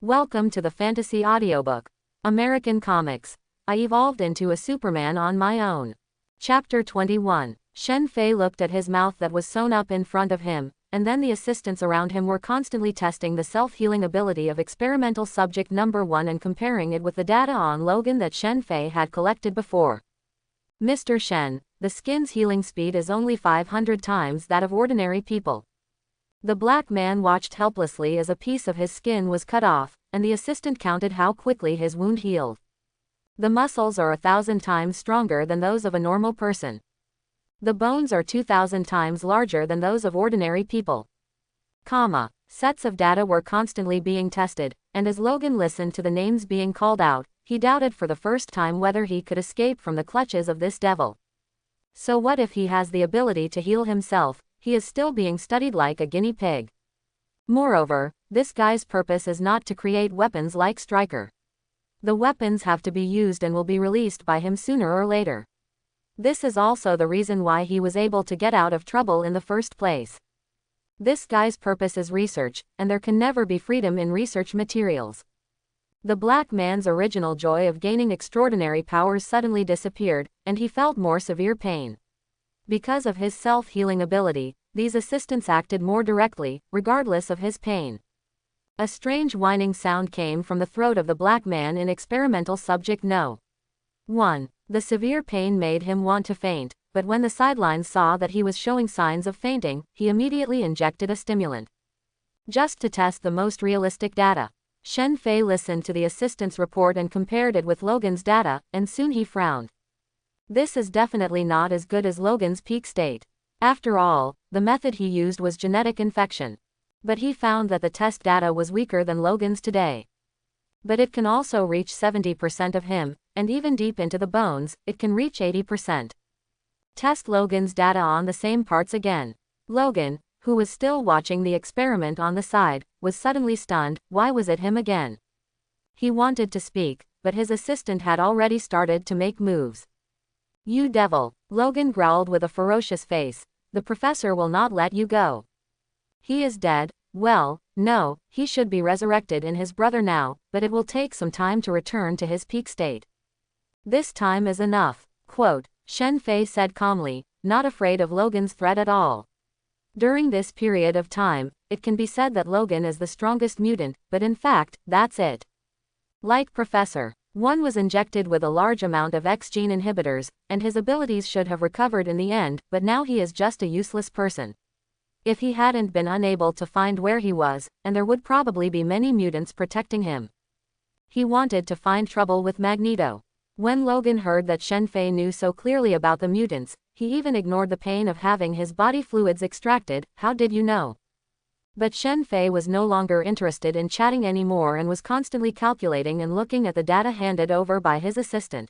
Welcome to the Fantasy Audiobook. American Comics. I evolved into a Superman on my own. Chapter 21. Shen Fei looked at his mouth that was sewn up in front of him, and then the assistants around him were constantly testing the self-healing ability of experimental subject number 1 and comparing it with the data on Logan that Shen Fei had collected before. Mr. Shen, the skin's healing speed is only 500 times that of ordinary people. The black man watched helplessly as a piece of his skin was cut off, and the assistant counted how quickly his wound healed. The muscles are 1,000 times stronger than those of a normal person. The bones are 2,000 times larger than those of ordinary people. Sets of data were constantly being tested, and as Logan listened to the names being called out, he doubted for the first time whether he could escape from the clutches of this devil. So what if he has the ability to heal himself? He is still being studied like a guinea pig. Moreover, this guy's purpose is not to create weapons like Stryker. The weapons have to be used and will be released by him sooner or later. This is also the reason why he was able to get out of trouble in the first place. This guy's purpose is research, and there can never be freedom in research materials. The black man's original joy of gaining extraordinary powers suddenly disappeared, and he felt more severe pain. Because of his self-healing ability, these assistants acted more directly, regardless of his pain. A strange whining sound came from the throat of the black man in experimental subject No. 1. The severe pain made him want to faint, but when the sidelines saw that he was showing signs of fainting, he immediately injected a stimulant. Just to test the most realistic data. Shen Fei listened to the assistant's report and compared it with Logan's data, and soon he frowned. This is definitely not as good as Logan's peak state. After all, the method he used was genetic infection. But he found that the test data was weaker than Logan's today. But it can also reach 70% of him, and even deep into the bones, it can reach 80%. Test Logan's data on the same parts again. Logan, who was still watching the experiment on the side, was suddenly stunned. Why was it him again? He wanted to speak, but his assistant had already started to make moves. You devil, Logan growled with a ferocious face. The professor will not let you go. He is dead. Well, no, he should be resurrected in his brother now, but it will take some time to return to his peak state. This time is enough. Quote, Shen Fei said calmly, not afraid of Logan's threat at all. During this period of time, it can be said that Logan is the strongest mutant, but in fact, that's it. Like Professor 1 was injected with a large amount of X gene inhibitors, and his abilities should have recovered in the end, but now he is just a useless person. If he hadn't been unable to find where he was, and there would probably be many mutants protecting him. He wanted to find trouble with Magneto. When Logan heard that Shen Fei knew so clearly about the mutants, he even ignored the pain of having his body fluids extracted. How did you know? But Shen Fei was no longer interested in chatting anymore and was constantly calculating and looking at the data handed over by his assistant.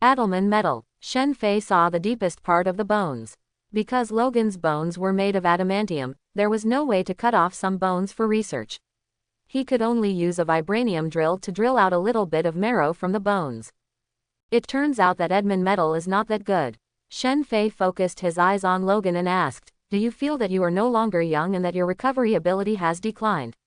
Adelman metal. Shen Fei saw the deepest part of the bones. Because Logan's bones were made of adamantium, there was no way to cut off some bones for research. He could only use a vibranium drill to drill out a little bit of marrow from the bones. It turns out that Edmund metal is not that good. Shen Fei focused his eyes on Logan and asked, do you feel that you are no longer young and that your recovery ability has declined?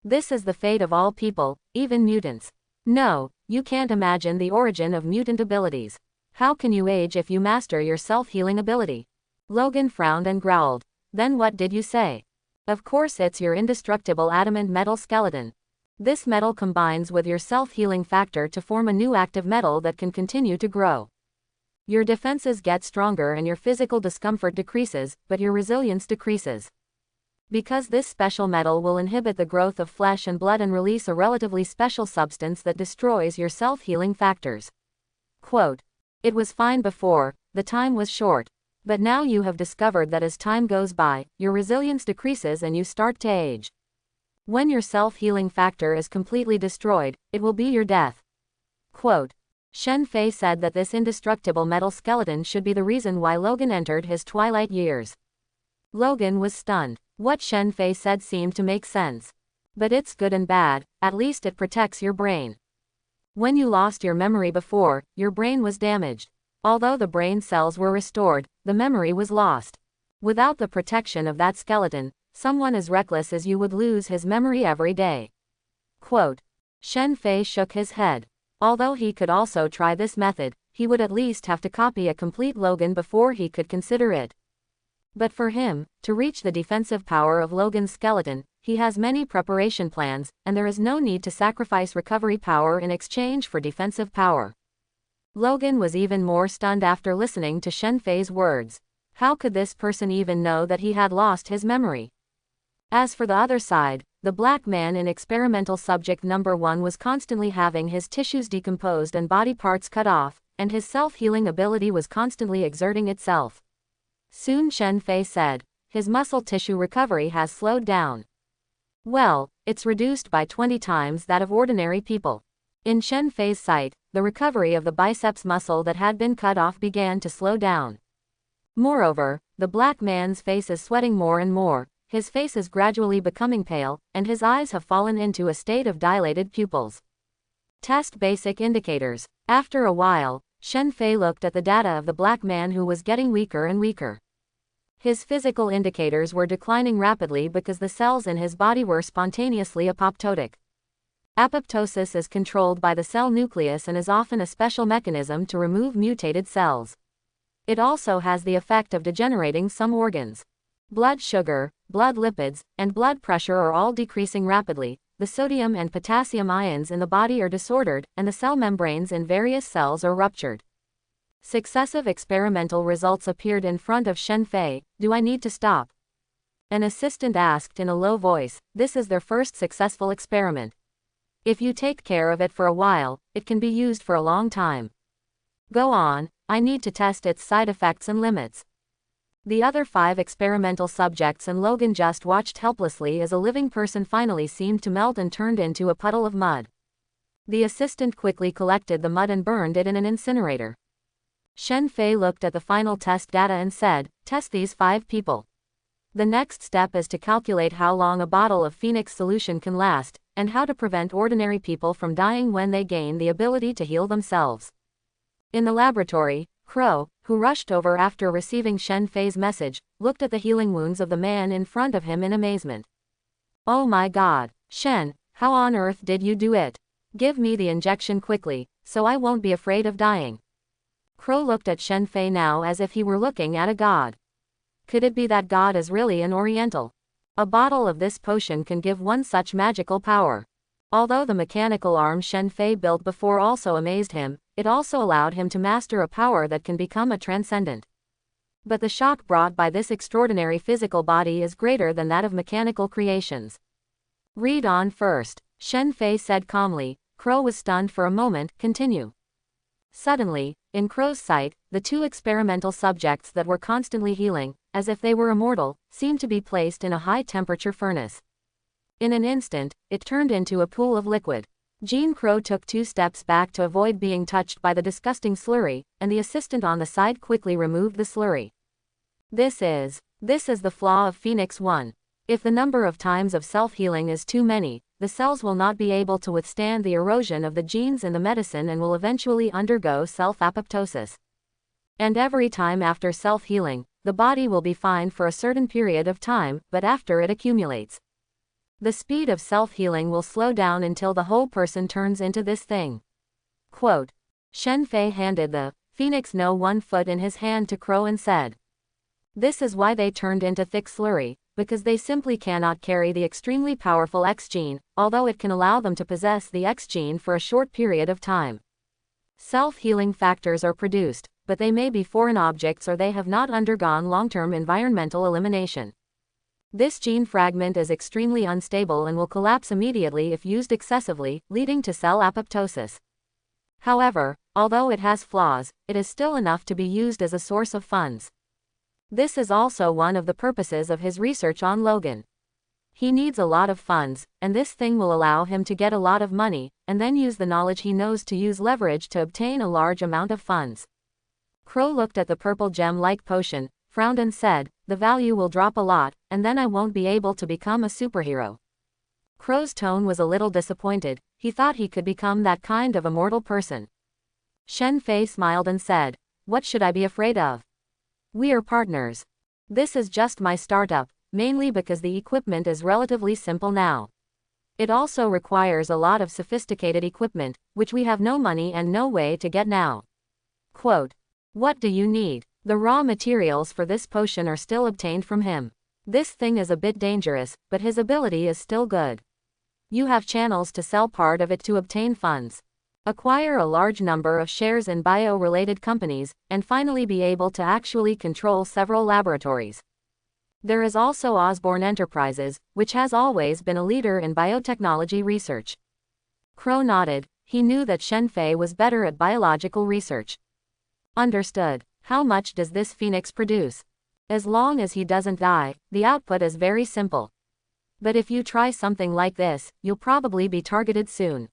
This is the fate of all people, even mutants. No, you can't imagine the origin of mutant abilities. How can you age if you master your self-healing ability? Logan frowned and growled. Then what did you say? Of course it's your indestructible adamant metal skeleton. This metal combines with your self-healing factor to form a new active metal that can continue to grow. Your defenses get stronger and your physical discomfort decreases, but your resilience decreases. Because this special metal will inhibit the growth of flesh and blood and release a relatively special substance that destroys your self-healing factors. Quote, it was fine before, the time was short. But now you have discovered that as time goes by, your resilience decreases and you start to age. When your self-healing factor is completely destroyed, it will be your death. Quote, Shen Fei said that this indestructible metal skeleton should be the reason why Logan entered his twilight years. Logan was stunned. What Shen Fei said seemed to make sense. But it's good and bad, at least it protects your brain. When you lost your memory before, your brain was damaged. Although the brain cells were restored, the memory was lost. Without the protection of that skeleton, someone as reckless as you would lose his memory every day. Quote. Shen Fei shook his head. Although he could also try this method, he would at least have to copy a complete Logan before he could consider it. But for him, to reach the defensive power of Logan's skeleton, he has many preparation plans, and there is no need to sacrifice recovery power in exchange for defensive power. Logan was even more stunned after listening to Shen Fei's words. How could this person even know that he had lost his memory? As for the other side, the black man in experimental subject number 1 was constantly having his tissues decomposed and body parts cut off, and his self-healing ability was constantly exerting itself. Soon Shen Fei said, his muscle tissue recovery has slowed down. Well, it's reduced by 20 times that of ordinary people. In Shen Fei's sight, the recovery of the biceps muscle that had been cut off began to slow down. Moreover, the black man's face is sweating more and more, his face is gradually becoming pale, and his eyes have fallen into a state of dilated pupils. Test basic indicators. After a while, Shen Fei looked at the data of the black man who was getting weaker and weaker. His physical indicators were declining rapidly because the cells in his body were spontaneously apoptotic. Apoptosis is controlled by the cell nucleus and is often a special mechanism to remove mutated cells. It also has the effect of degenerating some organs. Blood sugar, blood lipids, and blood pressure are all decreasing rapidly, the sodium and potassium ions in the body are disordered, and the cell membranes in various cells are ruptured. Successive experimental results appeared in front of Shen Fei. Do I need to stop? An assistant asked in a low voice. This is their first successful experiment. If you take care of it for a while, it can be used for a long time. Go on, I need to test its side effects and limits. The other 5 experimental subjects and Logan just watched helplessly as a living person finally seemed to melt and turned into a puddle of mud. The assistant quickly collected the mud and burned it in an incinerator. Shen Fei looked at the final test data and said, test these 5 people. The next step is to calculate how long a bottle of Phoenix solution can last, and how to prevent ordinary people from dying when they gain the ability to heal themselves. In the laboratory, Crow, who rushed over after receiving Shen Fei's message, looked at the healing wounds of the man in front of him in amazement. Oh my God, Shen, how on earth did you do it? Give me the injection quickly, so I won't be afraid of dying. Crow looked at Shen Fei now as if he were looking at a god. Could it be that God is really an Oriental? A bottle of this potion can give one such magical power. Although the mechanical arm Shen Fei built before also amazed him, it also allowed him to master a power that can become a transcendent. But the shock brought by this extraordinary physical body is greater than that of mechanical creations. Read on first, Shen Fei said calmly. Crow was stunned for a moment. Continue. Suddenly, in Crow's sight, the 2 experimental subjects that were constantly healing, as if they were immortal, seemed to be placed in a high-temperature furnace. In an instant, it turned into a pool of liquid. Jean Crow took 2 steps back to avoid being touched by the disgusting slurry, and the assistant on the side quickly removed the slurry. This is the flaw of Phoenix 1. If the number of times of self-healing is too many, the cells will not be able to withstand the erosion of the genes in the medicine and will eventually undergo self-apoptosis. And every time after self-healing, the body will be fine for a certain period of time, but after it accumulates. The speed of self-healing will slow down until the whole person turns into this thing. Quote. Shen Fei handed the Phoenix No 1 foot in his hand to Crow and said. This is why they turned into thick slurry, because they simply cannot carry the extremely powerful X gene, although it can allow them to possess the X gene for a short period of time. Self-healing factors are produced, but they may be foreign objects or they have not undergone long-term environmental elimination. This gene fragment is extremely unstable and will collapse immediately if used excessively, leading to cell apoptosis. However, although it has flaws, it is still enough to be used as a source of funds. This is also one of the purposes of his research on Logan. He needs a lot of funds, and this thing will allow him to get a lot of money, and then use the knowledge he knows to use leverage to obtain a large amount of funds. Crow looked at the purple gem-like potion, frowned and said, the value will drop a lot, and then I won't be able to become a superhero. Crow's tone was a little disappointed. He thought he could become that kind of immortal person. Shen Fei smiled and said, what should I be afraid of? We are partners. This is just my startup, mainly because the equipment is relatively simple now. It also requires a lot of sophisticated equipment, which we have no money and no way to get now. Quote, what do you need? The raw materials for this potion are still obtained from him. This thing is a bit dangerous, but his ability is still good. You have channels to sell part of it to obtain funds. Acquire a large number of shares in bio-related companies, and finally be able to actually control several laboratories. There is also Osborne Enterprises, which has always been a leader in biotechnology research. Crow nodded. He knew that Shen Fei was better at biological research. Understood. How much does this phoenix produce? As long as he doesn't die, the output is very simple. But if you try something like this, you'll probably be targeted soon.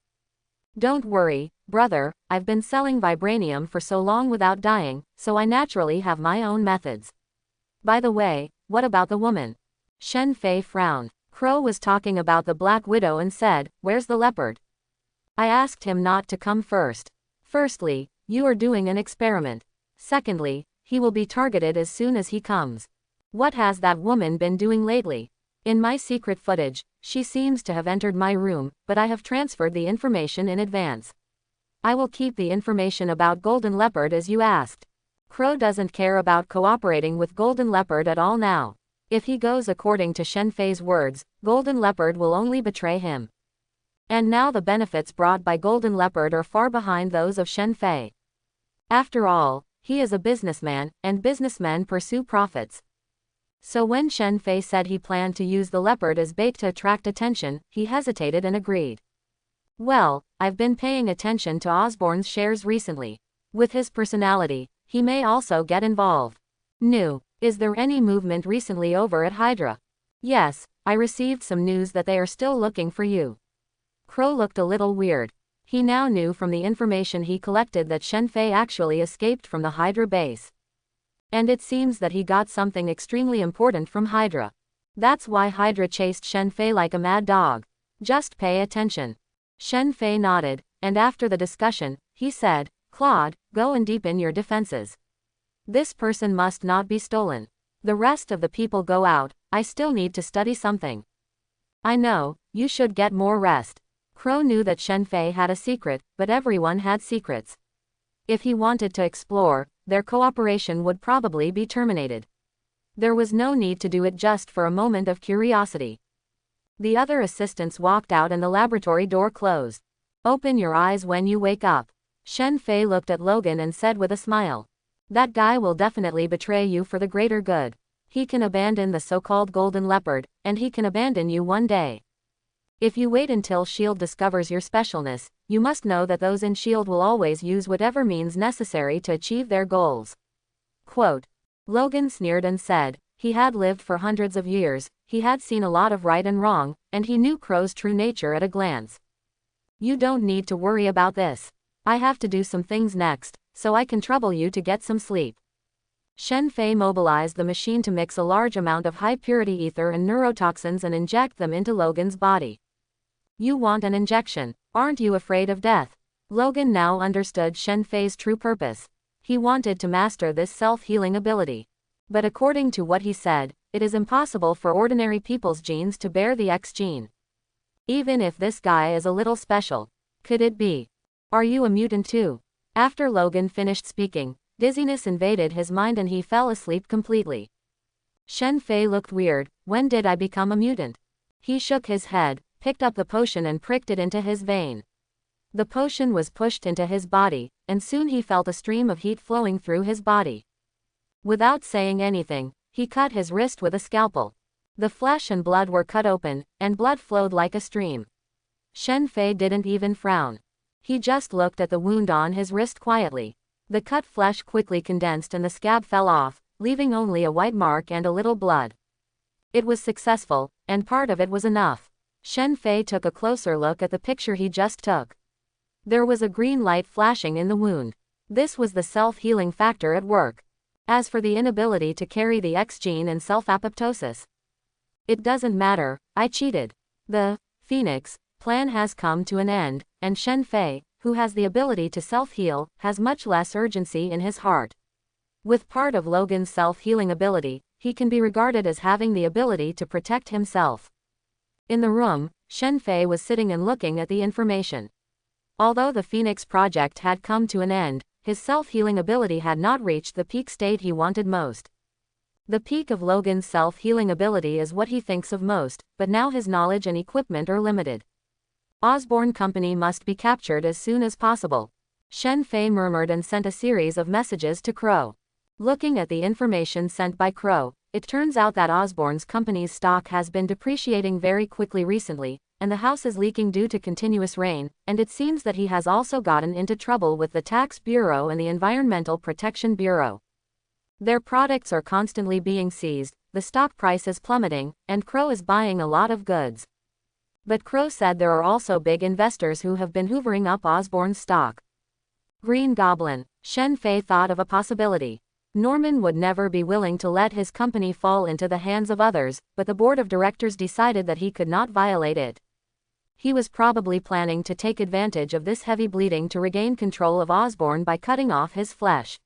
Don't worry, brother, I've been selling vibranium for so long without dying, so I naturally have my own methods. By the way, what about the woman? Shen Fei frowned. Crow was talking about the Black Widow and said, where's the leopard? I asked him not to come first. Firstly, you are doing an experiment. Secondly, he will be targeted as soon as he comes. What has that woman been doing lately? In my secret footage, she seems to have entered my room, but I have transferred the information in advance. I will keep the information about Golden Leopard as you asked. Crow doesn't care about cooperating with Golden Leopard at all now. If he goes according to Shen Fei's words, Golden Leopard will only betray him. And now the benefits brought by Golden Leopard are far behind those of Shen Fei. After all, he is a businessman, and businessmen pursue profits. So when Shen Fei said he planned to use the leopard as bait to attract attention, he hesitated and agreed. Well, I've been paying attention to Osborne's shares recently. With his personality, he may also get involved. New. Is there any movement recently over at Hydra? Yes, I received some news that they are still looking for you. Crow looked a little weird. He now knew from the information he collected that Shen Fei actually escaped from the Hydra base. And it seems that he got something extremely important from Hydra. That's why Hydra chased Shen Fei like a mad dog. Just pay attention. Shen Fei nodded, and after the discussion, he said, Claude, go and deepen your defenses. This person must not be stolen. The rest of the people go out, I still need to study something. I know, you should get more rest. Crow knew that Shen Fei had a secret, but everyone had secrets. If he wanted to explore, their cooperation would probably be terminated. There was no need to do it just for a moment of curiosity. The other assistants walked out and the laboratory door closed. Open your eyes when you wake up. Shen Fei looked at Logan and said with a smile. That guy will definitely betray you for the greater good. He can abandon the so-called Golden Leopard, and he can abandon you one day. If you wait until S.H.I.E.L.D. discovers your specialness, you must know that those in S.H.I.E.L.D. will always use whatever means necessary to achieve their goals. Quote. Logan sneered and said, he had lived for hundreds of years, he had seen a lot of right and wrong, and he knew Crow's true nature at a glance. You don't need to worry about this. I have to do some things next, so I can trouble you to get some sleep. Shen Fei mobilized the machine to mix a large amount of high-purity ether and neurotoxins and inject them into Logan's body. You want an injection, aren't you afraid of death? Logan now understood Shen Fei's true purpose. He wanted to master this self-healing ability. But according to what he said, it is impossible for ordinary people's genes to bear the X gene. Even if this guy is a little special. Could it be? Are you a mutant too? After Logan finished speaking, dizziness invaded his mind and he fell asleep completely. Shen Fei looked weird. When did I become a mutant? He shook his head, picked up the potion and pricked it into his vein. The potion was pushed into his body, and soon he felt a stream of heat flowing through his body. Without saying anything, he cut his wrist with a scalpel. The flesh and blood were cut open, and blood flowed like a stream. Shen Fei didn't even frown. He just looked at the wound on his wrist quietly. The cut flesh quickly condensed and the scab fell off, leaving only a white mark and a little blood. It was successful, and part of it was enough. Shen Fei took a closer look at the picture he just took. There was a green light flashing in the wound. This was the self-healing factor at work. As for the inability to carry the X gene and self-apoptosis, it doesn't matter, I cheated. The Phoenix plan has come to an end, and Shen Fei, who has the ability to self-heal, has much less urgency in his heart. With part of Logan's self-healing ability, he can be regarded as having the ability to protect himself. In the room, Shen Fei was sitting and looking at the information. Although the Phoenix project had come to an end, his self-healing ability had not reached the peak state he wanted most. The peak of Logan's self-healing ability is what he thinks of most, but now his knowledge and equipment are limited. Osborne Company must be captured as soon as possible. Shen Fei murmured and sent a series of messages to Crow. Looking at the information sent by Crow, it turns out that Osborne's company's stock has been depreciating very quickly recently, and the house is leaking due to continuous rain, and it seems that he has also gotten into trouble with the Tax Bureau and the Environmental Protection Bureau. Their products are constantly being seized, the stock price is plummeting, and Crow is buying a lot of goods. But Crow said there are also big investors who have been hoovering up Osborne's stock. Green Goblin. Shen Fei thought of a possibility. Norman would never be willing to let his company fall into the hands of others, but the board of directors decided that he could not violate it. He was probably planning to take advantage of this heavy bleeding to regain control of Osborne by cutting off his flesh.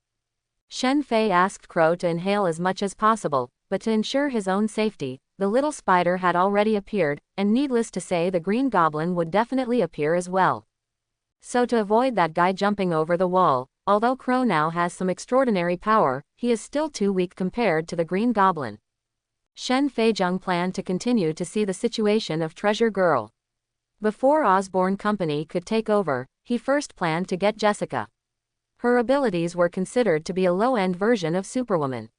Shen Fei asked Crow to inhale as much as possible, but to ensure his own safety, the little spider had already appeared, and needless to say the Green Goblin would definitely appear as well. So to avoid that guy jumping over the wall, although Crow now has some extraordinary power, he is still too weak compared to the Green Goblin. Shen Feijung planned to continue to see the situation of Treasure Girl. Before Osborne Company could take over, he first planned to get Jessica. Her abilities were considered to be a low-end version of Superwoman.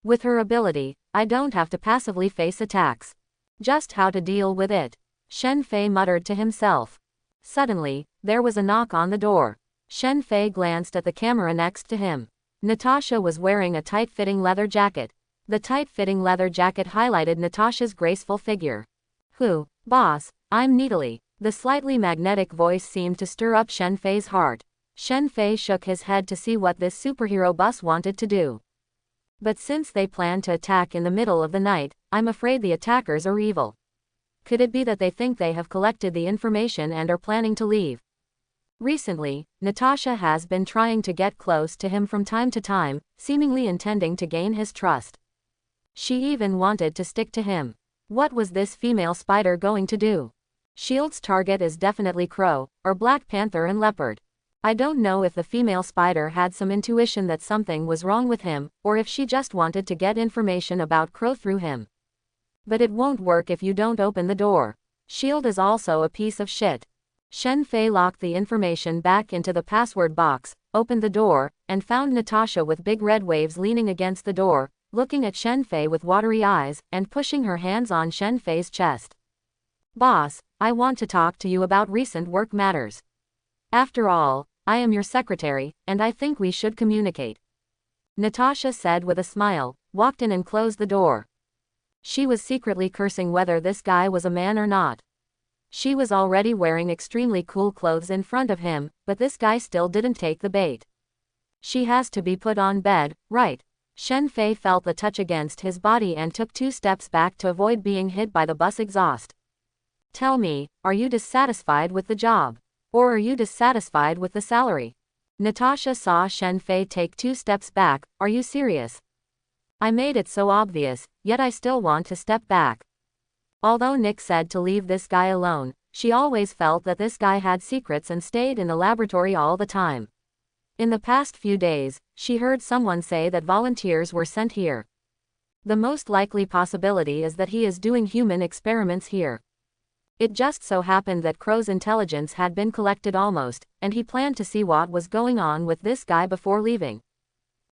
With her ability, I don't have to passively face attacks. Just how to deal with it? Shen Fei muttered to himself. Suddenly, there was a knock on the door. Shen Fei glanced at the camera next to him. Natasha was wearing a tight-fitting leather jacket. The tight-fitting leather jacket highlighted Natasha's graceful figure. "Who, boss? I'm Needly." The slightly magnetic voice seemed to stir up Shen Fei's heart. Shen Fei shook his head to see what this superhero boss wanted to do. But since they plan to attack in the middle of the night, I'm afraid the attackers are evil. Could it be that they think they have collected the information and are planning to leave? Recently, Natasha has been trying to get close to him from time to time, seemingly intending to gain his trust. She even wanted to stick to him. What was this female spider going to do? S.H.I.E.L.D.'s target is definitely Crow, or Black Panther and Leopard. I don't know if the female spider had some intuition that something was wrong with him, or if she just wanted to get information about Crow through him. But it won't work if you don't open the door. S.H.I.E.L.D. is also a piece of shit. Shen Fei locked the information back into the password box, opened the door, and found Natasha with big red waves leaning against the door, looking at Shen Fei with watery eyes, and pushing her hands on Shen Fei's chest. "Boss, I want to talk to you about recent work matters. After all, I am your secretary, and I think we should communicate," Natasha said with a smile, walked in and closed the door. She was secretly cursing whether this guy was a man or not. She was already wearing extremely cool clothes in front of him, but this guy still didn't take the bait. She has to be put on bed, right? Shen Fei felt the touch against his body and took 2 steps back to avoid being hit by the bus exhaust. "Tell me, are you dissatisfied with the job? Or are you dissatisfied with the salary?" Natasha saw Shen Fei take 2 steps back. "Are you serious? I made it so obvious, yet I still want to step back." Although Nick said to leave this guy alone, she always felt that this guy had secrets and stayed in the laboratory all the time. In the past few days, she heard someone say that volunteers were sent here. The most likely possibility is that he is doing human experiments here. It just so happened that Crow's intelligence had been collected almost, and he planned to see what was going on with this guy before leaving.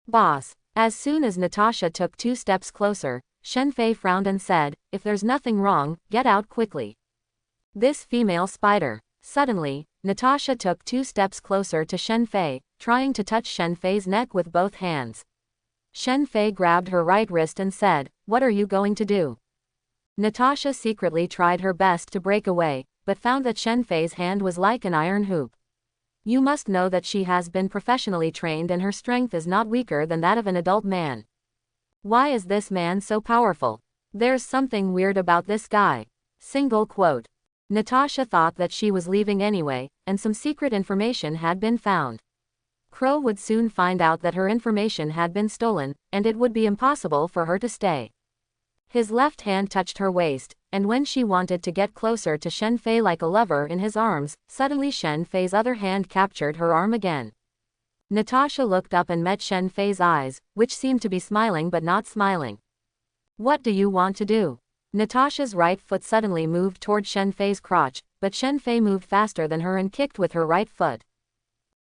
"Boss." As soon as Natasha took 2 steps closer, Shen Fei frowned and said, "If there's nothing wrong, get out quickly." This female spider. Suddenly, Natasha took 2 steps closer to Shen Fei, trying to touch Shen Fei's neck with both hands. Shen Fei grabbed her right wrist and said, "What are you going to do?" Natasha secretly tried her best to break away, but found that Shen Fei's hand was like an iron hoop. You must know that she has been professionally trained and her strength is not weaker than that of an adult man. Why is this man so powerful? There's something weird about this guy. Single quote. Natasha thought that she was leaving anyway, and some secret information had been found. Crow would soon find out that her information had been stolen, and it would be impossible for her to stay. His left hand touched her waist, and when she wanted to get closer to Shen Fei like a lover in his arms, suddenly Shen Fei's other hand captured her arm again. Natasha looked up and met Shen Fei's eyes, which seemed to be smiling but not smiling. What do you want to do? Natasha's right foot suddenly moved toward Shen Fei's crotch, but Shen Fei moved faster than her and kicked with her right foot.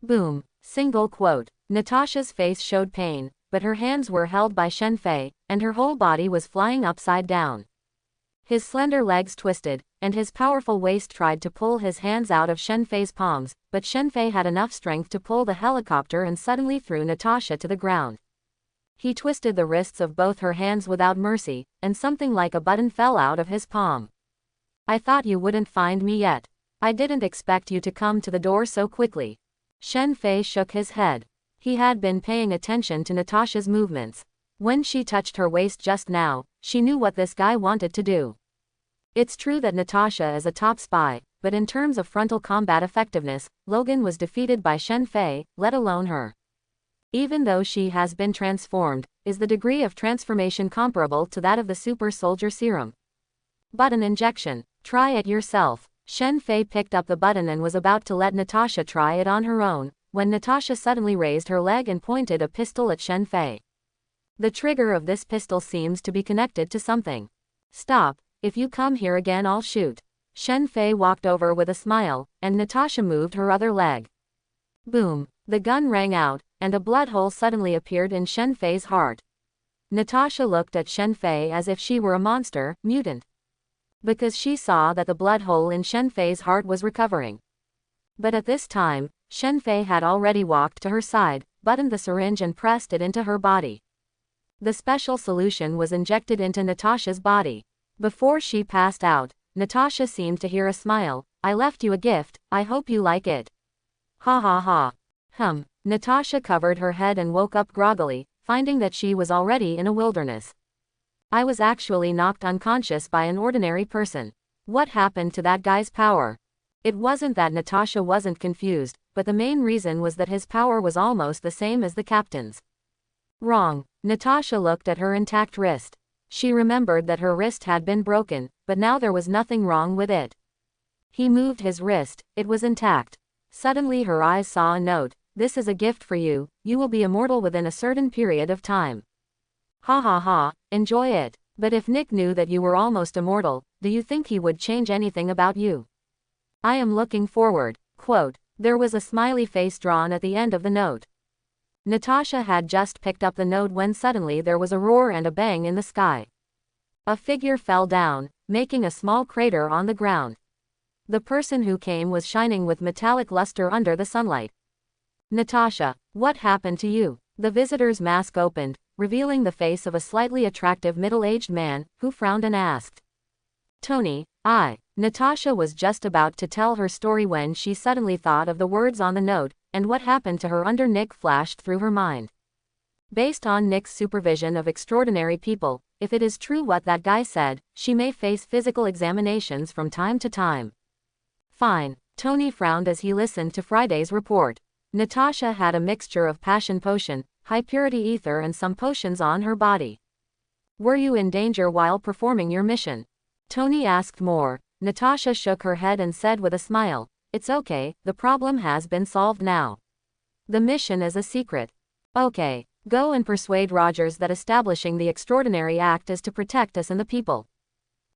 Boom. Single quote. Natasha's face showed pain, but her hands were held by Shen Fei, and her whole body was flying upside down. His slender legs twisted, and his powerful waist tried to pull his hands out of Shen Fei's palms, but Shen Fei had enough strength to pull the helicopter and suddenly threw Natasha to the ground. He twisted the wrists of both her hands without mercy, and something like a button fell out of his palm. I thought you wouldn't find me yet. I didn't expect you to come to the door so quickly. Shen Fei shook his head. He had been paying attention to Natasha's movements. When she touched her waist just now, she knew what this guy wanted to do. It's true that Natasha is a top spy, but in terms of frontal combat effectiveness, Logan was defeated by Shen Fei, let alone her. Even though she has been transformed, is the degree of transformation comparable to that of the super soldier serum? Button injection. Try it yourself. Shen Fei picked up the button and was about to let Natasha try it on her own, when Natasha suddenly raised her leg and pointed a pistol at Shen Fei. The trigger of this pistol seems to be connected to something. Stop, if you come here again I'll shoot. Shen Fei walked over with a smile, and Natasha moved her other leg. Boom. The gun rang out, and a blood hole suddenly appeared in Shen Fei's heart. Natasha looked at Shen Fei as if she were a monster, mutant. Because she saw that the blood hole in Shen Fei's heart was recovering. But at this time, Shen Fei had already walked to her side, buttoned the syringe and pressed it into her body. The special solution was injected into Natasha's body. Before she passed out, Natasha seemed to hear a smile. I left you a gift, I hope you like it. Ha ha ha. Natasha covered her head and woke up groggily, finding that she was already in a wilderness. I was actually knocked unconscious by an ordinary person. What happened to that guy's power? It wasn't that Natasha wasn't confused, but the main reason was that his power was almost the same as the captain's. Wrong. Natasha looked at her intact wrist. She remembered that her wrist had been broken, but now there was nothing wrong with it. He moved his wrist, it was intact. Suddenly her eyes saw a note. This is a gift for you, you will be immortal within a certain period of time. Ha ha ha, enjoy it. But if Nick knew that you were almost immortal, do you think he would change anything about you? I am looking forward. Quote. There was a smiley face drawn at the end of the note. Natasha had just picked up the note when suddenly there was a roar and a bang in the sky. A figure fell down, making a small crater on the ground. The person who came was shining with metallic luster under the sunlight. Natasha, what happened to you? The visitor's mask opened, revealing the face of a slightly attractive middle-aged man, who frowned and asked. Tony, Natasha was just about to tell her story when she suddenly thought of the words on the note, and what happened to her under Nick flashed through her mind. Based on Nick's supervision of extraordinary people, if it is true what that guy said, she may face physical examinations from time to time. Fine. Tony frowned as he listened to Friday's report. Natasha had a mixture of passion potion, high-purity ether and some potions on her body. Were you in danger while performing your mission? Tony asked more. Natasha shook her head and said with a smile, it's okay, the problem has been solved now. The mission is a secret. Okay, go and persuade Rogers that establishing the Extraordinary Act is to protect us and the people.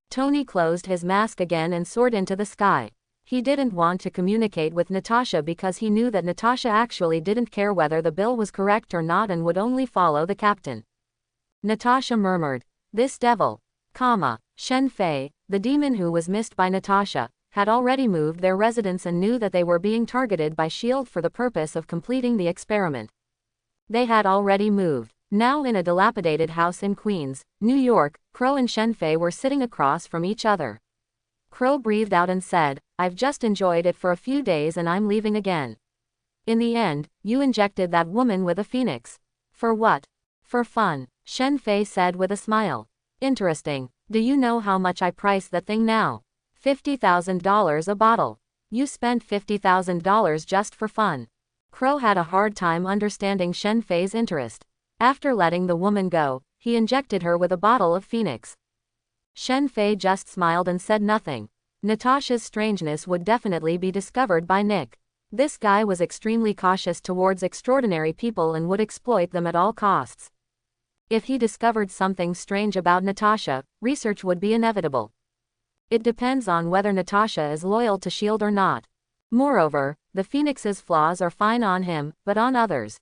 Tony closed his mask again and soared into the sky. He didn't want to communicate with Natasha because he knew that Natasha actually didn't care whether the bill was correct or not and would only follow the captain. Natasha murmured, this devil, Shen Fei, the demon who was missed by Natasha, had already moved their residence and knew that they were being targeted by S.H.I.E.L.D. for the purpose of completing the experiment. They had already moved. Now in a dilapidated house in Queens, New York, Crow and Shen Fei were sitting across from each other. Crow breathed out and said, I've just enjoyed it for a few days and I'm leaving again. In the end, you injected that woman with a phoenix. For what? For fun, Shen Fei said with a smile. Interesting. Do you know how much I price that thing now? $50,000 a bottle. You spent $50,000 just for fun. Crow had a hard time understanding Shen Fei's interest. After letting the woman go, he injected her with a bottle of Phoenix. Shen Fei just smiled and said nothing. Natasha's strangeness would definitely be discovered by Nick. This guy was extremely cautious towards extraordinary people and would exploit them at all costs. If he discovered something strange about Natasha, research would be inevitable. It depends on whether Natasha is loyal to S.H.I.E.L.D. or not. Moreover, the Phoenix's flaws are fine on him, but on others.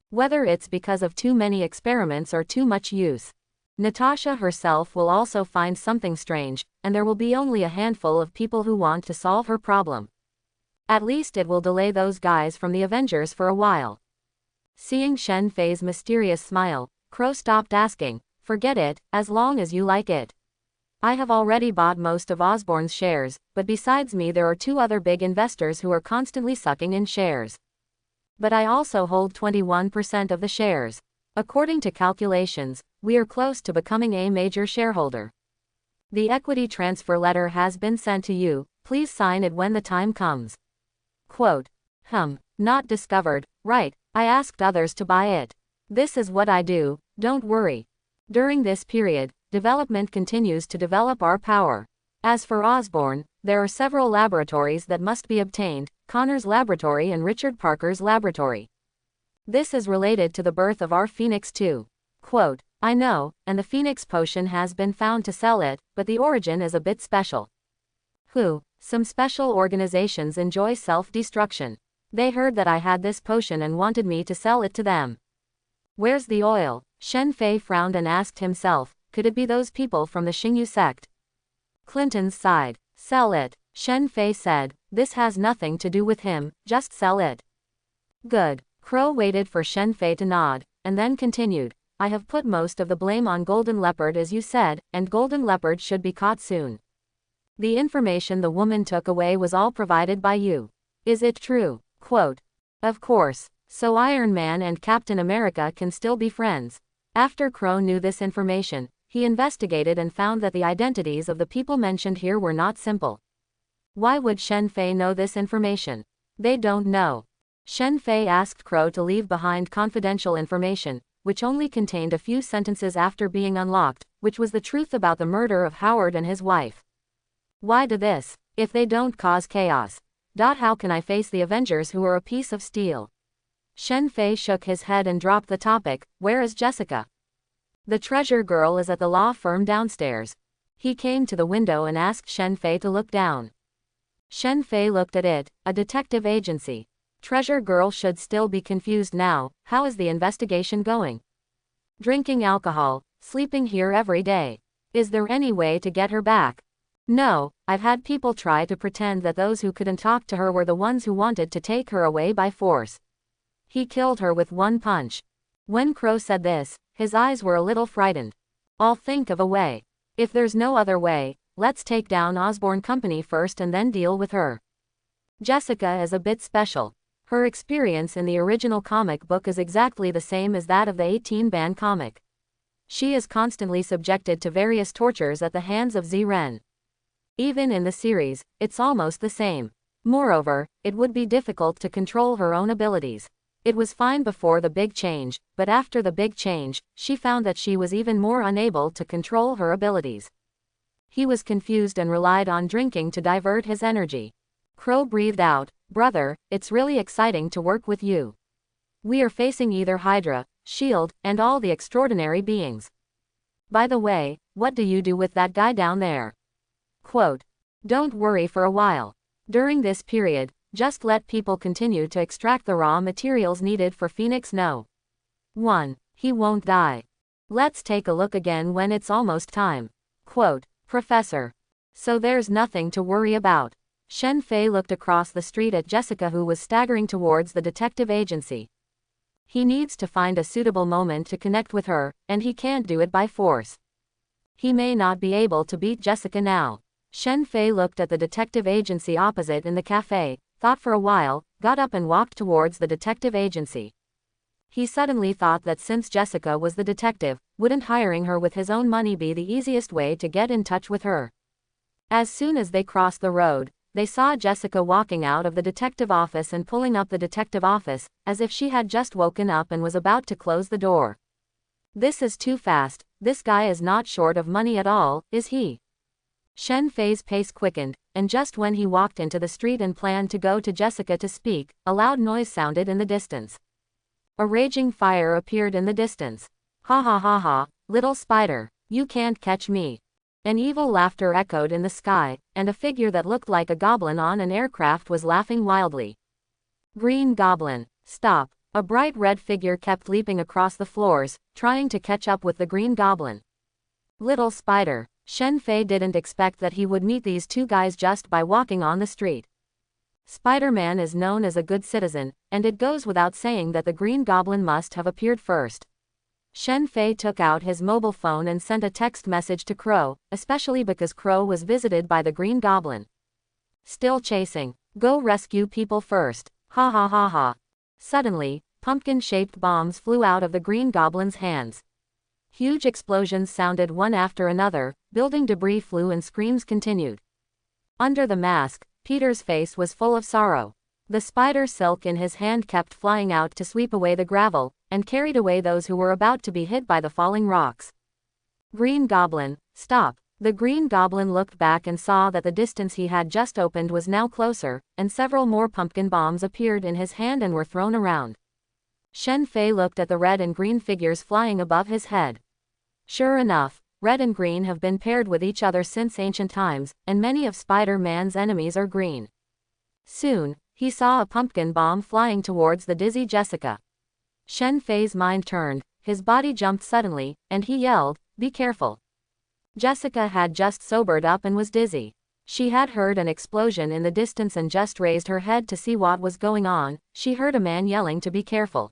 Whether it's because of too many experiments or too much use. Natasha herself will also find something strange, and there will be only a handful of people who want to solve her problem. At least it will delay those guys from the Avengers for a while. Seeing Shen Fei's mysterious smile, Crow stopped asking, "Forget it, as long as you like it. I have already bought most of Osborne's shares, but besides me there are 2 other big investors who are constantly sucking in shares. But I also hold 21% of the shares. According to calculations, we are close to becoming a major shareholder. The equity transfer letter has been sent to you, please sign it when the time comes." Quote. Not discovered, right, I asked others to buy it. This is what I do, don't worry. During this period, development continues to develop our power. As for Osborne, there are several laboratories that must be obtained, Connor's laboratory and Richard Parker's laboratory. This is related to the birth of our Phoenix too. Quote, I know, and the Phoenix potion has been found to sell it, but the origin is a bit special. Some special organizations enjoy self-destruction. They heard that I had this potion and wanted me to sell it to them. Where's the oil? Shen Fei frowned and asked himself, could it be those people from the Xingyu sect? Clinton sighed. Sell it, Shen Fei said, this has nothing to do with him, just sell it. Good. Crow waited for Shen Fei to nod, and then continued, I have put most of the blame on Golden Leopard as you said, and Golden Leopard should be caught soon. The information the woman took away was all provided by you. Is it true? Quote. Of course. So Iron Man and Captain America can still be friends. After Crow knew this information, he investigated and found that the identities of the people mentioned here were not simple. Why would Shen Fei know this information? They don't know. Shen Fei asked Crow to leave behind confidential information, which only contained a few sentences after being unlocked, which was the truth about the murder of Howard and his wife. Why do this? If they don't cause chaos. How can I face the Avengers who are a piece of steel? Shen Fei shook his head and dropped the topic, where is Jessica? The treasure girl is at the law firm downstairs. He came to the window and asked Shen Fei to look down. Shen Fei looked at it, a detective agency. Treasure girl should still be confused now, how is the investigation going? Drinking alcohol, sleeping here every day. Is there any way to get her back? No, I've had people try to pretend that those who couldn't talk to her were the ones who wanted to take her away by force. He killed her with one punch. When Crow said this, his eyes were a little frightened. I'll think of a way. If there's no other way, let's take down Osborne Company first and then deal with her. Jessica is a bit special. Her experience in the original comic book is exactly the same as that of the 18-ban comic. She is constantly subjected to various tortures at the hands of Z-Ren. Even in the series, it's almost the same. Moreover, it would be difficult to control her own abilities. It was fine before the big change, but after the big change, she found that she was even more unable to control her abilities. He was confused and relied on drinking to divert his energy. Crow breathed out, brother, it's really exciting to work with you. We are facing either Hydra, S.H.I.E.L.D., and all the extraordinary beings. By the way, what do you do with that guy down there? Quote. Don't worry for a while. During this period, just let people continue to extract the raw materials needed for Phoenix No. 1. He won't die. Let's take a look again when it's almost time. Quote. Professor. So there's nothing to worry about. Shen Fei looked across the street at Jessica who was staggering towards the detective agency. He needs to find a suitable moment to connect with her, and he can't do it by force. He may not be able to beat Jessica now. Shen Fei looked at the detective agency opposite in the cafe, thought for a while, got up and walked towards the detective agency. He suddenly thought that since Jessica was the detective, wouldn't hiring her with his own money be the easiest way to get in touch with her? As soon as they crossed the road, they saw Jessica walking out of the detective office and pulling up the detective office, as if she had just woken up and was about to close the door. This is too fast, this guy is not short of money at all, is he? Shen Fei's pace quickened, and just when he walked into the street and planned to go to Jessica to speak, a loud noise sounded in the distance. A raging fire appeared in the distance. Ha ha ha ha, little spider, you can't catch me. An evil laughter echoed in the sky, and a figure that looked like a goblin on an aircraft was laughing wildly. Green Goblin, stop. A bright red figure kept leaping across the floors, trying to catch up with the Green Goblin. Little spider. Shen Fei didn't expect that he would meet these two guys just by walking on the street. Spider-Man is known as a good citizen, and it goes without saying that the Green Goblin must have appeared first. Shen Fei took out his mobile phone and sent a text message to Crow, especially because Crow was visited by the Green Goblin. Still chasing. Go rescue people first. Ha ha ha ha. Suddenly, pumpkin-shaped bombs flew out of the Green Goblin's hands. Huge explosions sounded one after another, building debris flew and screams continued. Under the mask, Peter's face was full of sorrow. The spider silk in his hand kept flying out to sweep away the gravel, and carried away those who were about to be hit by the falling rocks. Green Goblin, stop. The Green Goblin looked back and saw that the distance he had just opened was now closer, and several more pumpkin bombs appeared in his hand and were thrown around. Shen Fei looked at the red and green figures flying above his head. Sure enough, red and green have been paired with each other since ancient times, and many of Spider-Man's enemies are green. Soon, he saw a pumpkin bomb flying towards the dizzy Jessica. Shen Fei's mind turned, his body jumped suddenly, and he yelled, "Be careful." Jessica had just sobered up and was dizzy. She had heard an explosion in the distance and just raised her head to see what was going on. She heard a man yelling to be careful.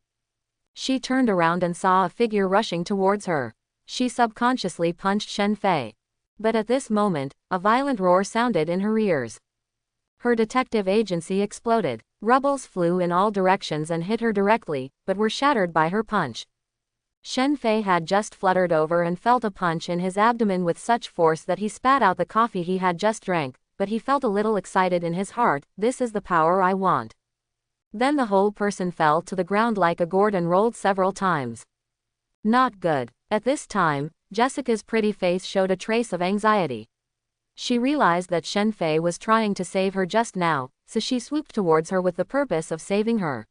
She turned around and saw a figure rushing towards her. She subconsciously punched Shen Fei. But at this moment, a violent roar sounded in her ears. Her detective agency exploded. Rubbles flew in all directions and hit her directly, but were shattered by her punch. Shen Fei had just fluttered over and felt a punch in his abdomen with such force that he spat out the coffee he had just drank, but he felt a little excited in his heart. This is the power I want. Then the whole person fell to the ground like a gourd and rolled several times. Not good. At this time, Jessica's pretty face showed a trace of anxiety. She realized that Shen Fei was trying to save her just now, so she swooped towards her with the purpose of saving her.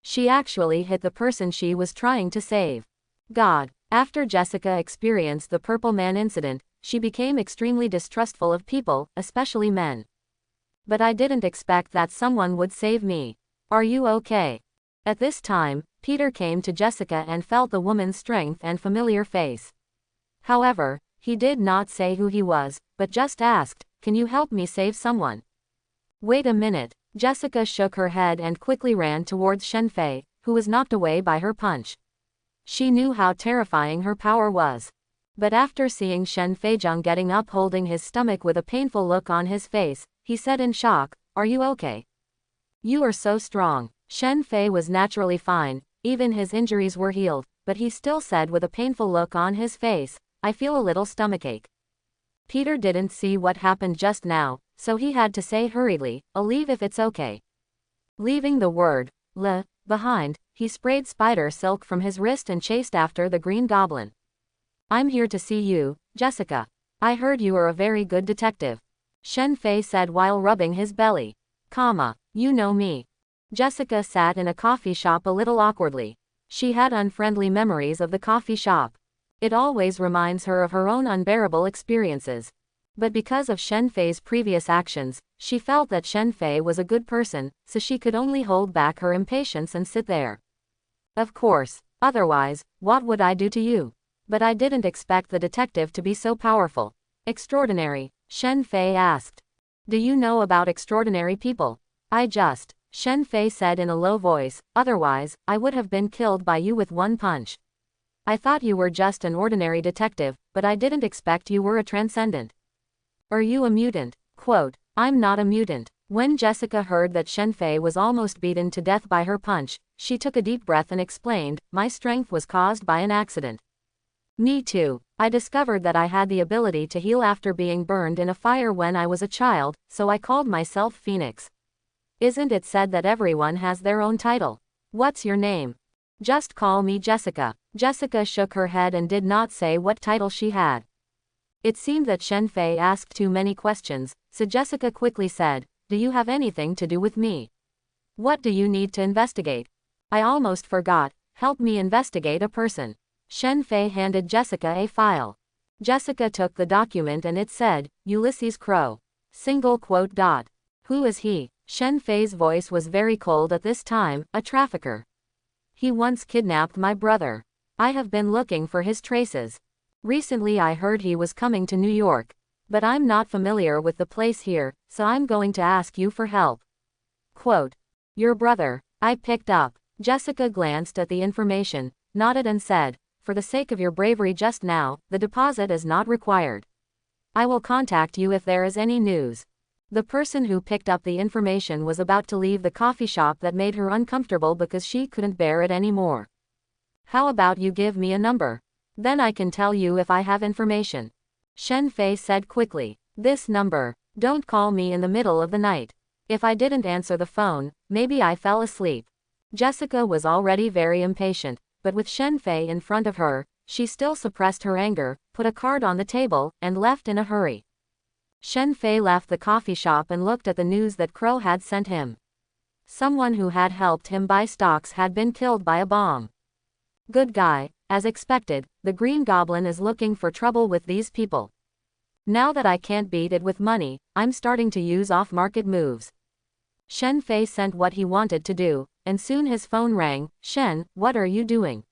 She actually hit the person she was trying to save. God. After Jessica experienced the Purple Man incident, she became extremely distrustful of people, especially men. But I didn't expect that someone would save me. Are you okay? At this time, Peter came to Jessica and felt the woman's strength and familiar face. However, he did not say who he was, but just asked, "Can you help me save someone?" Wait a minute. Jessica shook her head and quickly ran towards Shen Fei, who was knocked away by her punch. She knew how terrifying her power was. But after seeing Shen Feizheng getting up holding his stomach with a painful look on his face, he said in shock, "Are you okay? You are so strong." Shen Fei was naturally fine, even his injuries were healed, but he still said with a painful look on his face, "I feel a little stomachache." Peter didn't see what happened just now, so he had to say hurriedly, "I'll leave if it's okay." Leaving the word, "le," behind, he sprayed spider silk from his wrist and chased after the Green Goblin. "I'm here to see you, Jessica. I heard you are a very good detective," Shen Fei said while rubbing his belly. You know me." Jessica sat in a coffee shop a little awkwardly. She had unfriendly memories of the coffee shop. It always reminds her of her own unbearable experiences. But because of Shen Fei's previous actions, she felt that Shen Fei was a good person, so she could only hold back her impatience and sit there. "Of course, otherwise, what would I do to you? But I didn't expect the detective to be so powerful." "Extraordinary?" Shen Fei asked. "Do you know about extraordinary people?" Shen Fei said in a low voice, "Otherwise, I would have been killed by you with one punch. I thought you were just an ordinary detective, but I didn't expect you were a transcendent. Are you a mutant?" "I'm not a mutant." When Jessica heard that Shen Fei was almost beaten to death by her punch, she took a deep breath and explained, "My strength was caused by an accident." "Me too. I discovered that I had the ability to heal after being burned in a fire when I was a child, so I called myself Phoenix." "Isn't it said that everyone has their own title? What's your name?" "Just call me Jessica." Jessica shook her head and did not say what title she had. It seemed that Shen Fei asked too many questions, so Jessica quickly said, "Do you have anything to do with me? What do you need to investigate?" "I almost forgot, help me investigate a person." Shen Fei handed Jessica a file. Jessica took the document and it said, Ulysses Crow. Single quote dot. "Who is he?" Shen Fei's voice was very cold at this time. "A trafficker. He once kidnapped my brother. I have been looking for his traces. Recently I heard he was coming to New York. But I'm not familiar with the place here, so I'm going to ask you for help." Quote. "Your brother." I picked up. Jessica glanced at the information, nodded and said, "For the sake of your bravery just now, the deposit is not required. I will contact you if there is any news." The person who picked up the information was about to leave the coffee shop that made her uncomfortable because she couldn't bear it anymore. "How about you give me a number? Then I can tell you if I have information," Shen Fei said quickly. "This number. Don't call me in the middle of the night. If I didn't answer the phone, maybe I fell asleep." Jessica was already very impatient, but with Shen Fei in front of her, she still suppressed her anger, put a card on the table, and left in a hurry. Shen Fei left the coffee shop and looked at the news that Crow had sent him. Someone who had helped him buy stocks had been killed by a bomb. Good guy. As expected, the Green Goblin is looking for trouble with these people. Now that I can't beat it with money, I'm starting to use off-market moves. Shen Fei sent what he wanted to do, and soon his phone rang. "Shen, what are you doing?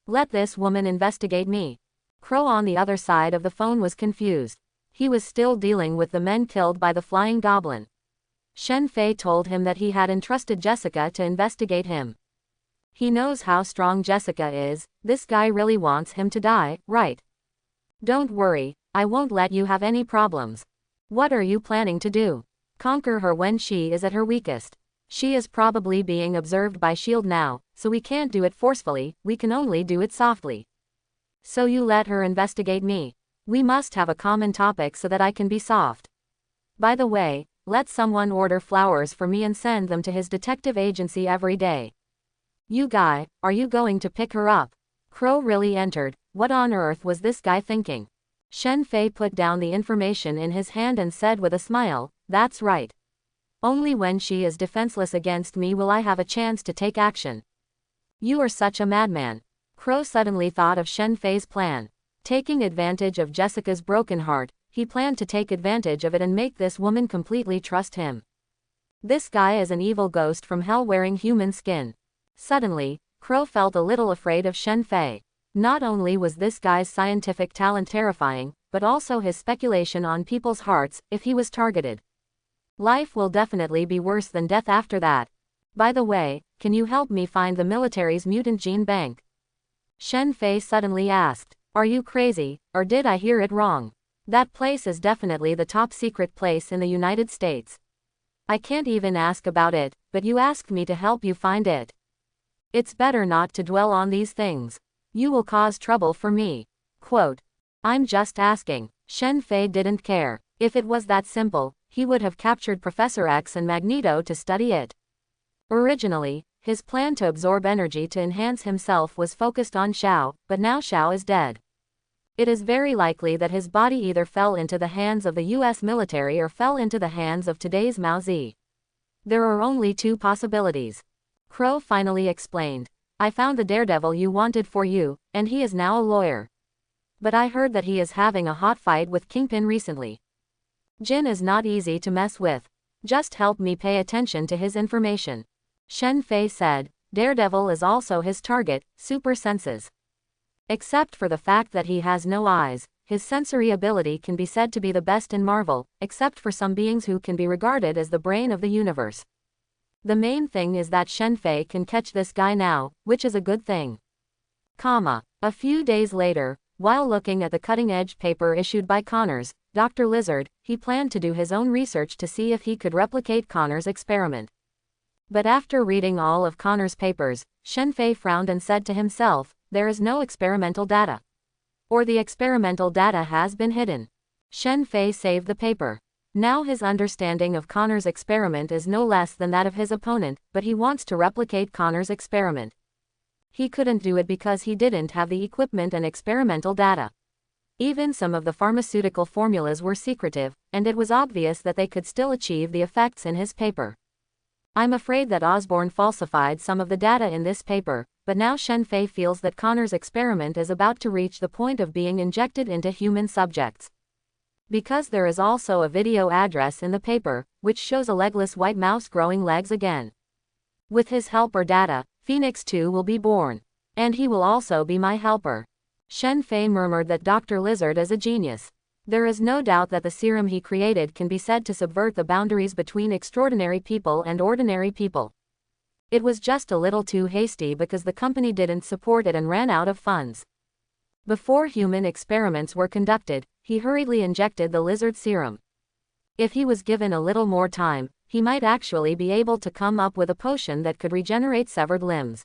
Let this woman investigate me." Crow on the other side of the phone was confused. He was still dealing with the men killed by the flying goblin. Shen Fei told him that he had entrusted Jessica to investigate him. He knows how strong Jessica is. This guy really wants him to die, right? "Don't worry, I won't let you have any problems." "What are you planning to do? Conquer her when she is at her weakest. She is probably being observed by S.H.I.E.L.D. now, so we can't do it forcefully, we can only do it softly." "So you let her investigate me? We must have a common topic so that I can be soft. By the way, let someone order flowers for me and send them to his detective agency every day." "You guy, are you going to pick her up?" Crow really entered. What on earth was this guy thinking? Shen Fei put down the information in his hand and said with a smile, "That's right. Only when she is defenseless against me will I have a chance to take action." "You are such a madman." Crow suddenly thought of Shen Fei's plan. Taking advantage of Jessica's broken heart, he planned to take advantage of it and make this woman completely trust him. This guy is an evil ghost from hell wearing human skin. Suddenly, Crow felt a little afraid of Shen Fei. Not only was this guy's scientific talent terrifying, but also his speculation on people's hearts, if he was targeted. Life will definitely be worse than death after that. By the way, can you help me find the military's mutant gene bank? Shen Fei suddenly asked. Are you crazy, or did I hear it wrong? That place is definitely the top secret place in the United States. I can't even ask about it, but you asked me to help you find it. It's better not to dwell on these things. You will cause trouble for me. Quote. I'm just asking. Shen Fei didn't care. If it was that simple, he would have captured Professor X and Magneto to study it. Originally, his plan to absorb energy to enhance himself was focused on Xiao, but now Xiao is dead. It is very likely that his body either fell into the hands of the US military or fell into the hands of today's Mao Zi. There are only two possibilities. Crow finally explained. I found the daredevil you wanted for you, and he is now a lawyer. But I heard that he is having a hot fight with Kingpin recently. Jin is not easy to mess with. Just help me pay attention to his information. Shen Fei said, Daredevil is also his target, super senses. Except for the fact that he has no eyes, his sensory ability can be said to be the best in Marvel, except for some beings who can be regarded as the brain of the universe. The main thing is that Shen Fei can catch this guy now, which is a good thing. A few days later, while looking at the cutting-edge paper issued by Connors, Dr. Lizard, he planned to do his own research to see if he could replicate Connors' experiment. But after reading all of Connors' papers, Shen Fei frowned and said to himself, there is no experimental data. Or the experimental data has been hidden. Shen Fei saved the paper. Now his understanding of Connors' experiment is no less than that of his opponent, but he wants to replicate Connors' experiment. He couldn't do it because he didn't have the equipment and experimental data. Even some of the pharmaceutical formulas were secretive, and it was obvious that they could still achieve the effects in his paper. I'm afraid that Osborne falsified some of the data in this paper, but now Shen Fei feels that Connor's experiment is about to reach the point of being injected into human subjects. Because there is also a video address in the paper, which shows a legless white mouse growing legs again. With his helper data, Phoenix 2 will be born. And he will also be my helper. Shen Fei murmured that Dr. Lizard is a genius. There is no doubt that the serum he created can be said to subvert the boundaries between extraordinary people and ordinary people. It was just a little too hasty because the company didn't support it and ran out of funds. Before human experiments were conducted, he hurriedly injected the lizard serum. If he was given a little more time, he might actually be able to come up with a potion that could regenerate severed limbs.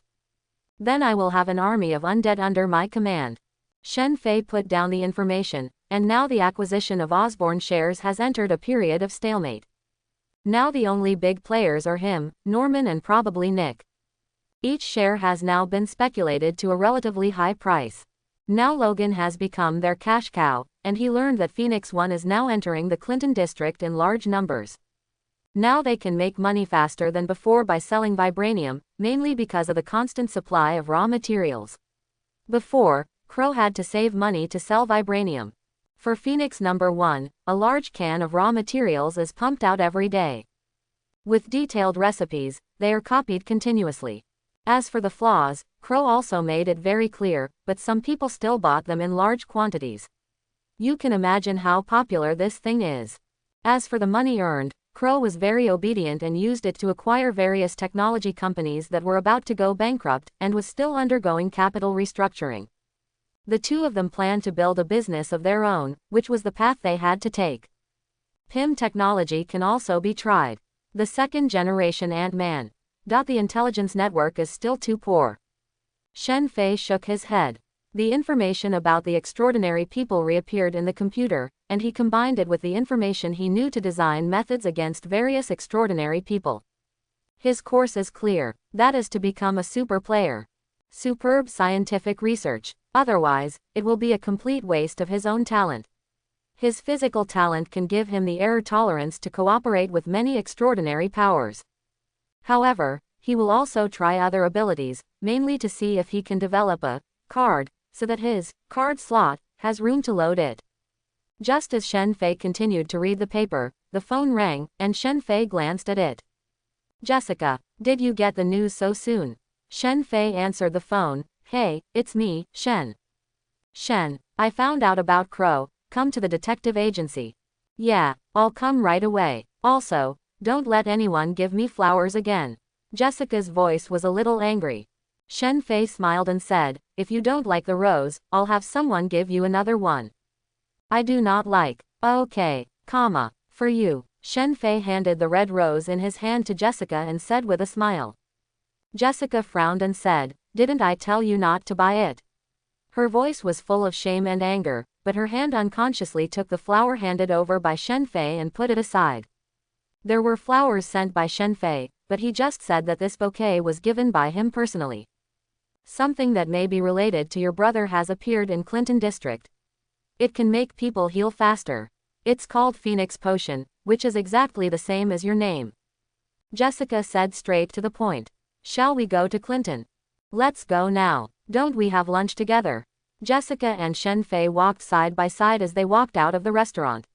Then I will have an army of undead under my command. Shen Fei put down the information, and now the acquisition of Osborne shares has entered a period of stalemate. Now the only big players are him, Norman and probably Nick. Each share has now been speculated to a relatively high price. Now Logan has become their cash cow, and he learned that Phoenix 1 is now entering the Clinton district in large numbers. Now they can make money faster than before by selling vibranium, mainly because of the constant supply of raw materials. Before, Crow had to save money to sell vibranium. For Phoenix number 1, a large can of raw materials is pumped out every day. With detailed recipes, they are copied continuously. As for the flaws, Crow also made it very clear, but some people still bought them in large quantities. You can imagine how popular this thing is. As for the money earned, Crow was very obedient and used it to acquire various technology companies that were about to go bankrupt and was still undergoing capital restructuring. The two of them planned to build a business of their own, which was the path they had to take. PIM technology can also be tried. The second-generation Ant-Man. The intelligence network is still too poor. Shen Fei shook his head. The information about the extraordinary people reappeared in the computer, and he combined it with the information he knew to design methods against various extraordinary people. His course is clear. That is to become a super player. Superb scientific research. Otherwise, it will be a complete waste of his own talent. His physical talent can give him the error tolerance to cooperate with many extraordinary powers. However, he will also try other abilities, mainly to see if he can develop a card, so that his card slot has room to load it. Just as Shen Fei continued to read the paper, the phone rang, and Shen Fei glanced at it. Jessica, did you get the news so soon? Shen Fei answered the phone. Hey, it's me, Shen. Shen, I found out about Crow. Come to the detective agency. Yeah, I'll come right away. Also, don't let anyone give me flowers again. Jessica's voice was a little angry. Shen Fei smiled and said, if you don't like the rose, I'll have someone give you another one. I do not like. Okay, for you. Shen Fei handed the red rose in his hand to Jessica and said with a smile. Jessica frowned and said, didn't I tell you not to buy it? Her voice was full of shame and anger, but her hand unconsciously took the flower handed over by Shen Fei and put it aside. There were flowers sent by Shen Fei, but he just said that this bouquet was given by him personally. Something that may be related to your brother has appeared in Clinton District. It can make people heal faster. It's called Phoenix Potion, which is exactly the same as your name. Jessica said straight to the point. Shall we go to Clinton? Let's go now. Don't we have lunch together? Jessica and Shen Fei walked side by side as they walked out of the restaurant.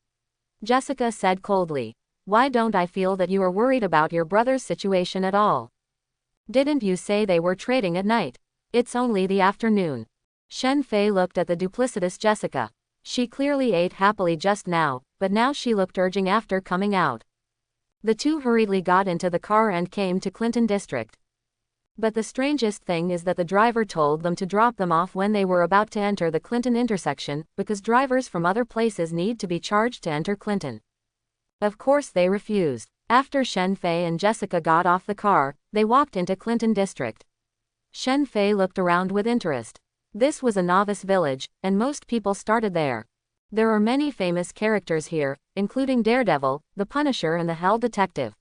Jessica said coldly, why don't I feel that you are worried about your brother's situation at all? Didn't you say they were trading at night? It's only the afternoon. Shen Fei looked at the duplicitous Jessica. She clearly ate happily just now, but now she looked urging after coming out. The two hurriedly got into the car and came to Clinton District. But the strangest thing is that the driver told them to drop them off when they were about to enter the Clinton intersection, because drivers from other places need to be charged to enter Clinton. Of course they refused. After Shen Fei and Jessica got off the car, they walked into Clinton District. Shen Fei looked around with interest. This was a novice village, and most people started there. There are many famous characters here, including Daredevil, the Punisher and the Hell Detective.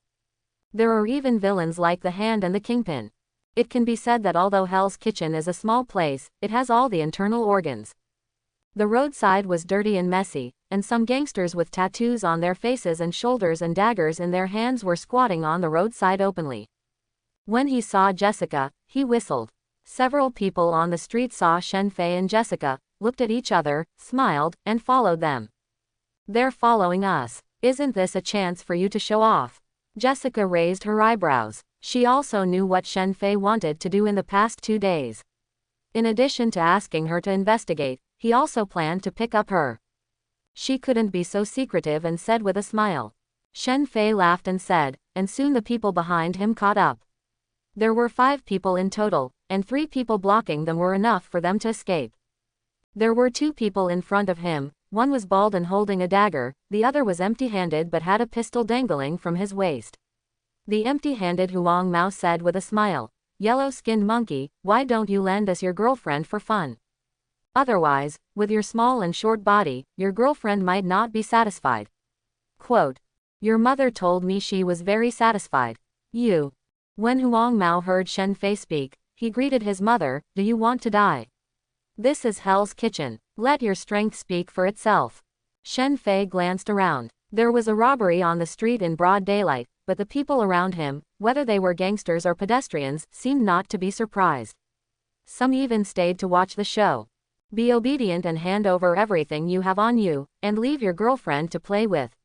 There are even villains like the Hand and the Kingpin. It can be said that although Hell's Kitchen is a small place, it has all the internal organs. The roadside was dirty and messy, and some gangsters with tattoos on their faces and shoulders and daggers in their hands were squatting on the roadside openly. When he saw Jessica, he whistled. Several people on the street saw Shen Fei and Jessica, looked at each other, smiled, and followed them. They're following us. Isn't this a chance for you to show off? Jessica raised her eyebrows. She also knew what Shen Fei wanted to do in the past 2 days. In addition to asking her to investigate, he also planned to pick up her. She couldn't be so secretive and said with a smile. Shen Fei laughed and said, and soon the people behind him caught up. There were 5 people in total, and 3 people blocking them were enough for them to escape. There were 2 people in front of him, one was bald and holding a dagger, the other was empty-handed but had a pistol dangling from his waist. The empty-handed Huang Mao said with a smile, "Yellow-skinned monkey, why don't you lend us your girlfriend for fun? Otherwise, with your small and short body, your girlfriend might not be satisfied." Quote, "Your mother told me she was very satisfied. You." When Huang Mao heard Shen Fei speak, he greeted his mother, "Do you want to die? This is Hell's Kitchen. Let your strength speak for itself." Shen Fei glanced around. There was a robbery on the street in broad daylight, but the people around him, whether they were gangsters or pedestrians, seemed not to be surprised. Some even stayed to watch the show. "Be obedient and hand over everything you have on you, and leave your girlfriend to play with."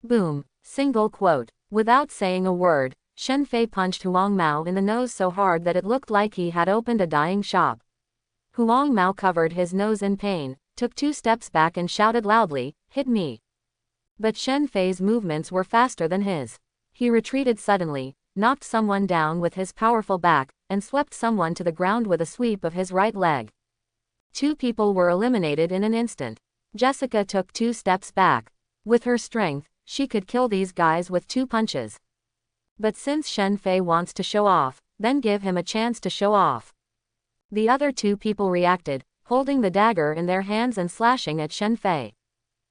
Boom. Single quote. Without saying a word, Shen Fei punched Huang Mao in the nose so hard that it looked like he had opened a dying shop. Huang Mao covered his nose in pain, took 2 steps back and shouted loudly, "Hit me." But Shen Fei's movements were faster than his. He retreated suddenly, knocked someone down with his powerful back, and swept someone to the ground with a sweep of his right leg. 2 people were eliminated in an instant. Jessica took 2 steps back. With her strength, she could kill these guys with 2 punches. But since Shen Fei wants to show off, then give him a chance to show off. The other 2 people reacted, holding the dagger in their hands and slashing at Shen Fei.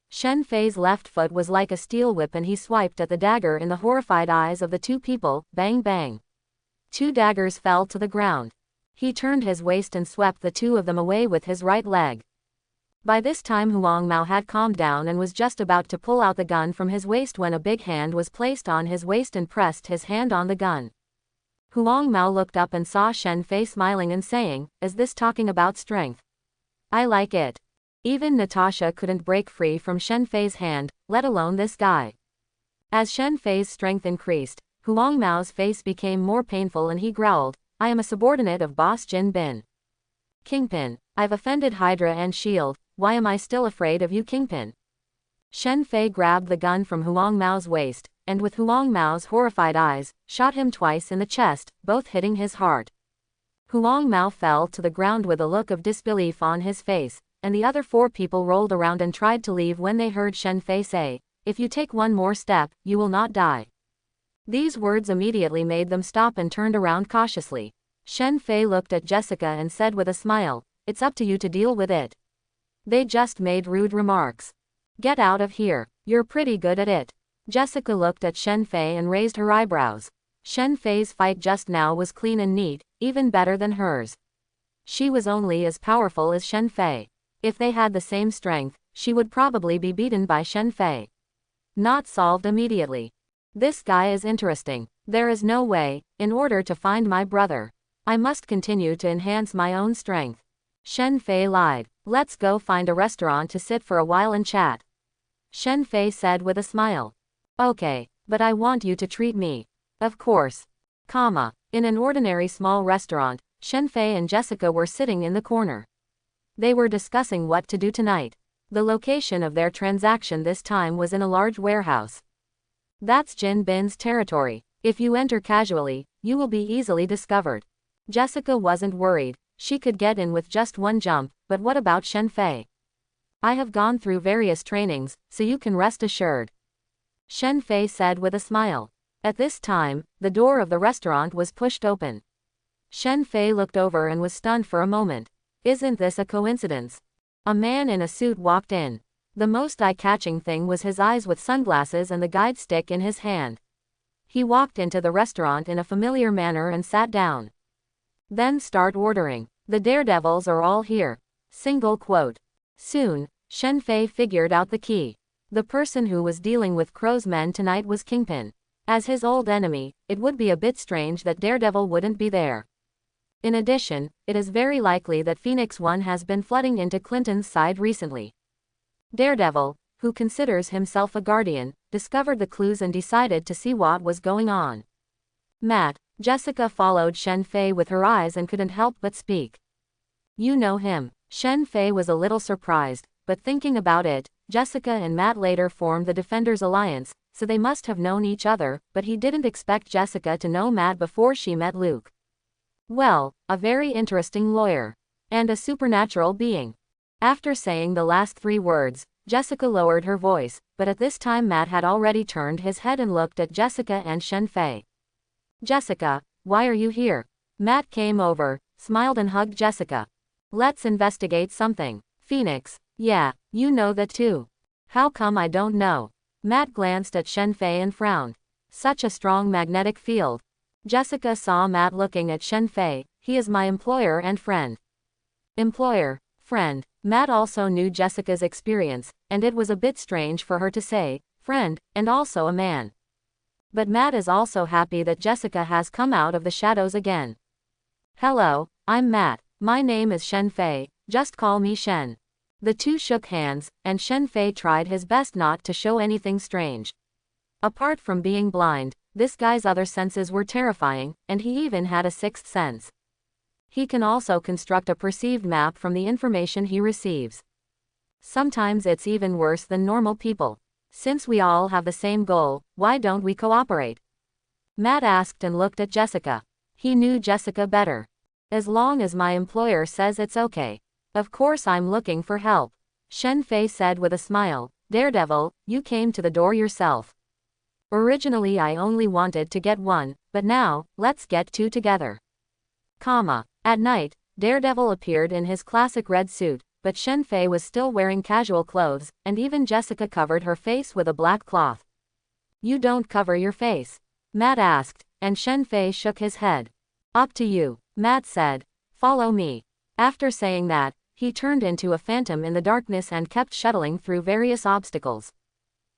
Shen Fei's left foot was like a steel whip and he swiped at the dagger in the horrified eyes of the 2 people, bang bang. 2 daggers fell to the ground. He turned his waist and swept the 2 of them away with his right leg. By this time Huang Mao had calmed down and was just about to pull out the gun from his waist when a big hand was placed on his waist and pressed his hand on the gun. Huang Mao looked up and saw Shen Fei smiling and saying, "Is this talking about strength? I like it." Even Natasha couldn't break free from Shen Fei's hand, let alone this guy. As Shen Fei's strength increased, Huang Mao's face became more painful and he growled, "I am a subordinate of Boss Jin Bin. Kingpin, I've offended Hydra and S.H.I.E.L.D., why am I still afraid of you, Kingpin?" Shen Fei grabbed the gun from Huang Mao's waist, and with Huang Mao's horrified eyes, shot him twice in the chest, both hitting his heart. Huang Mao fell to the ground with a look of disbelief on his face, and the other 4 people rolled around and tried to leave when they heard Shen Fei say, "If you take one more step, you will not die." These words immediately made them stop and turned around cautiously. Shen Fei looked at Jessica and said with a smile, "It's up to you to deal with it. They just made rude remarks. Get out of here. You're pretty good at it." Jessica looked at Shen Fei and raised her eyebrows. Shen Fei's fight just now was clean and neat, even better than hers. She was only as powerful as Shen Fei. If they had the same strength, she would probably be beaten by Shen Fei. Not solved immediately. This guy is interesting. There is no way, in order to find my brother, I must continue to enhance my own strength. Shen Fei lied. "Let's go find a restaurant to sit for a while and chat." Shen Fei said with a smile. "Okay, but I want you to treat me." "Of course." In an ordinary small restaurant, Shen Fei and Jessica were sitting in the corner. They were discussing what to do tonight. The location of their transaction this time was in a large warehouse. "That's Jin Bin's territory. If you enter casually, you will be easily discovered." Jessica wasn't worried. She could get in with just one jump, but what about Shen Fei? "I have gone through various trainings, so you can rest assured," Shen Fei said with a smile. At this time, the door of the restaurant was pushed open. Shen Fei looked over and was stunned for a moment. Isn't this a coincidence? A man in a suit walked in. The most eye-catching thing was his eyes with sunglasses and the guide stick in his hand. He walked into the restaurant in a familiar manner and sat down. Then start ordering. The daredevils are all here. Single quote. Soon, Shen Fei figured out the key. The person who was dealing with Crow's men tonight was Kingpin. As his old enemy, it would be a bit strange that Daredevil wouldn't be there. In addition, it is very likely that Phoenix One has been flooding into Clinton's side recently. Daredevil, who considers himself a guardian, discovered the clues and decided to see what was going on. Matt, Jessica followed Shen Fei with her eyes and couldn't help but speak. You know him. Shen Fei was a little surprised, but thinking about it, Jessica and Matt later formed the Defenders Alliance, so they must have known each other, but he didn't expect Jessica to know Matt before she met Luke. Well, a very interesting lawyer. And a supernatural being. After saying the last 3 words, Jessica lowered her voice, but at this time Matt had already turned his head and looked at Jessica and Shen Fei. Jessica, why are you here? Matt came over, smiled and hugged Jessica. Let's investigate something. Phoenix, yeah, you know that too. How come I don't know? Matt glanced at Shen Fei and frowned. Such a strong magnetic field. Jessica saw Matt looking at Shen Fei. He is my employer and friend. Employer, friend. Matt also knew Jessica's experience, and it was a bit strange for her to say, friend, and also a man. But Matt is also happy that Jessica has come out of the shadows again. Hello, I'm Matt. My name is Shen Fei, just call me Shen. The two shook hands, and Shen Fei tried his best not to show anything strange. Apart from being blind, this guy's other senses were terrifying, and he even had a 6th sense. He can also construct a perceived map from the information he receives. Sometimes it's even worse than normal people. Since we all have the same goal, why don't we cooperate? Matt asked and looked at Jessica. He knew Jessica better. As long as my employer says it's okay. Of course I'm looking for help. Shen Fei said with a smile. Daredevil, you came to the door yourself. Originally I only wanted to get 1, but now, let's get 2 together. At night, Daredevil appeared in his classic red suit, but Shen Fei was still wearing casual clothes, and even Jessica covered her face with a black cloth. You don't cover your face? Matt asked, and Shen Fei shook his head. Up to you, Matt said. Follow me. After saying that, he turned into a phantom in the darkness and kept shuttling through various obstacles.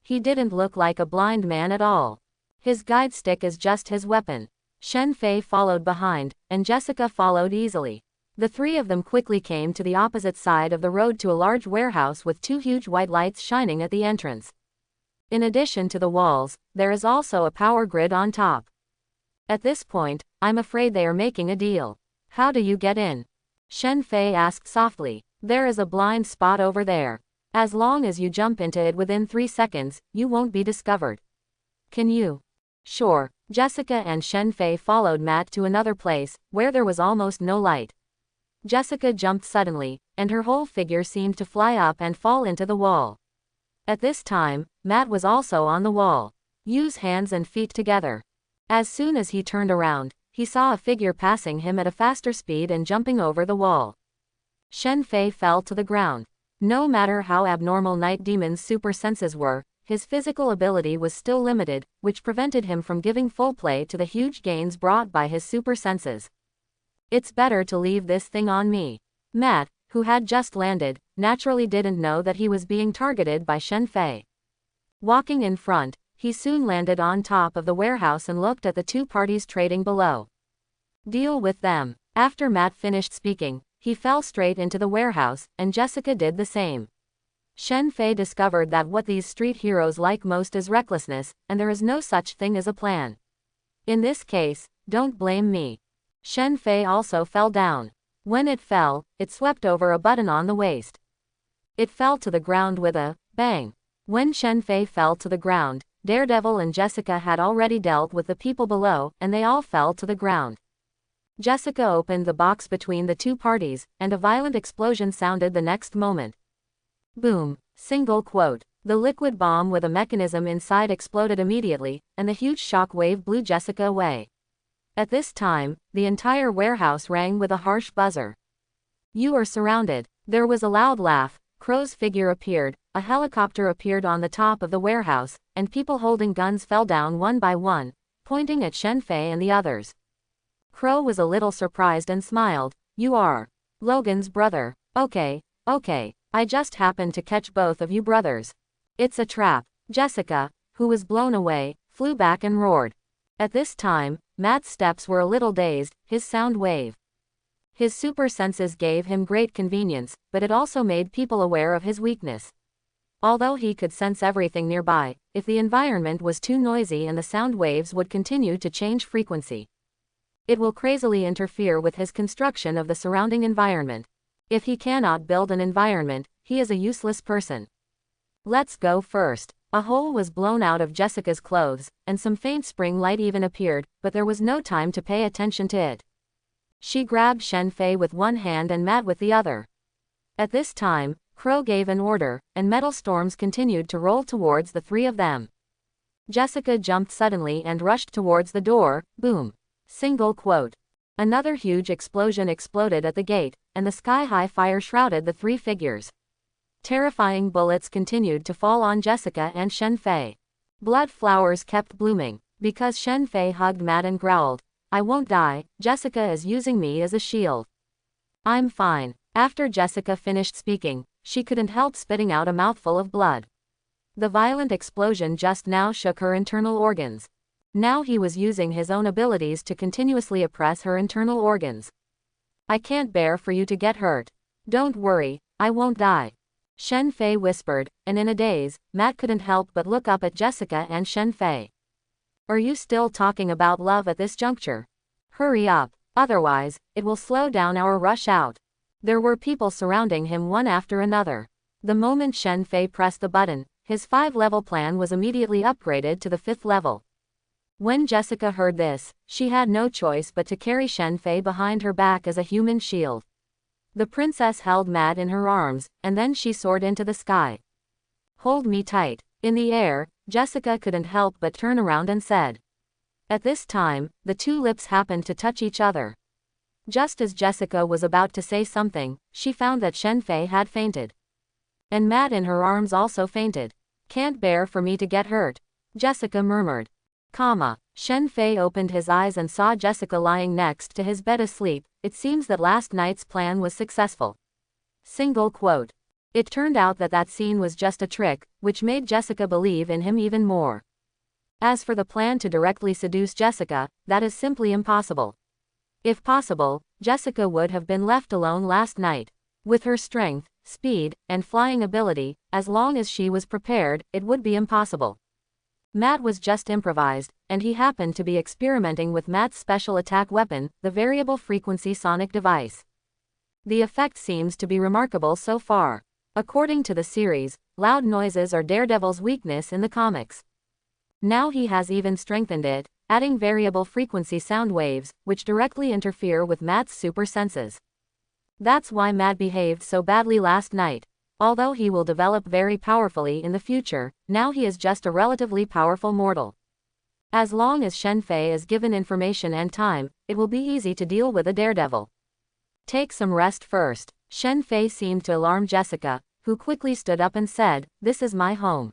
He didn't look like a blind man at all. His guide stick is just his weapon. Shen Fei followed behind, and Jessica followed easily. The 3 of them quickly came to the opposite side of the road to a large warehouse with 2 huge white lights shining at the entrance. In addition to the walls, there is also a power grid on top. At this point, I'm afraid they are making a deal. How do you get in? Shen Fei asked softly. There is a blind spot over there. As long as you jump into it within 3 seconds, you won't be discovered. Can you? Sure. Jessica and Shen Fei followed Matt to another place, where there was almost no light. Jessica jumped suddenly, and her whole figure seemed to fly up and fall into the wall. At this time, Matt was also on the wall. Use hands and feet together. As soon as he turned around, he saw a figure passing him at a faster speed and jumping over the wall. Shen Fei fell to the ground. No matter how abnormal Night Demon's super senses were, his physical ability was still limited, which prevented him from giving full play to the huge gains brought by his super senses. It's better to leave this thing on me. Matt, who had just landed, naturally didn't know that he was being targeted by Shen Fei. Walking in front, he soon landed on top of the warehouse and looked at the 2 parties trading below. Deal with them. After Matt finished speaking, he fell straight into the warehouse, and Jessica did the same. Shen Fei discovered that what these street heroes like most is recklessness, and there is no such thing as a plan. In this case, don't blame me. Shen Fei also fell down. When it fell, it swept over a button on the waist. It fell to the ground with a bang. When Shen Fei fell to the ground, Daredevil and Jessica had already dealt with the people below, and they all fell to the ground. Jessica opened the box between the 2 parties, and a violent explosion sounded the next moment. Boom. Single quote. The liquid bomb with a mechanism inside exploded immediately, and the huge shock wave blew Jessica away. At this time, the entire warehouse rang with a harsh buzzer. You are surrounded. There was a loud laugh, Crow's figure appeared, a helicopter appeared on the top of the warehouse, and people holding guns fell down one by one, pointing at Shen Fei and the others. Crow was a little surprised and smiled. You are Logan's brother. Okay, I just happened to catch both of you brothers. It's a trap. Jessica, who was blown away, flew back and roared. At this time, Matt's steps were a little dazed, his sound wave. His super senses gave him great convenience, but it also made people aware of his weakness. Although he could sense everything nearby, if the environment was too noisy and the sound waves would continue to change frequency, it will crazily interfere with his construction of the surrounding environment. If he cannot build an environment, he is a useless person. Let's go first. A hole was blown out of Jessica's clothes, and some faint spring light even appeared, but there was no time to pay attention to it. She grabbed Shen Fei with one hand and Matt with the other. At this time, Crow gave an order, and metal storms continued to roll towards the three of them. Jessica jumped suddenly and rushed towards the door. Boom. Single quote. Another huge explosion exploded at the gate, and the sky-high fire shrouded the three figures. Terrifying bullets continued to fall on Jessica and Shen Fei. Blood flowers kept blooming, because Shen Fei hugged Matt and growled, I won't die, Jessica is using me as a shield. I'm fine. After Jessica finished speaking, she couldn't help spitting out a mouthful of blood. The violent explosion just now shook her internal organs. Now he was using his own abilities to continuously oppress her internal organs. I can't bear for you to get hurt. Don't worry, I won't die. Shen Fei whispered, and in a daze, Matt couldn't help but look up at Jessica and Shen Fei. Are you still talking about love at this juncture? Hurry up, otherwise, it will slow down our rush out. There were people surrounding him one after another. The moment Shen Fei pressed the button, his 5-level plan was immediately upgraded to the 5th level. When Jessica heard this, she had no choice but to carry Shen Fei behind her back as a human shield. The princess held Matt in her arms, and then she soared into the sky. Hold me tight. In the air, Jessica couldn't help but turn around and said. At this time, the two lips happened to touch each other. Just as Jessica was about to say something, she found that Shen Fei had fainted. And Matt in her arms also fainted. Can't bear for me to get hurt, Jessica murmured. Shen Fei opened his eyes and saw Jessica lying next to his bed asleep. It seems that last night's plan was successful. Single quote. It turned out that that scene was just a trick, which made Jessica believe in him even more. As for the plan to directly seduce Jessica, that is simply impossible. If possible, Jessica would have been left alone last night. With her strength, speed, and flying ability, as long as she was prepared, it would be impossible. Matt was just improvised, and he happened to be experimenting with Matt's special attack weapon, the variable frequency sonic device. The effect seems to be remarkable so far. According to the series, loud noises are Daredevil's weakness in the comics. Now he has even strengthened it, adding variable frequency sound waves, which directly interfere with Matt's super senses. That's why Matt behaved so badly last night. Although he will develop very powerfully in the future, now he is just a relatively powerful mortal. As long as Shen Fei is given information and time, it will be easy to deal with a daredevil. Take some rest first. Shen Fei seemed to alarm Jessica, who quickly stood up and said, This is my home.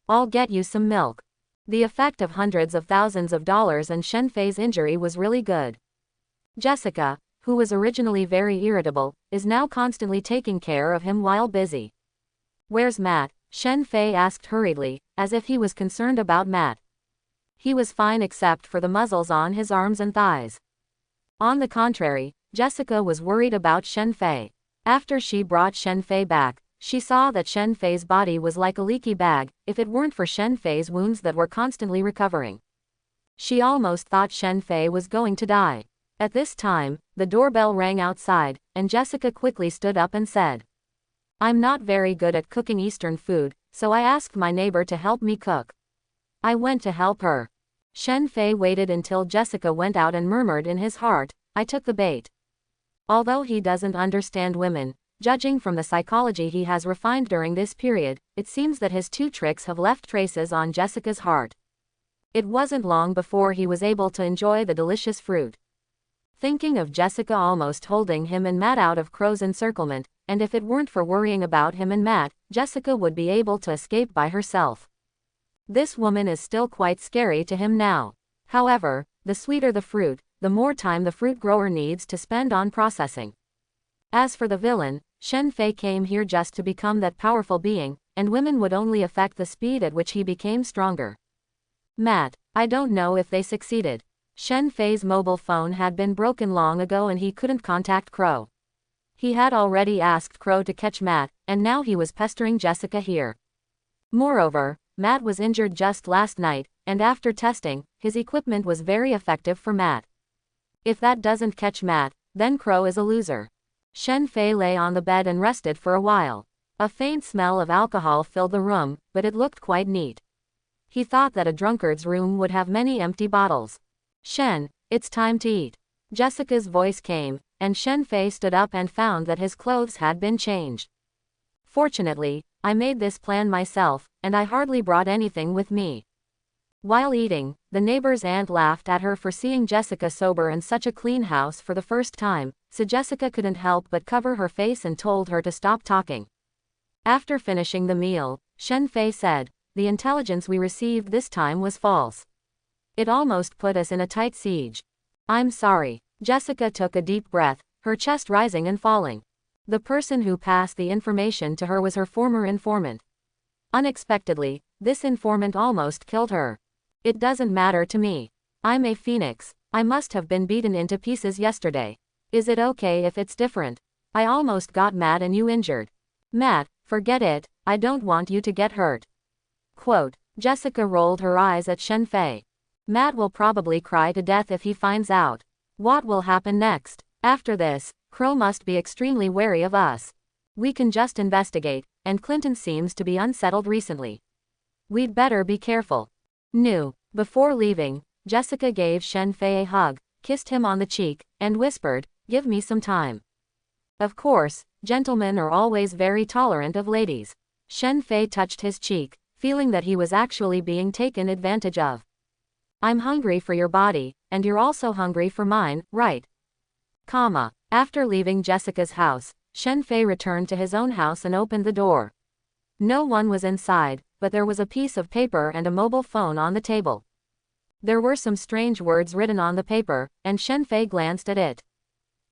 I'll get you some milk. The effect of hundreds of thousands of dollars and Shen Fei's injury was really good. Jessica, who was originally very irritable, is now constantly taking care of him while busy. Where's Matt? Shen Fei asked hurriedly, as if he was concerned about Matt. He was fine except for the muzzles on his arms and thighs. On the contrary, Jessica was worried about Shen Fei. After she brought Shen Fei back, she saw that Shen Fei's body was like a leaky bag, if it weren't for Shen Fei's wounds that were constantly recovering. She almost thought Shen Fei was going to die. At this time, the doorbell rang outside, and Jessica quickly stood up and said, I'm not very good at cooking Eastern food, so I asked my neighbor to help me cook. I went to help her. Shen Fei waited until Jessica went out and murmured in his heart, I took the bait. Although he doesn't understand women, judging from the psychology he has refined during this period, it seems that his two tricks have left traces on Jessica's heart. It wasn't long before he was able to enjoy the delicious fruit. Thinking of Jessica almost holding him and Matt out of Crow's encirclement, and if it weren't for worrying about him and Matt, Jessica would be able to escape by herself. This woman is still quite scary to him now. However, the sweeter the fruit, the more time the fruit grower needs to spend on processing. As for the villain, Shen Fei came here just to become that powerful being, and women would only affect the speed at which he became stronger. Matt, I don't know if they succeeded. Shen Fei's mobile phone had been broken long ago and he couldn't contact Crow. He had already asked Crow to catch Matt, and now he was pestering Jessica here. Moreover, Matt was injured just last night, and after testing, his equipment was very effective for Matt. If that doesn't catch Matt, then Crow is a loser. Shen Fei lay on the bed and rested for a while. A faint smell of alcohol filled the room, but it looked quite neat. He thought that a drunkard's room would have many empty bottles. Shen, it's time to eat. Jessica's voice came, and Shen Fei stood up and found that his clothes had been changed. Fortunately, I made this plan myself, and I hardly brought anything with me. While eating, the neighbor's aunt laughed at her for seeing Jessica sober in such a clean house for the first time, so Jessica couldn't help but cover her face and told her to stop talking. After finishing the meal, Shen Fei said, "The intelligence we received this time was false. It almost put us in a tight siege." "I'm sorry." Jessica took a deep breath, her chest rising and falling. The person who passed the information to her was her former informant. Unexpectedly, this informant almost killed her. "It doesn't matter to me. I'm a phoenix. I must have been beaten into pieces yesterday. Is it okay if it's different? I almost got Matt and you injured." "Matt, forget it, I don't want you to get hurt." Quote, Jessica rolled her eyes at Shen Fei. "Matt will probably cry to death if he finds out. What will happen next? After this, Crow must be extremely wary of us. We can just investigate, and Clinton seems to be unsettled recently. We'd better be careful." Before leaving, Jessica gave Shen Fei a hug, kissed him on the cheek, and whispered, "Give me some time." Of course, gentlemen are always very tolerant of ladies. Shen Fei touched his cheek, feeling that he was actually being taken advantage of. "I'm hungry for your body, and you're also hungry for mine, right?" After leaving Jessica's house, Shen Fei returned to his own house and opened the door. No one was inside, but there was a piece of paper and a mobile phone on the table. There were some strange words written on the paper, and Shen Fei glanced at it.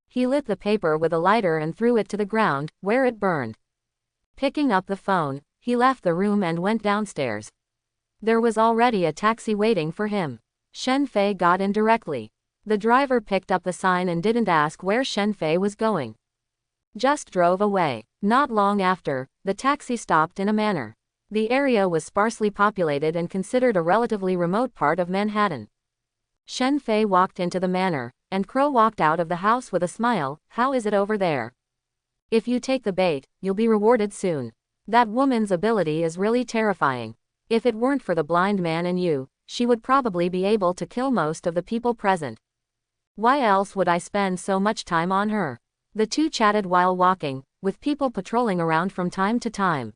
He lit the paper with a lighter and threw it to the ground, where it burned. Picking up the phone, he left the room and went downstairs. There was already a taxi waiting for him. Shen Fei got in directly. The driver picked up the sign and didn't ask where Shen Fei was going. Just drove away. Not long after, the taxi stopped in a manor. The area was sparsely populated and considered a relatively remote part of Manhattan. Shen Fei walked into the manor, and Crow walked out of the house with a smile. "How is it over there? If you take the bait, you'll be rewarded soon. That woman's ability is really terrifying. If it weren't for the blind man and you, she would probably be able to kill most of the people present. Why else would I spend so much time on her?" The two chatted while walking, with people patrolling around from time to time.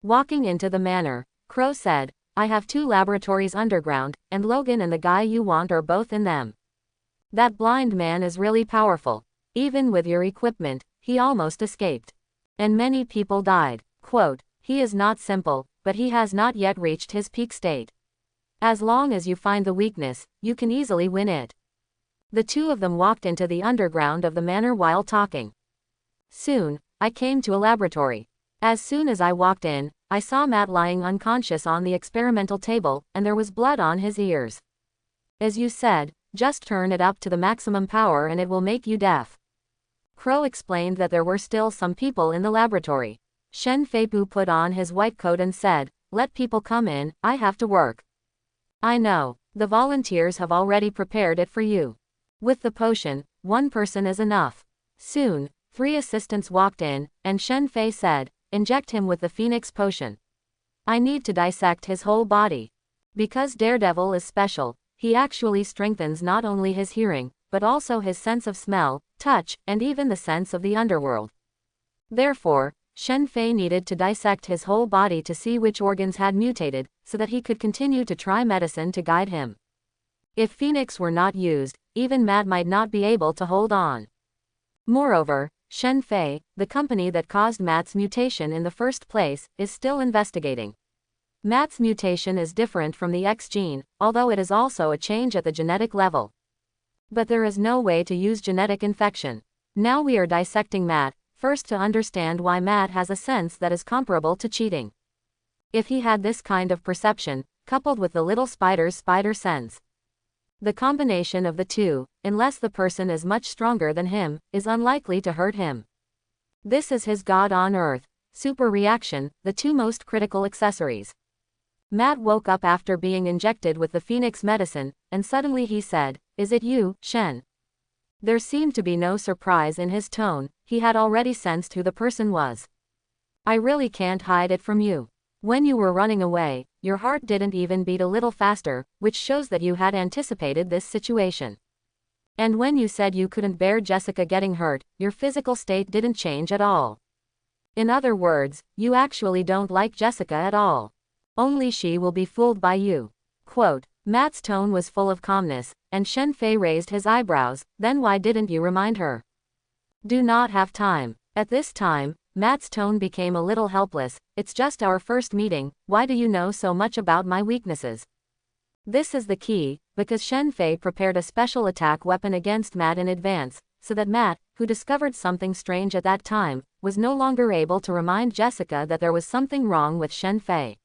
Walking into the manor, Crow said, "I have 2 laboratories underground, and Logan and the guy you want are both in them. That blind man is really powerful. Even with your equipment, he almost escaped. And many people died." Quote, "He is not simple, but he has not yet reached his peak state. As long as you find the weakness, you can easily win it." The two of them walked into the underground of the manor while talking. Soon, I came to a laboratory. As soon as I walked in, I saw Matt lying unconscious on the experimental table, and there was blood on his ears. As you said, just turn it up to the maximum power and it will make you deaf. Crow explained that there were still some people in the laboratory. Shen Feipu put on his white coat and said, "Let people come in, I have to work." "I know, the volunteers have already prepared it for you. With the potion, 1 person is enough." Soon, 3 assistants walked in, and Shen Fei said, "Inject him with the Phoenix potion. I need to dissect his whole body. Because Daredevil is special, he actually strengthens not only his hearing, but also his sense of smell, touch, and even the sense of the underworld. Therefore, Shen Fei needed to dissect his whole body to see which organs had mutated, so that he could continue to try medicine to guide him. If Phoenix were not used, even Matt might not be able to hold on. Moreover, Shen Fei, the company that caused Matt's mutation in the first place, is still investigating. Matt's mutation is different from the X gene, although it is also a change at the genetic level. But there is no way to use genetic infection. Now we are dissecting Matt, first to understand why Matt has a sense that is comparable to cheating. If he had this kind of perception, coupled with the little spider's spider sense, the combination of the two, unless the person is much stronger than him, is unlikely to hurt him. This is his God on earth, super reaction, the two most critical accessories. Matt woke up after being injected with the Phoenix medicine, and suddenly he said, "Is it you, Shen?" There seemed to be no surprise in his tone, he had already sensed who the person was. "I really can't hide it from you. When you were running away, your heart didn't even beat a little faster, which shows that you had anticipated this situation. And when you said you couldn't bear Jessica getting hurt, your physical state didn't change at all. In other words, you actually don't like Jessica at all. Only she will be fooled by you." Quote. Matt's tone was full of calmness, and Shen Fei raised his eyebrows. "Then why didn't you remind her?" "Do not have time." At this time, Matt's tone became a little helpless. "It's just our first meeting, why do you know so much about my weaknesses?" This is the key, because Shen Fei prepared a special attack weapon against Matt in advance, so that Matt, who discovered something strange at that time, was no longer able to remind Jessica that there was something wrong with Shen Fei.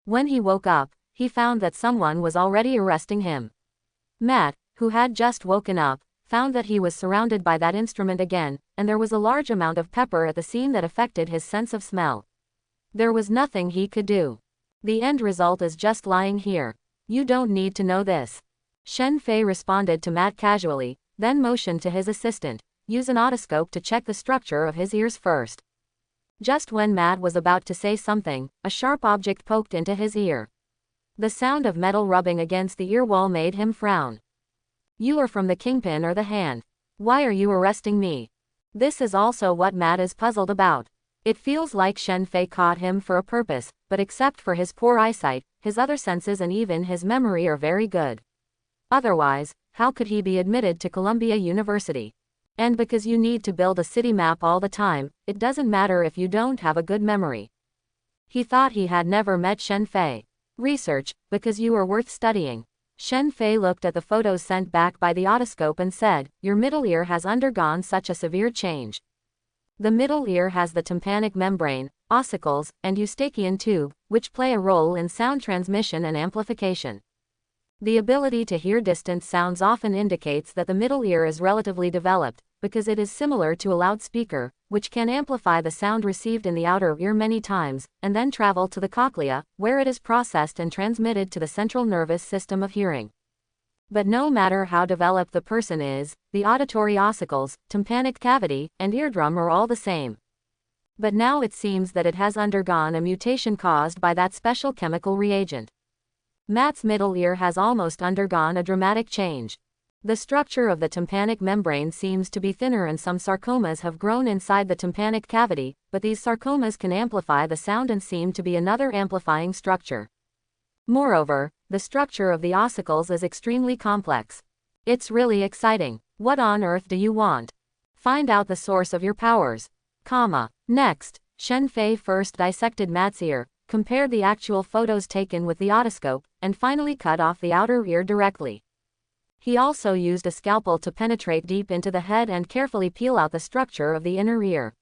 When he woke up, he found that someone was already arresting him. Matt, who had just woken up, found that he was surrounded by that instrument again, and there was a large amount of pepper at the scene that affected his sense of smell. There was nothing he could do. The end result is just lying here. You don't need to know this. Shen Fei responded to Matt casually, then motioned to his assistant, "Use an otoscope to check the structure of his ears first." Just when Matt was about to say something, a sharp object poked into his ear. The sound of metal rubbing against the ear wall made him frown. "You are from the Kingpin or the Hand. Why are you arresting me?" This is also what Matt is puzzled about. It feels like Shen Fei caught him for a purpose, but except for his poor eyesight, his other senses and even his memory are very good. Otherwise, how could he be admitted to Columbia University? And because you need to build a city map all the time, it doesn't matter if you don't have a good memory. He thought he had never met Shen Fei. "Research, because you are worth studying." Shen Fei looked at the photos sent back by the otoscope and said, "Your middle ear has undergone such a severe change. The middle ear has the tympanic membrane, ossicles, and eustachian tube, which play a role in sound transmission and amplification. The ability to hear distant sounds often indicates that the middle ear is relatively developed, because it is similar to a loudspeaker, which can amplify the sound received in the outer ear many times, and then travel to the cochlea, where it is processed and transmitted to the central nervous system of hearing. But no matter how developed the person is, the auditory ossicles, tympanic cavity, and eardrum are all the same. But now it seems that it has undergone a mutation caused by that special chemical reagent. Matt's middle ear has almost undergone a dramatic change. The structure of the tympanic membrane seems to be thinner and some sarcomas have grown inside the tympanic cavity, but these sarcomas can amplify the sound and seem to be another amplifying structure. Moreover, the structure of the ossicles is extremely complex. It's really exciting. What on earth do you want? Find out the source of your powers. Next, Shen Fei first dissected Matt's ear, compared the actual photos taken with the otoscope, and finally cut off the outer ear directly. He also used a scalpel to penetrate deep into the head and carefully peel out the structure of the inner ear.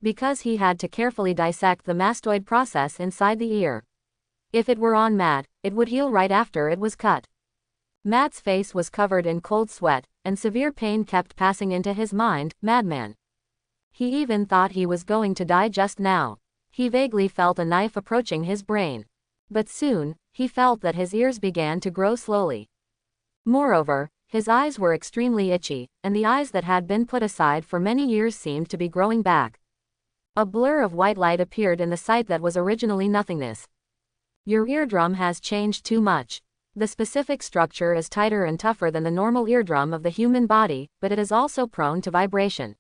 Because he had to carefully dissect the mastoid process inside the ear. If it were on Matt, it would heal right after it was cut. Matt's face was covered in cold sweat, and severe pain kept passing into his mind. Madman. He even thought he was going to die just now. He vaguely felt a knife approaching his brain. But soon, he felt that his ears began to grow slowly. Moreover, his eyes were extremely itchy, and the eyes that had been put aside for many years seemed to be growing back. A blur of white light appeared in the sight that was originally nothingness. Your eardrum has changed too much. The specific structure is tighter and tougher than the normal eardrum of the human body, but it is also prone to vibration.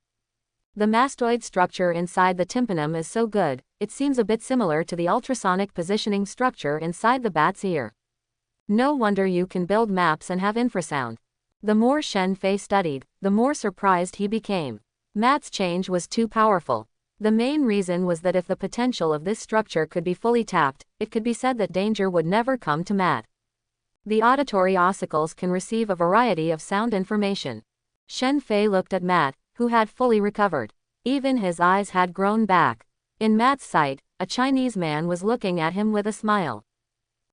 The mastoid structure inside the tympanum is so good, it seems a bit similar to the ultrasonic positioning structure inside the bat's ear. No wonder you can build maps and have infrasound. The more Shen Fei studied, the more surprised he became. Matt's change was too powerful. The main reason was that if the potential of this structure could be fully tapped, it could be said that danger would never come to Matt. The auditory ossicles can receive a variety of sound information. Shen Fei looked at Matt, who had fully recovered. Even his eyes had grown back. In Matt's sight, a Chinese man was looking at him with a smile.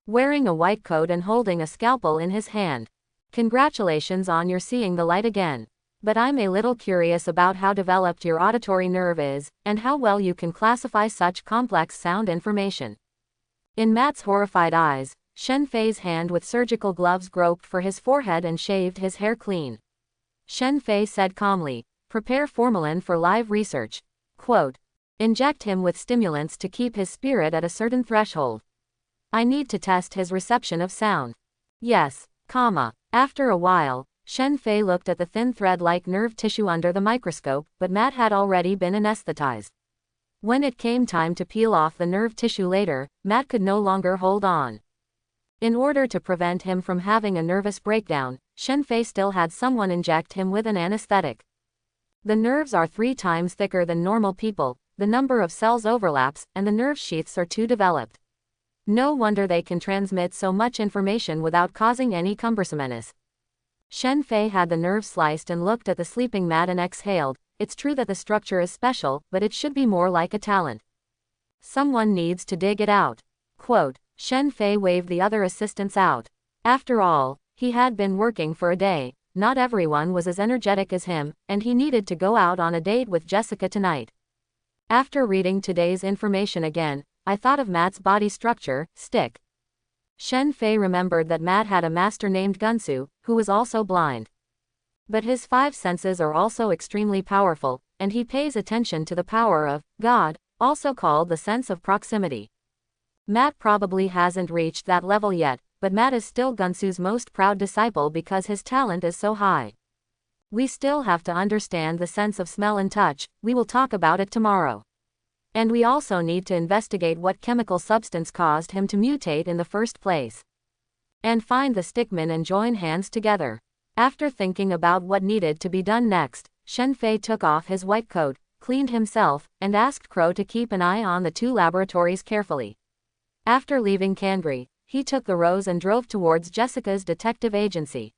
Wearing a white coat and holding a scalpel in his hand. Congratulations on your seeing the light again. But I'm a little curious about how developed your auditory nerve is, and how well you can classify such complex sound information. In Matt's horrified eyes, Shen Fei's hand with surgical gloves groped for his forehead and shaved his hair clean. Shen Fei said calmly, "Prepare formalin for live research. Quote, inject him with stimulants to keep his spirit at a certain threshold. I need to test his reception of sound." Yes, comma. After a while, Shen Fei looked at the thin thread-like nerve tissue under the microscope, but Matt had already been anesthetized. When it came time to peel off the nerve tissue later, Matt could no longer hold on. In order to prevent him from having a nervous breakdown, Shen Fei still had someone inject him with an anesthetic. The nerves are 3 times thicker than normal people, the number of cells overlaps, and the nerve sheaths are too developed. No wonder they can transmit so much information without causing any cumbersomeness. Shen Fei had the nerve sliced and looked at the sleeping Matt and exhaled. It's true that the structure is special, but it should be more like a talent. Someone needs to dig it out. Quote, Shen Fei waved the other assistants out. After all, he had been working for a day, not everyone was as energetic as him, and he needed to go out on a date with Jessica tonight. After reading today's information again, I thought of Matt's body structure, stick. Shen Fei remembered that Matt had a master named Gunsu, who was also blind. But his 5 senses are also extremely powerful, and he pays attention to the power of God, also called the sense of proximity. Matt probably hasn't reached that level yet, but Matt is still Gunsu's most proud disciple because his talent is so high. We still have to understand the sense of smell and touch, we will talk about it tomorrow. And we also need to investigate what chemical substance caused him to mutate in the first place. And find the stickman and join hands together. After thinking about what needed to be done next, Shen Fei took off his white coat, cleaned himself, and asked Crow to keep an eye on the 2 laboratories carefully. After leaving Cangri, he took the Rose and drove towards Jessica's detective agency.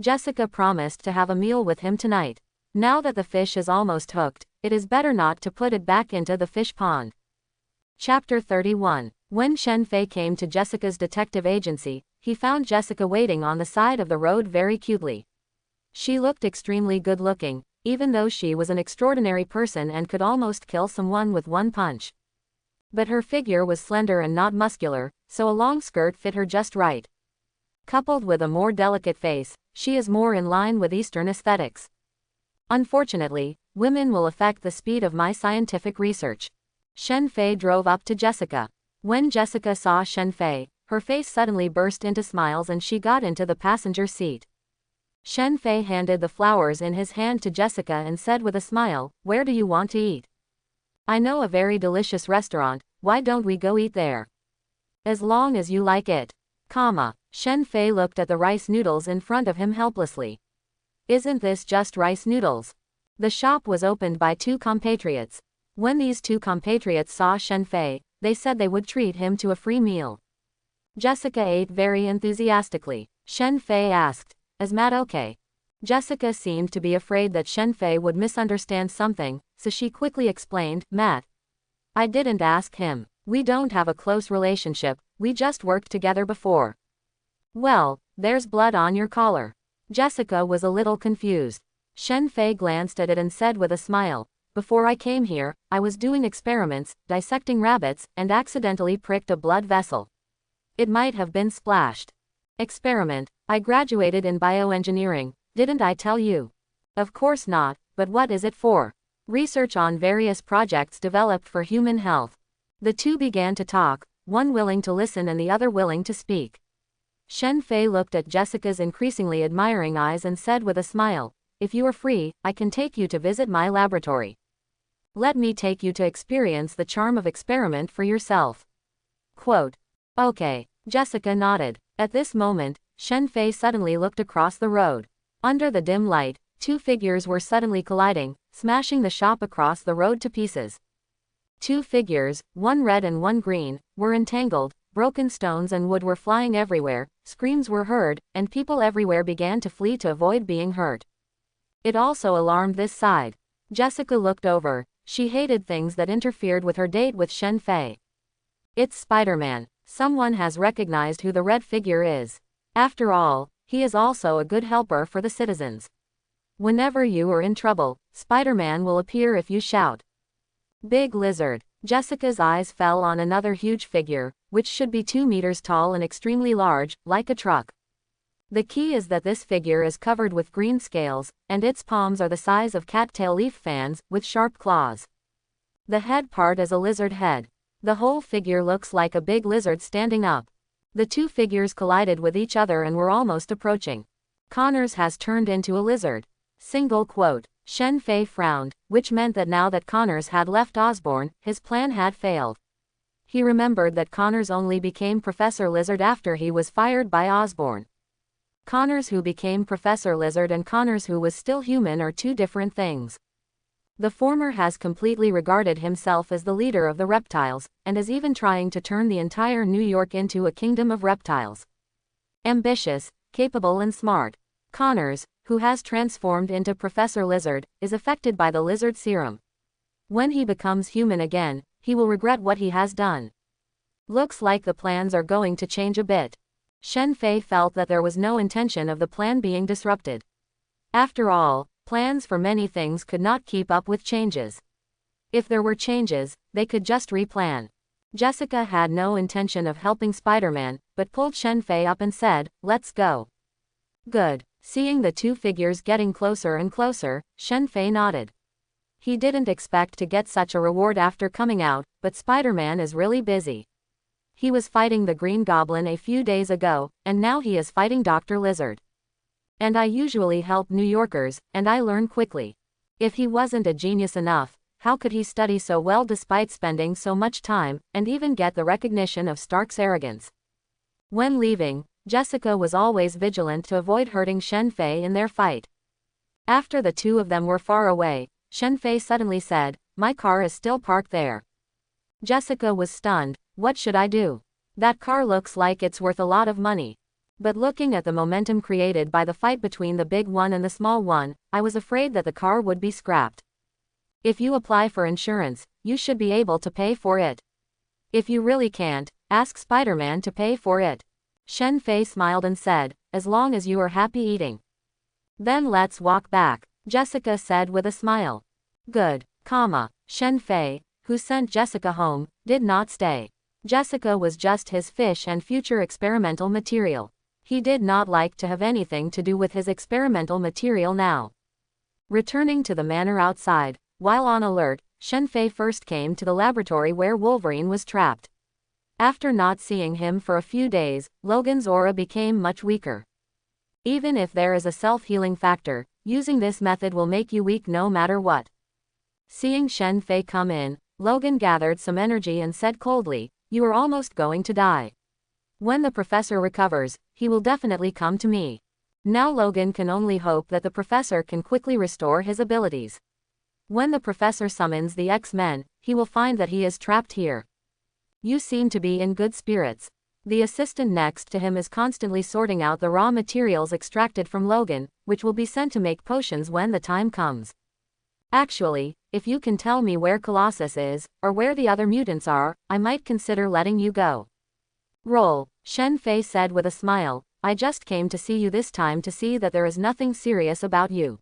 Jessica promised to have a meal with him tonight. Now that the fish is almost hooked, it is better not to put it back into the fish pond. Chapter 31. When Shen Fei came to Jessica's detective agency, he found Jessica waiting on the side of the road very cutely. She looked extremely good-looking, even though she was an extraordinary person and could almost kill someone with one punch. But her figure was slender and not muscular, so a long skirt fit her just right. Coupled with a more delicate face, she is more in line with Eastern aesthetics. Unfortunately, women will affect the speed of my scientific research. Shen Fei drove up to Jessica. When Jessica saw Shen Fei, her face suddenly burst into smiles and she got into the passenger seat. Shen Fei handed the flowers in his hand to Jessica and said with a smile, "Where do you want to eat? I know a very delicious restaurant, why don't we go eat there? As long as you like it." Shen Fei looked at the rice noodles in front of him helplessly. Isn't this just rice noodles? The shop was opened by 2 compatriots. When these 2 compatriots saw Shen Fei, they said they would treat him to a free meal. Jessica ate very enthusiastically. Shen Fei asked, "Is Matt okay?" Jessica seemed to be afraid that Shen Fei would misunderstand something, so she quickly explained, "Matt. I didn't ask him. We don't have a close relationship, we just worked together before." "Well, there's blood on your collar." Jessica was a little confused. Shen Fei glanced at it and said with a smile, "Before I came here, I was doing experiments, dissecting rabbits, and accidentally pricked a blood vessel. It might have been splashed." "Experiment? I graduated in bioengineering, didn't I tell you?" "Of course not, but what is it for?" "Research on various projects developed for human health." The 2 began to talk, one willing to listen and the other willing to speak. Shen Fei looked at Jessica's increasingly admiring eyes and said with a smile, "If you are free, I can take you to visit my laboratory. Let me take you to experience the charm of experiment for yourself." Quote, "Okay." Jessica nodded. At this moment, Shen Fei suddenly looked across the road. Under the dim light, 2 figures were suddenly colliding, smashing the shop across the road to pieces. 2 figures, one red and one green, were entangled, broken stones and wood were flying everywhere, screams were heard, and people everywhere began to flee to avoid being hurt. It also alarmed this side. Jessica looked over. She hated things that interfered with her date with Shen Fei. It's Spider-Man. Someone has recognized who the red figure is. After all, he is also a good helper for the citizens. Whenever you are in trouble, Spider-Man will appear if you shout. Big lizard. Jessica's eyes fell on another huge figure, which should be 2 meters tall and extremely large, like a truck. The key is that this figure is covered with green scales, and its palms are the size of cattail leaf fans, with sharp claws. The head part is a lizard head. The whole figure looks like a big lizard standing up. The two figures collided with each other and were almost approaching. Connors has turned into a lizard. Single quote. Shen Fei frowned, which meant that now that Connors had left Osborn, his plan had failed. He remembered that Connors only became Professor Lizard after he was fired by Osborn. Connors who became Professor Lizard and Connors who was still human are two different things. The former has completely regarded himself as the leader of the reptiles, and is even trying to turn the entire New York into a kingdom of reptiles. Ambitious, capable and smart. Connors, who has transformed into Professor Lizard, is affected by the lizard serum. When he becomes human again, he will regret what he has done. Looks like the plans are going to change a bit. Shen Fei felt that there was no intention of the plan being disrupted. After all, plans for many things could not keep up with changes. If there were changes, they could just replan. Jessica had no intention of helping Spider-Man, but pulled Shen Fei up and said, "Let's go." Good. Seeing the two figures getting closer and closer, Shen Fei nodded. He didn't expect to get such a reward after coming out, but Spider-Man is really busy. He was fighting the Green Goblin a few days ago, and now he is fighting Dr. Lizard. And I usually help New Yorkers, and I learn quickly. If he wasn't a genius enough, how could he study so well despite spending so much time, and even get the recognition of Stark's arrogance? When leaving, Jessica was always vigilant to avoid hurting Shen Fei in their fight. After the two of them were far away, Shen Fei suddenly said, "My car is still parked there." Jessica was stunned. What should I do? That car looks like it's worth a lot of money. But looking at the momentum created by the fight between the big one and the small one, I was afraid that the car would be scrapped. If you apply for insurance, you should be able to pay for it. If you really can't, ask Spider-Man to pay for it. Shen Fei smiled and said, "As long as you are happy eating." Then let's walk back, Jessica said with a smile. Good, Shen Fei, who sent Jessica home, did not stay. Jessica was just his fish and future experimental material. He did not like to have anything to do with his experimental material now. Returning to the manor outside, while on alert, Shen Fei first came to the laboratory where Wolverine was trapped. After not seeing him for a few days, Logan's aura became much weaker. Even if there is a self-healing factor, using this method will make you weak no matter what. Seeing Shen Fei come in, Logan gathered some energy and said coldly, "You are almost going to die. When the professor recovers, he will definitely come to me." Now Logan can only hope that the professor can quickly restore his abilities. When the professor summons the X-Men, he will find that he is trapped here. You seem to be in good spirits. The assistant next to him is constantly sorting out the raw materials extracted from Logan, which will be sent to make potions when the time comes. Actually, if you can tell me where Colossus is, or where the other mutants are, I might consider letting you go. Roll, Shen Fei said with a smile, "I just came to see you this time to see that there is nothing serious about you.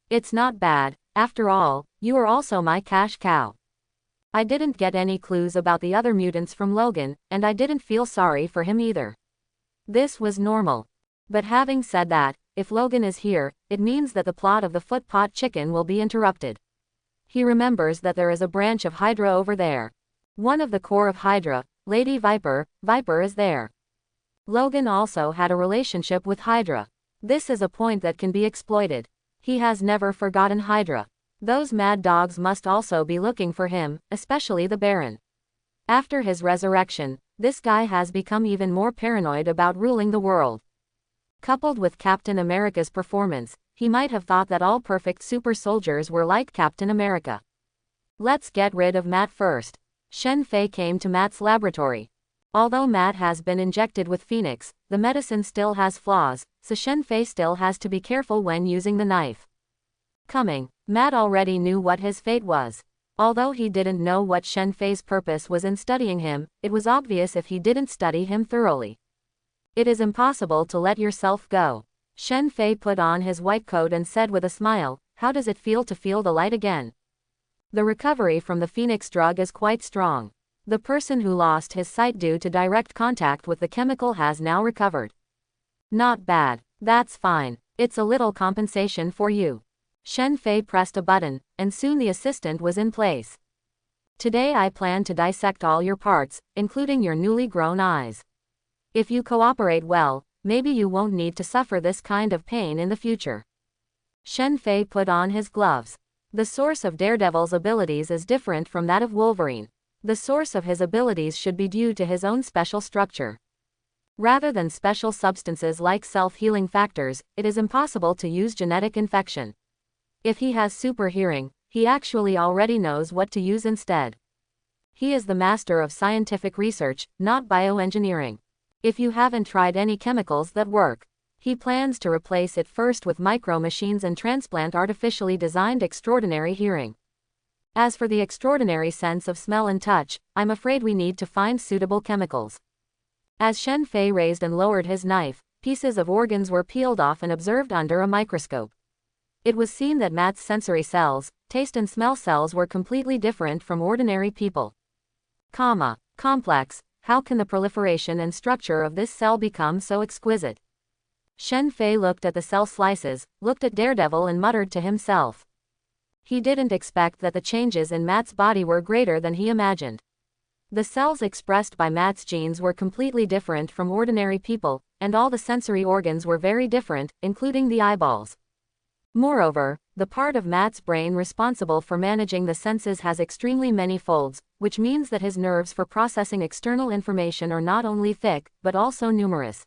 It's not bad, after all, you are also my cash cow." I didn't get any clues about the other mutants from Logan, and I didn't feel sorry for him either. This was normal. But having said that, if Logan is here, it means that the plot of the Foot Pot Chicken will be interrupted. He remembers that there is a branch of Hydra over there. One of the core of Hydra, Lady Viper is there. Logan also had a relationship with Hydra. This is a point that can be exploited. He has never forgotten Hydra. Those mad dogs must also be looking for him, especially the Baron. After his resurrection, this guy has become even more paranoid about ruling the world. Coupled with Captain America's performance, he might have thought that all perfect super soldiers were like Captain America. Let's get rid of Matt first. Shen Fei came to Matt's laboratory. Although Matt has been injected with Phoenix, the medicine still has flaws, so Shen Fei still has to be careful when using the knife. Matt already knew what his fate was. Although he didn't know what Shen Fei's purpose was in studying him, it was obvious if he didn't study him thoroughly. It is impossible to let yourself go. Shen Fei put on his white coat and said with a smile, "How does it feel to feel the light again?" The recovery from the Phoenix drug is quite strong. The person who lost his sight due to direct contact with the chemical has now recovered. Not bad. That's fine. It's a little compensation for you. Shen Fei pressed a button, and soon the assistant was in place. Today I plan to dissect all your parts, including your newly grown eyes. If you cooperate well, maybe you won't need to suffer this kind of pain in the future. Shen Fei put on his gloves. The source of Daredevil's abilities is different from that of Wolverine. The source of his abilities should be due to his own special structure. Rather than special substances like self-healing factors, it is impossible to use genetic infection. If he has super hearing, he actually already knows what to use instead. He is the master of scientific research, not bioengineering. If you haven't tried any chemicals that work, he plans to replace it first with micro-machines and transplant artificially designed extraordinary hearing. As for the extraordinary sense of smell and touch, I'm afraid we need to find suitable chemicals. As Shen Fei raised and lowered his knife, pieces of organs were peeled off and observed under a microscope. It was seen that Matt's sensory cells, taste and smell cells were completely different from ordinary people. Complex, how can the proliferation and structure of this cell become so exquisite? Shen Fei looked at the cell slices, looked at Daredevil and muttered to himself. He didn't expect that the changes in Matt's body were greater than he imagined. The cells expressed by Matt's genes were completely different from ordinary people, and all the sensory organs were very different, including the eyeballs. Moreover, the part of Matt's brain responsible for managing the senses has extremely many folds, which means that his nerves for processing external information are not only thick, but also numerous.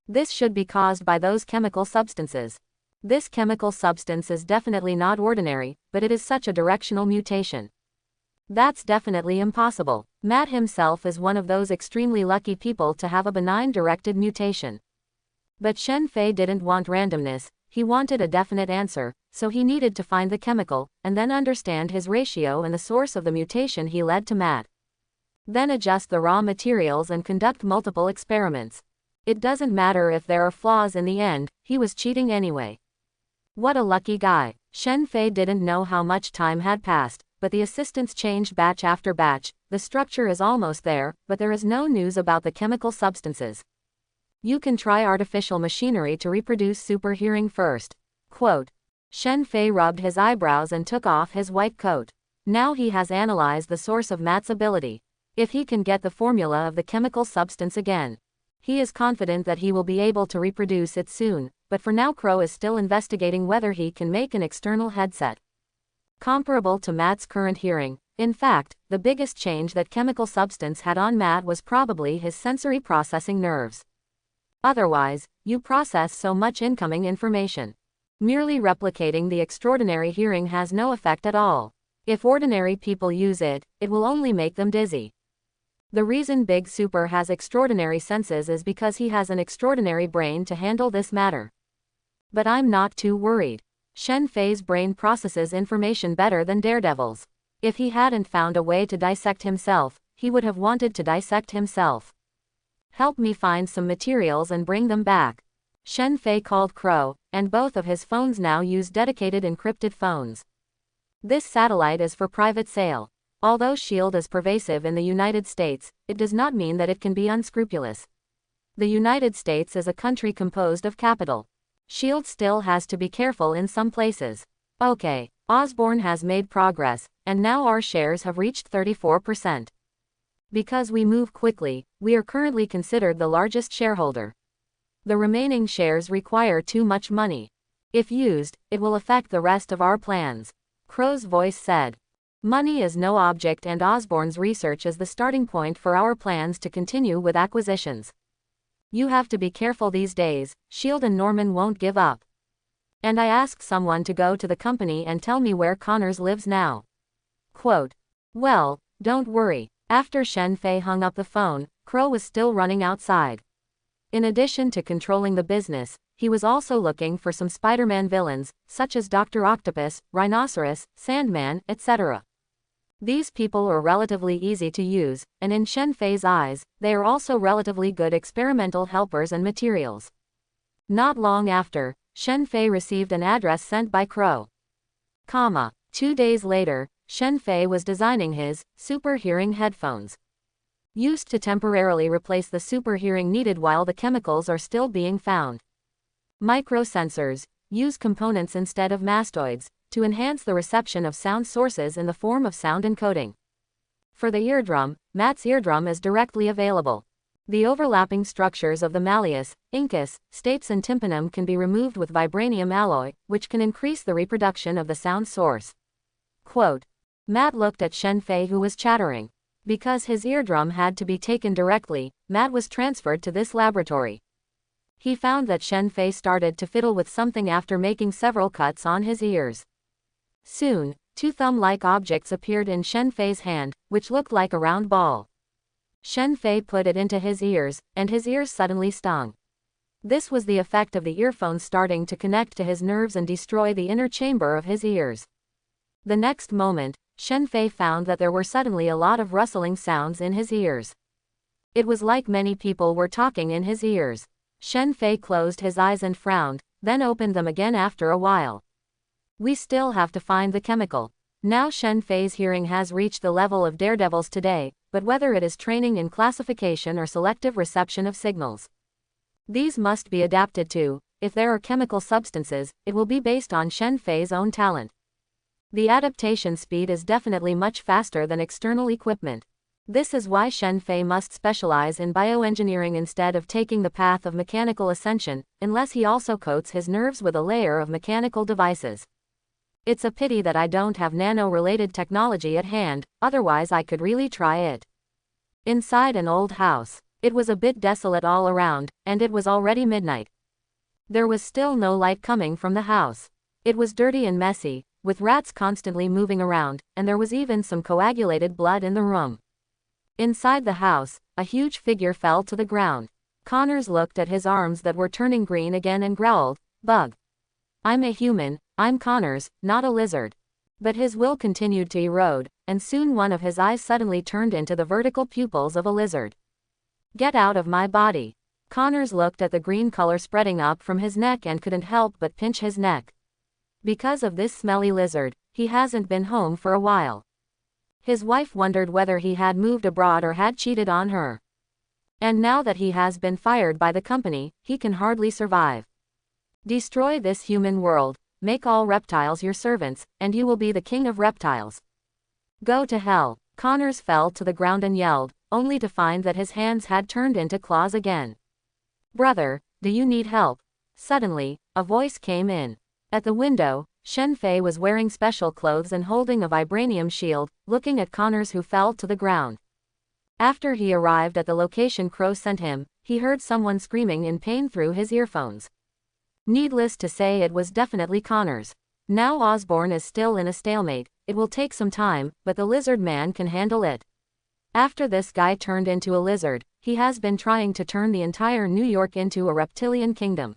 This should be caused by those chemical substances. This chemical substance is definitely not ordinary, but it is such a directional mutation. That's definitely impossible. Matt himself is one of those extremely lucky people to have a benign directed mutation. But Shen Fei didn't want randomness, he wanted a definite answer, so he needed to find the chemical, and then understand his ratio and the source of the mutation he led to Matt. Then adjust the raw materials and conduct multiple experiments. It doesn't matter if there are flaws in the end, he was cheating anyway. What a lucky guy. Shen Fei didn't know how much time had passed, but the assistants changed batch after batch. The structure is almost there, but there is no news about the chemical substances. You can try artificial machinery to reproduce super hearing first. Quote. Shen Fei rubbed his eyebrows and took off his white coat. Now he has analyzed the source of Matt's ability. If he can get the formula of the chemical substance again, he is confident that he will be able to reproduce it soon, but for now Crow is still investigating whether he can make an external headset comparable to Matt's current hearing. In fact, the biggest change that chemical substance had on Matt was probably his sensory processing nerves. Otherwise, you process so much incoming information. Merely replicating the extraordinary hearing has no effect at all. If ordinary people use it, it will only make them dizzy. The reason Big Super has extraordinary senses is because he has an extraordinary brain to handle this matter. But I'm not too worried. Shen Fei's brain processes information better than Daredevil's. If he hadn't found a way to dissect himself, he would have wanted to dissect himself. Help me find some materials and bring them back. Shen Fei called Crow, and both of his phones now use dedicated encrypted phones. This satellite is for private sale. Although S.H.I.E.L.D. is pervasive in the United States, it does not mean that it can be unscrupulous. The United States is a country composed of capital. S.H.I.E.L.D. still has to be careful in some places. Okay, Osborn has made progress, and now our shares have reached 34%. Because we move quickly, we are currently considered the largest shareholder. The remaining shares require too much money. If used, it will affect the rest of our plans. Crow's voice said. Money is no object and Osborn's research is the starting point for our plans to continue with acquisitions. You have to be careful these days, S.H.I.E.L.D. and Norman won't give up. And I asked someone to go to the company and tell me where Connors lives now. Quote. Well, don't worry. After Shen Fei hung up the phone, Crow was still running outside. In addition to controlling the business, he was also looking for some Spider-Man villains, such as Dr. Octopus, Rhinoceros, Sandman, etc. These people are relatively easy to use, and in Shen Fei's eyes, they are also relatively good experimental helpers and materials. Not long after, Shen Fei received an address sent by Crow. 2 days later, Shen Fei was designing his super hearing headphones. Used to temporarily replace the super hearing needed while the chemicals are still being found. Microsensors use components instead of mastoids to enhance the reception of sound sources in the form of sound encoding. For the eardrum, Matt's eardrum is directly available. The overlapping structures of the malleus, incus, stapes and tympanum can be removed with vibranium alloy, which can increase the reproduction of the sound source. Quote. Matt looked at Shen Fei, who was chattering. Because his eardrum had to be taken directly, Matt was transferred to this laboratory. He found that Shen Fei started to fiddle with something after making several cuts on his ears. Soon, 2 thumb-like objects appeared in Shen Fei's hand, which looked like a round ball. Shen Fei put it into his ears, and his ears suddenly stung. This was the effect of the earphones starting to connect to his nerves and destroy the inner chamber of his ears. The next moment, Shen Fei found that there were suddenly a lot of rustling sounds in his ears. It was like many people were talking in his ears. Shen Fei closed his eyes and frowned, then opened them again after a while. We still have to find the chemical. Now Shen Fei's hearing has reached the level of daredevils today, but whether it is training in classification or selective reception of signals, these must be adapted to. If there are chemical substances, it will be based on Shen Fei's own talent. The adaptation speed is definitely much faster than external equipment. This is why Shen Fei must specialize in bioengineering instead of taking the path of mechanical ascension, unless he also coats his nerves with a layer of mechanical devices. It's a pity that I don't have nano-related technology at hand, otherwise I could really try it. Inside an old house, it was a bit desolate all around, and it was already midnight. There was still no light coming from the house. It was dirty and messy, with rats constantly moving around, and there was even some coagulated blood in the room. Inside the house, a huge figure fell to the ground. Connors looked at his arms that were turning green again and growled, "Bug. I'm a human, I'm Connors, not a lizard." But his will continued to erode, and soon one of his eyes suddenly turned into the vertical pupils of a lizard. "Get out of my body." Connors looked at the green color spreading up from his neck and couldn't help but pinch his neck. Because of this smelly lizard, he hasn't been home for a while. His wife wondered whether he had moved abroad or had cheated on her. And now that he has been fired by the company, he can hardly survive. Destroy this human world, make all reptiles your servants, and you will be the king of reptiles. Go to hell. Connors fell to the ground and yelled, only to find that his hands had turned into claws again. "Brother, do you need help?" Suddenly, a voice came in. At the window, Shen Fei was wearing special clothes and holding a vibranium shield, looking at Connors, who fell to the ground. After he arrived at the location Crow sent him, he heard someone screaming in pain through his earphones. Needless to say, it was definitely Connors. Now Osborn is still in a stalemate. It will take some time, but the lizard man can handle it. After this guy turned into a lizard, he has been trying to turn the entire New York into a reptilian kingdom.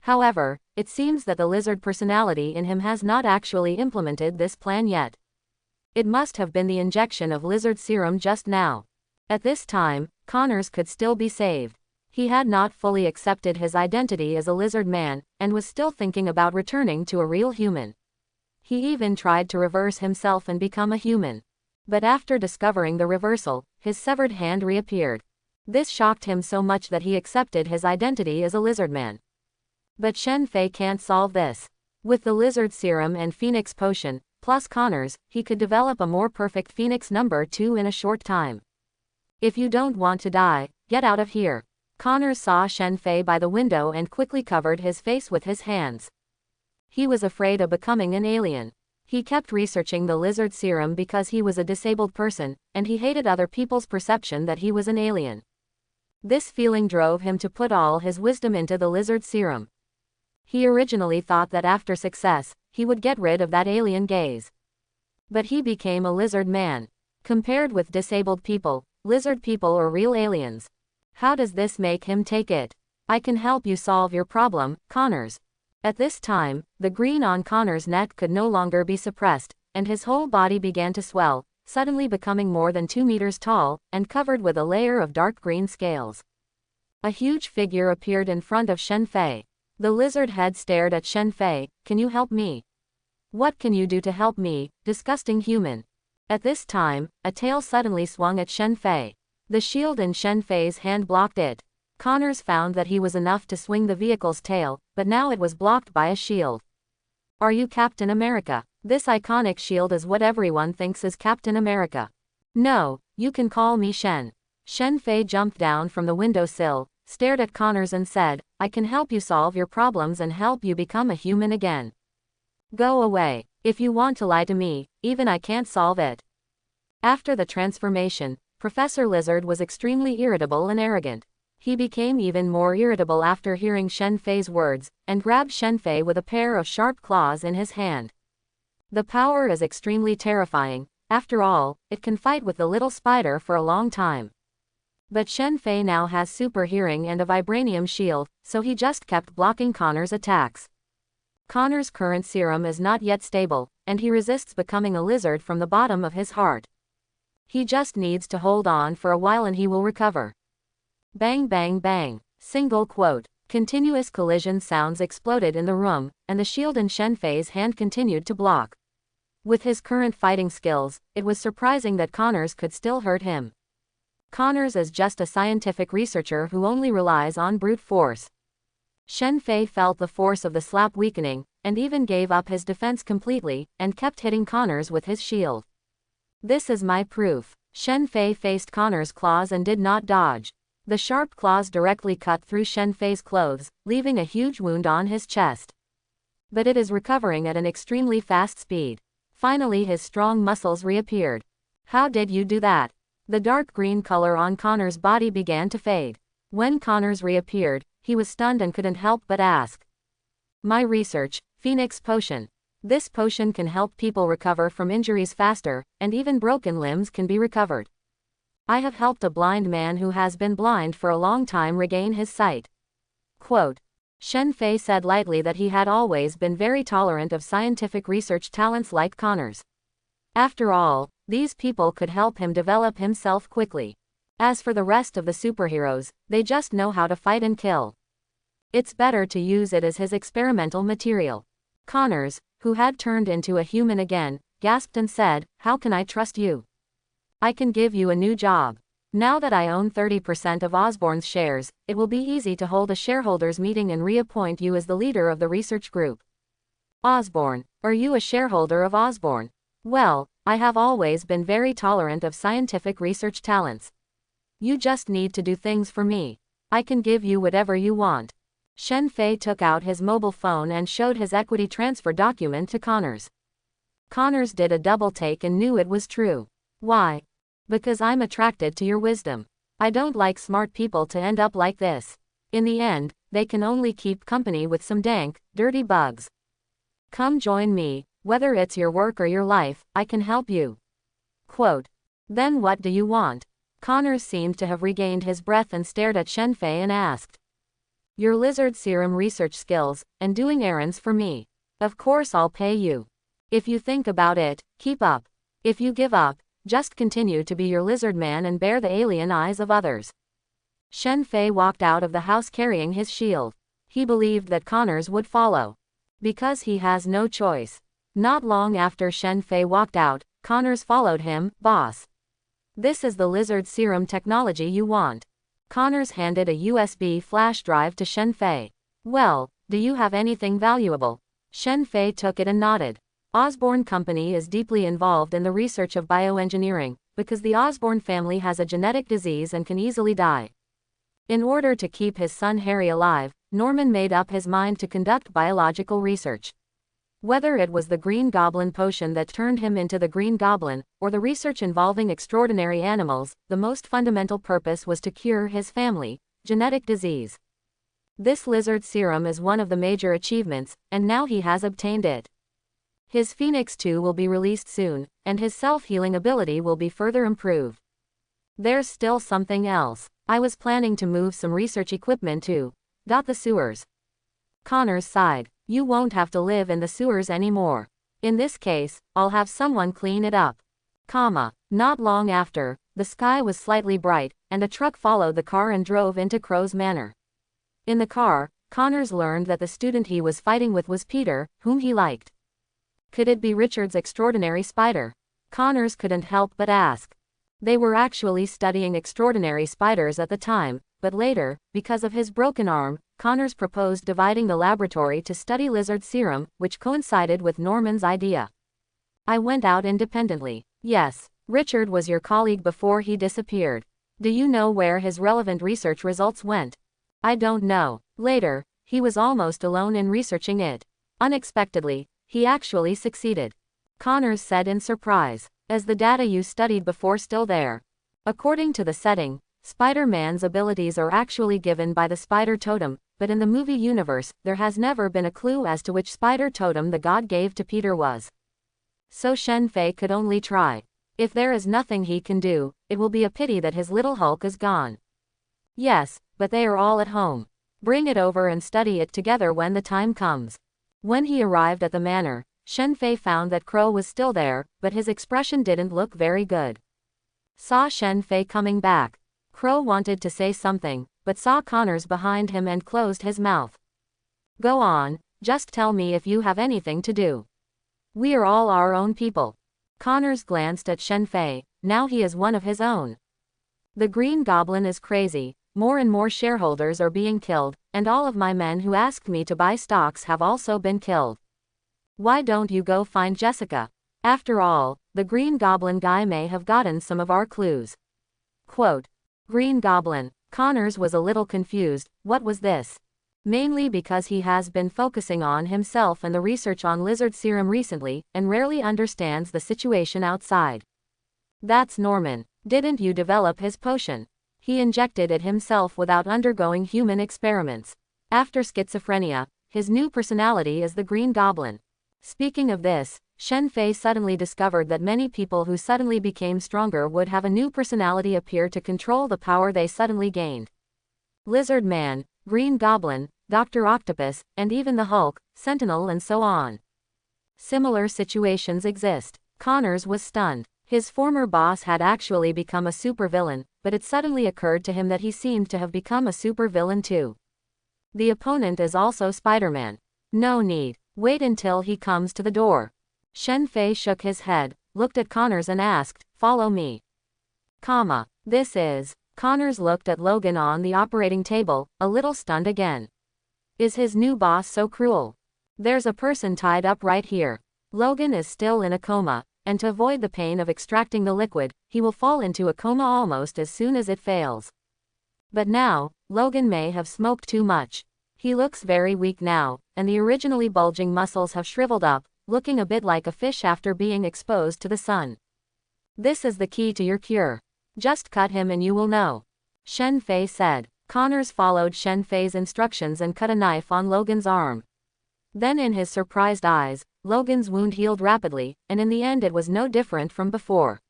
However, it seems that the lizard personality in him has not actually implemented this plan yet. It must have been the injection of lizard serum just now. At this time, Connors could still be saved. He had not fully accepted his identity as a lizard man, and was still thinking about returning to a real human. He even tried to reverse himself and become a human. But after discovering the reversal, his severed hand reappeared. This shocked him so much that he accepted his identity as a lizard man. But Shen Fei can't solve this. With the lizard serum and phoenix potion, plus Connors, he could develop a more perfect phoenix number 2 in a short time. If you don't want to die, get out of here. Connors saw Shen Fei by the window and quickly covered his face with his hands. He was afraid of becoming an alien. He kept researching the lizard serum because he was a disabled person, and he hated other people's perception that he was an alien. This feeling drove him to put all his wisdom into the lizard serum. He originally thought that after success, he would get rid of that alien gaze. But he became a lizard man. Compared with disabled people, lizard people or real aliens? How does this make him take it? I can help you solve your problem, Connors. At this time, the green on Connor's neck could no longer be suppressed, and his whole body began to swell, suddenly becoming more than 2 meters tall, and covered with a layer of dark green scales. A huge figure appeared in front of Shen Fei. The lizard head stared at Shen Fei. Can you help me? What can you do to help me, disgusting human? At this time, a tail suddenly swung at Shen Fei. The shield in Shen Fei's hand blocked it. Connors found that he was enough to swing the vehicle's tail, but now it was blocked by a shield. Are you Captain America? This iconic shield is what everyone thinks is Captain America. No, you can call me Shen. Shen Fei jumped down from the windowsill, stared at Connors and said, I can help you solve your problems and help you become a human again. Go away. If you want to lie to me, even I can't solve it. After the transformation, Professor Lizard was extremely irritable and arrogant. He became even more irritable after hearing Shen Fei's words, and grabbed Shen Fei with a pair of sharp claws in his hand. The power is extremely terrifying. After all, it can fight with the little spider for a long time. But Shen Fei now has super hearing and a vibranium shield, so he just kept blocking Connor's attacks. Connor's current serum is not yet stable, and he resists becoming a lizard from the bottom of his heart. He just needs to hold on for a while and he will recover. Bang bang bang. Single quote. Continuous collision sounds exploded in the room, and the shield in Shen Fei's hand continued to block. With his current fighting skills, it was surprising that Connors could still hurt him. Connors is just a scientific researcher who only relies on brute force. Shen Fei felt the force of the slap weakening, and even gave up his defense completely, and kept hitting Connors with his shield. This is my proof. Shen Fei faced Connor's claws and did not dodge. The sharp claws directly cut through Shen Fei's clothes, leaving a huge wound on his chest. But it is recovering at an extremely fast speed. Finally his strong muscles reappeared. How did you do that? The dark green color on Connor's body began to fade. When Connors reappeared, he was stunned and couldn't help but ask. My research, Phoenix Potion. This potion can help people recover from injuries faster, and even broken limbs can be recovered. I have helped a blind man who has been blind for a long time regain his sight. Quote. Shen Fei said lightly that he had always been very tolerant of scientific research talents like Connors. After all, these people could help him develop himself quickly. As for the rest of the superheroes, they just know how to fight and kill. It's better to use it as his experimental material. Connors, who had turned into a human again, gasped and said, How can I trust you? I can give you a new job. Now that I own 30% of Osborn's shares, it will be easy to hold a shareholders meeting and reappoint you as the leader of the research group. Osborn, are you a shareholder of Osborn? Well, I have always been very tolerant of scientific research talents. You just need to do things for me. I can give you whatever you want. Shen Fei took out his mobile phone and showed his equity transfer document to Connors. Connors did a double take and knew it was true. Why? Because I'm attracted to your wisdom. I don't like smart people to end up like this. In the end, they can only keep company with some dank, dirty bugs. Come join me, whether it's your work or your life, I can help you. Quote. Then what do you want? Connors seemed to have regained his breath and stared at Shen Fei and asked. Your lizard serum research skills, and doing errands for me. Of course I'll pay you. If you think about it, keep up. If you give up, just continue to be your lizard man and bear the alien eyes of others. Shen Fei walked out of the house carrying his shield. He believed that Connors would follow. Because he has no choice. Not long after Shen Fei walked out, Connors followed him. Boss. This is the lizard serum technology you want. Connors handed a USB flash drive to Shen Fei. Well, do you have anything valuable? Shen Fei took it and nodded. Osborn Company is deeply involved in the research of bioengineering, because the Osborn family has a genetic disease and can easily die. In order to keep his son Harry alive, Norman made up his mind to conduct biological research. Whether it was the Green Goblin potion that turned him into the Green Goblin, or the research involving extraordinary animals, the most fundamental purpose was to cure his family, genetic disease. This lizard serum is one of the major achievements, and now he has obtained it. His Phoenix 2 will be released soon, and his self-healing ability will be further improved. There's still something else. I was planning to move some research equipment to the sewers. Connors sighed. You won't have to live in the sewers anymore. In this case, I'll have someone clean it up. Not long after, the sky was slightly bright, and a truck followed the car and drove into Crow's Manor. In the car, Connors learned that the student he was fighting with was Peter, whom he liked. Could it be Richard's extraordinary spider? Connors couldn't help but ask. They were actually studying extraordinary spiders at the time, but later, because of his broken arm, Connors proposed dividing the laboratory to study lizard serum, which coincided with Norman's idea. I went out independently. Yes, Richard was your colleague before he disappeared. Do you know where his relevant research results went? I don't know. Later, he was almost alone in researching it. Unexpectedly, he actually succeeded. Connors said in surprise. Is the data you studied before still there? According to the setting, Spider-Man's abilities are actually given by the spider totem, but in the movie universe, there has never been a clue as to which spider totem the god gave to Peter was. So Shen Fei could only try. If there is nothing he can do, it will be a pity that his little Hulk is gone. Yes, but they are all at home. Bring it over and study it together when the time comes. When he arrived at the manor, Shen Fei found that Crow was still there, but his expression didn't look very good. Saw Shen Fei coming back. Crow wanted to say something, but saw Connors behind him and closed his mouth. Go on, just tell me if you have anything to do. We are all our own people. Connors glanced at Shen Fei. Now he is one of his own. The Green Goblin is crazy. More and more shareholders are being killed, and all of my men who asked me to buy stocks have also been killed. Why don't you go find Jessica? After all, the Green Goblin guy may have gotten some of our clues. Quote. Green Goblin. Connors was a little confused. What was this? Mainly because he has been focusing on himself and the research on lizard serum recently, and rarely understands the situation outside. That's Norman. Didn't you develop his potion? He injected it himself without undergoing human experiments. After schizophrenia, his new personality is the Green Goblin. Speaking of this, Shen Fei suddenly discovered that many people who suddenly became stronger would have a new personality appear to control the power they suddenly gained. Lizard Man, Green Goblin, Dr. Octopus, and even the Hulk, Sentinel and so on. Similar situations exist. Connors was stunned. His former boss had actually become a supervillain, but it suddenly occurred to him that he seemed to have become a supervillain too. The opponent is also Spider-Man. No need. Wait until he comes to the door. Shen Fei shook his head, looked at Connors and asked, follow me. This is. Connors looked at Logan on the operating table, a little stunned again. Is his new boss so cruel? There's a person tied up right here. Logan is still in a coma, and to avoid the pain of extracting the liquid, he will fall into a coma almost as soon as it fails. But now, Logan may have smoked too much. He looks very weak now, and the originally bulging muscles have shriveled up, looking a bit like a fish after being exposed to the sun. This is the key to your cure. Just cut him and you will know. Shen Fei said. Connors followed Shen Fei's instructions and cut a knife on Logan's arm. Then in his surprised eyes, Logan's wound healed rapidly, and in the end it was no different from before.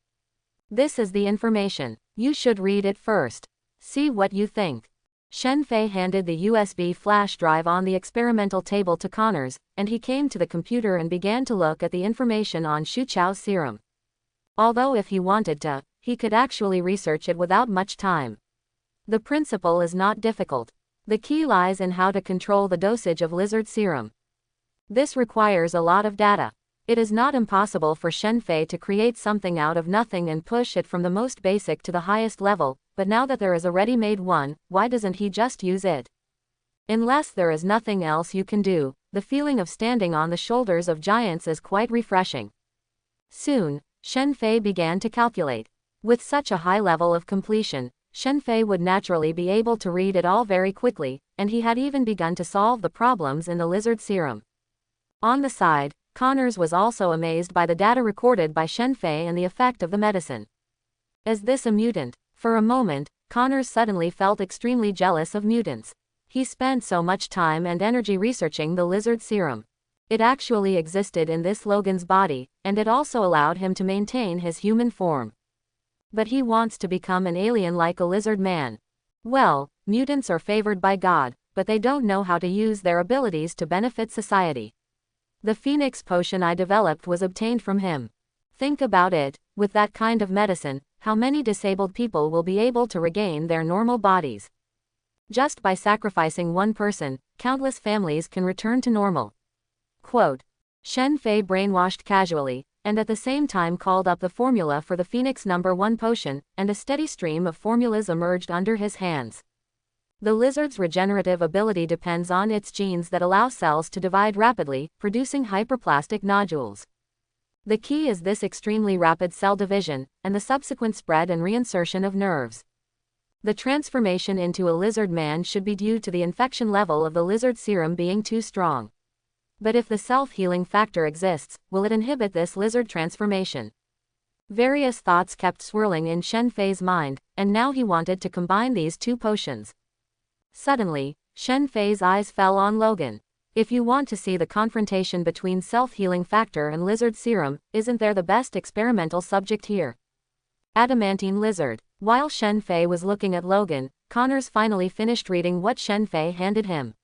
This is the information. You should read it first. See what you think. Shen Fei handed the USB flash drive on the experimental table to Connors, and he came to the computer and began to look at the information on Shu Chao's serum. Although if he wanted to, he could actually research it without much time. The principle is not difficult. The key lies in how to control the dosage of lizard serum. This requires a lot of data. It is not impossible for Shen Fei to create something out of nothing and push it from the most basic to the highest level, but now that there is a ready-made one, why doesn't he just use it? Unless there is nothing else you can do, the feeling of standing on the shoulders of giants is quite refreshing. Soon, Shen Fei began to calculate. With such a high level of completion, Shen Fei would naturally be able to read it all very quickly, and he had even begun to solve the problems in the lizard serum. On the side, Connors was also amazed by the data recorded by Shen Fei and the effect of the medicine. Is this a mutant? For a moment, Connors suddenly felt extremely jealous of mutants. He spent so much time and energy researching the lizard serum. It actually existed in this Logan's body, and it also allowed him to maintain his human form. But he wants to become an alien like a lizard man. Well, mutants are favored by God, but they don't know how to use their abilities to benefit society. The Phoenix potion I developed was obtained from him. Think about it, with that kind of medicine, how many disabled people will be able to regain their normal bodies? Just by sacrificing one person, countless families can return to normal. Quote. Shen Fei brainwashed casually, and at the same time called up the formula for the Phoenix #1 potion, and a steady stream of formulas emerged under his hands. The lizard's regenerative ability depends on its genes that allow cells to divide rapidly, producing hyperplastic nodules. The key is this extremely rapid cell division, and the subsequent spread and reinsertion of nerves. The transformation into a lizard man should be due to the infection level of the lizard serum being too strong. But if the self-healing factor exists, will it inhibit this lizard transformation? Various thoughts kept swirling in Shen Fei's mind, and now he wanted to combine these two potions. Suddenly, Shen Fei's eyes fell on Logan. If you want to see the confrontation between self-healing factor and lizard serum, isn't there the best experimental subject here? Adamantine lizard. While Shen Fei was looking at Logan, Connors finally finished reading what Shen Fei handed him.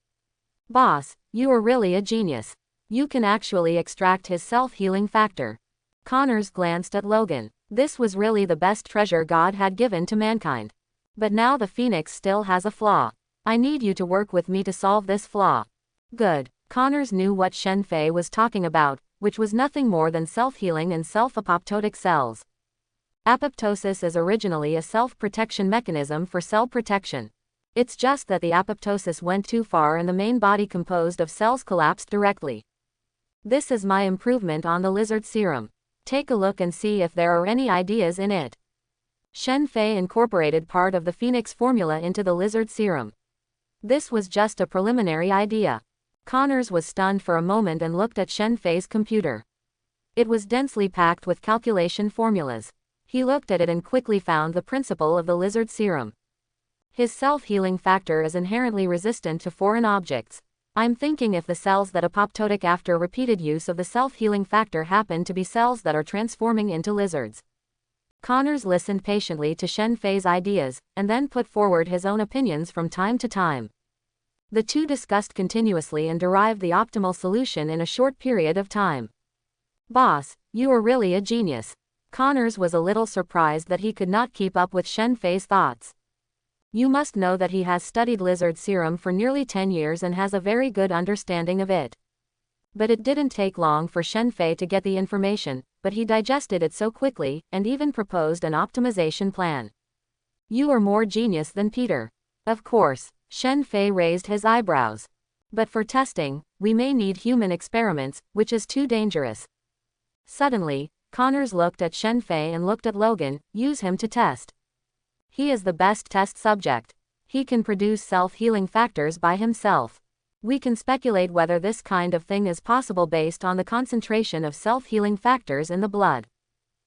Boss, you are really a genius. You can actually extract his self-healing factor. Connors glanced at Logan. This was really the best treasure God had given to mankind. But now the Phoenix still has a flaw. I need you to work with me to solve this flaw. Good. Connors knew what Shen Fei was talking about, which was nothing more than self-healing and self-apoptotic cells. Apoptosis is originally a self-protection mechanism for cell protection. It's just that the apoptosis went too far and the main body composed of cells collapsed directly. This is my improvement on the lizard serum. Take a look and see if there are any ideas in it. Shen Fei incorporated part of the Phoenix formula into the lizard serum. This was just a preliminary idea. Connors was stunned for a moment and looked at Shen Fei's computer. It was densely packed with calculation formulas. He looked at it and quickly found the principle of the lizard serum. His self-healing factor is inherently resistant to foreign objects. I'm thinking if the cells that apoptotic after repeated use of the self-healing factor happen to be cells that are transforming into lizards. Connors listened patiently to Shen Fei's ideas, and then put forward his own opinions from time to time. The two discussed continuously and derived the optimal solution in a short period of time. Boss, you are really a genius. Connors was a little surprised that he could not keep up with Shen Fei's thoughts. You must know that he has studied lizard serum for nearly 10 years and has a very good understanding of it. But it didn't take long for Shen Fei to get the information, but he digested it so quickly, and even proposed an optimization plan. You are more genius than Peter. Of course, Shen Fei raised his eyebrows. But for testing, we may need human experiments, which is too dangerous. Suddenly, Connors looked at Shen Fei and looked at Logan. Use him to test. He is the best test subject. He can produce self-healing factors by himself. We can speculate whether this kind of thing is possible based on the concentration of self-healing factors in the blood.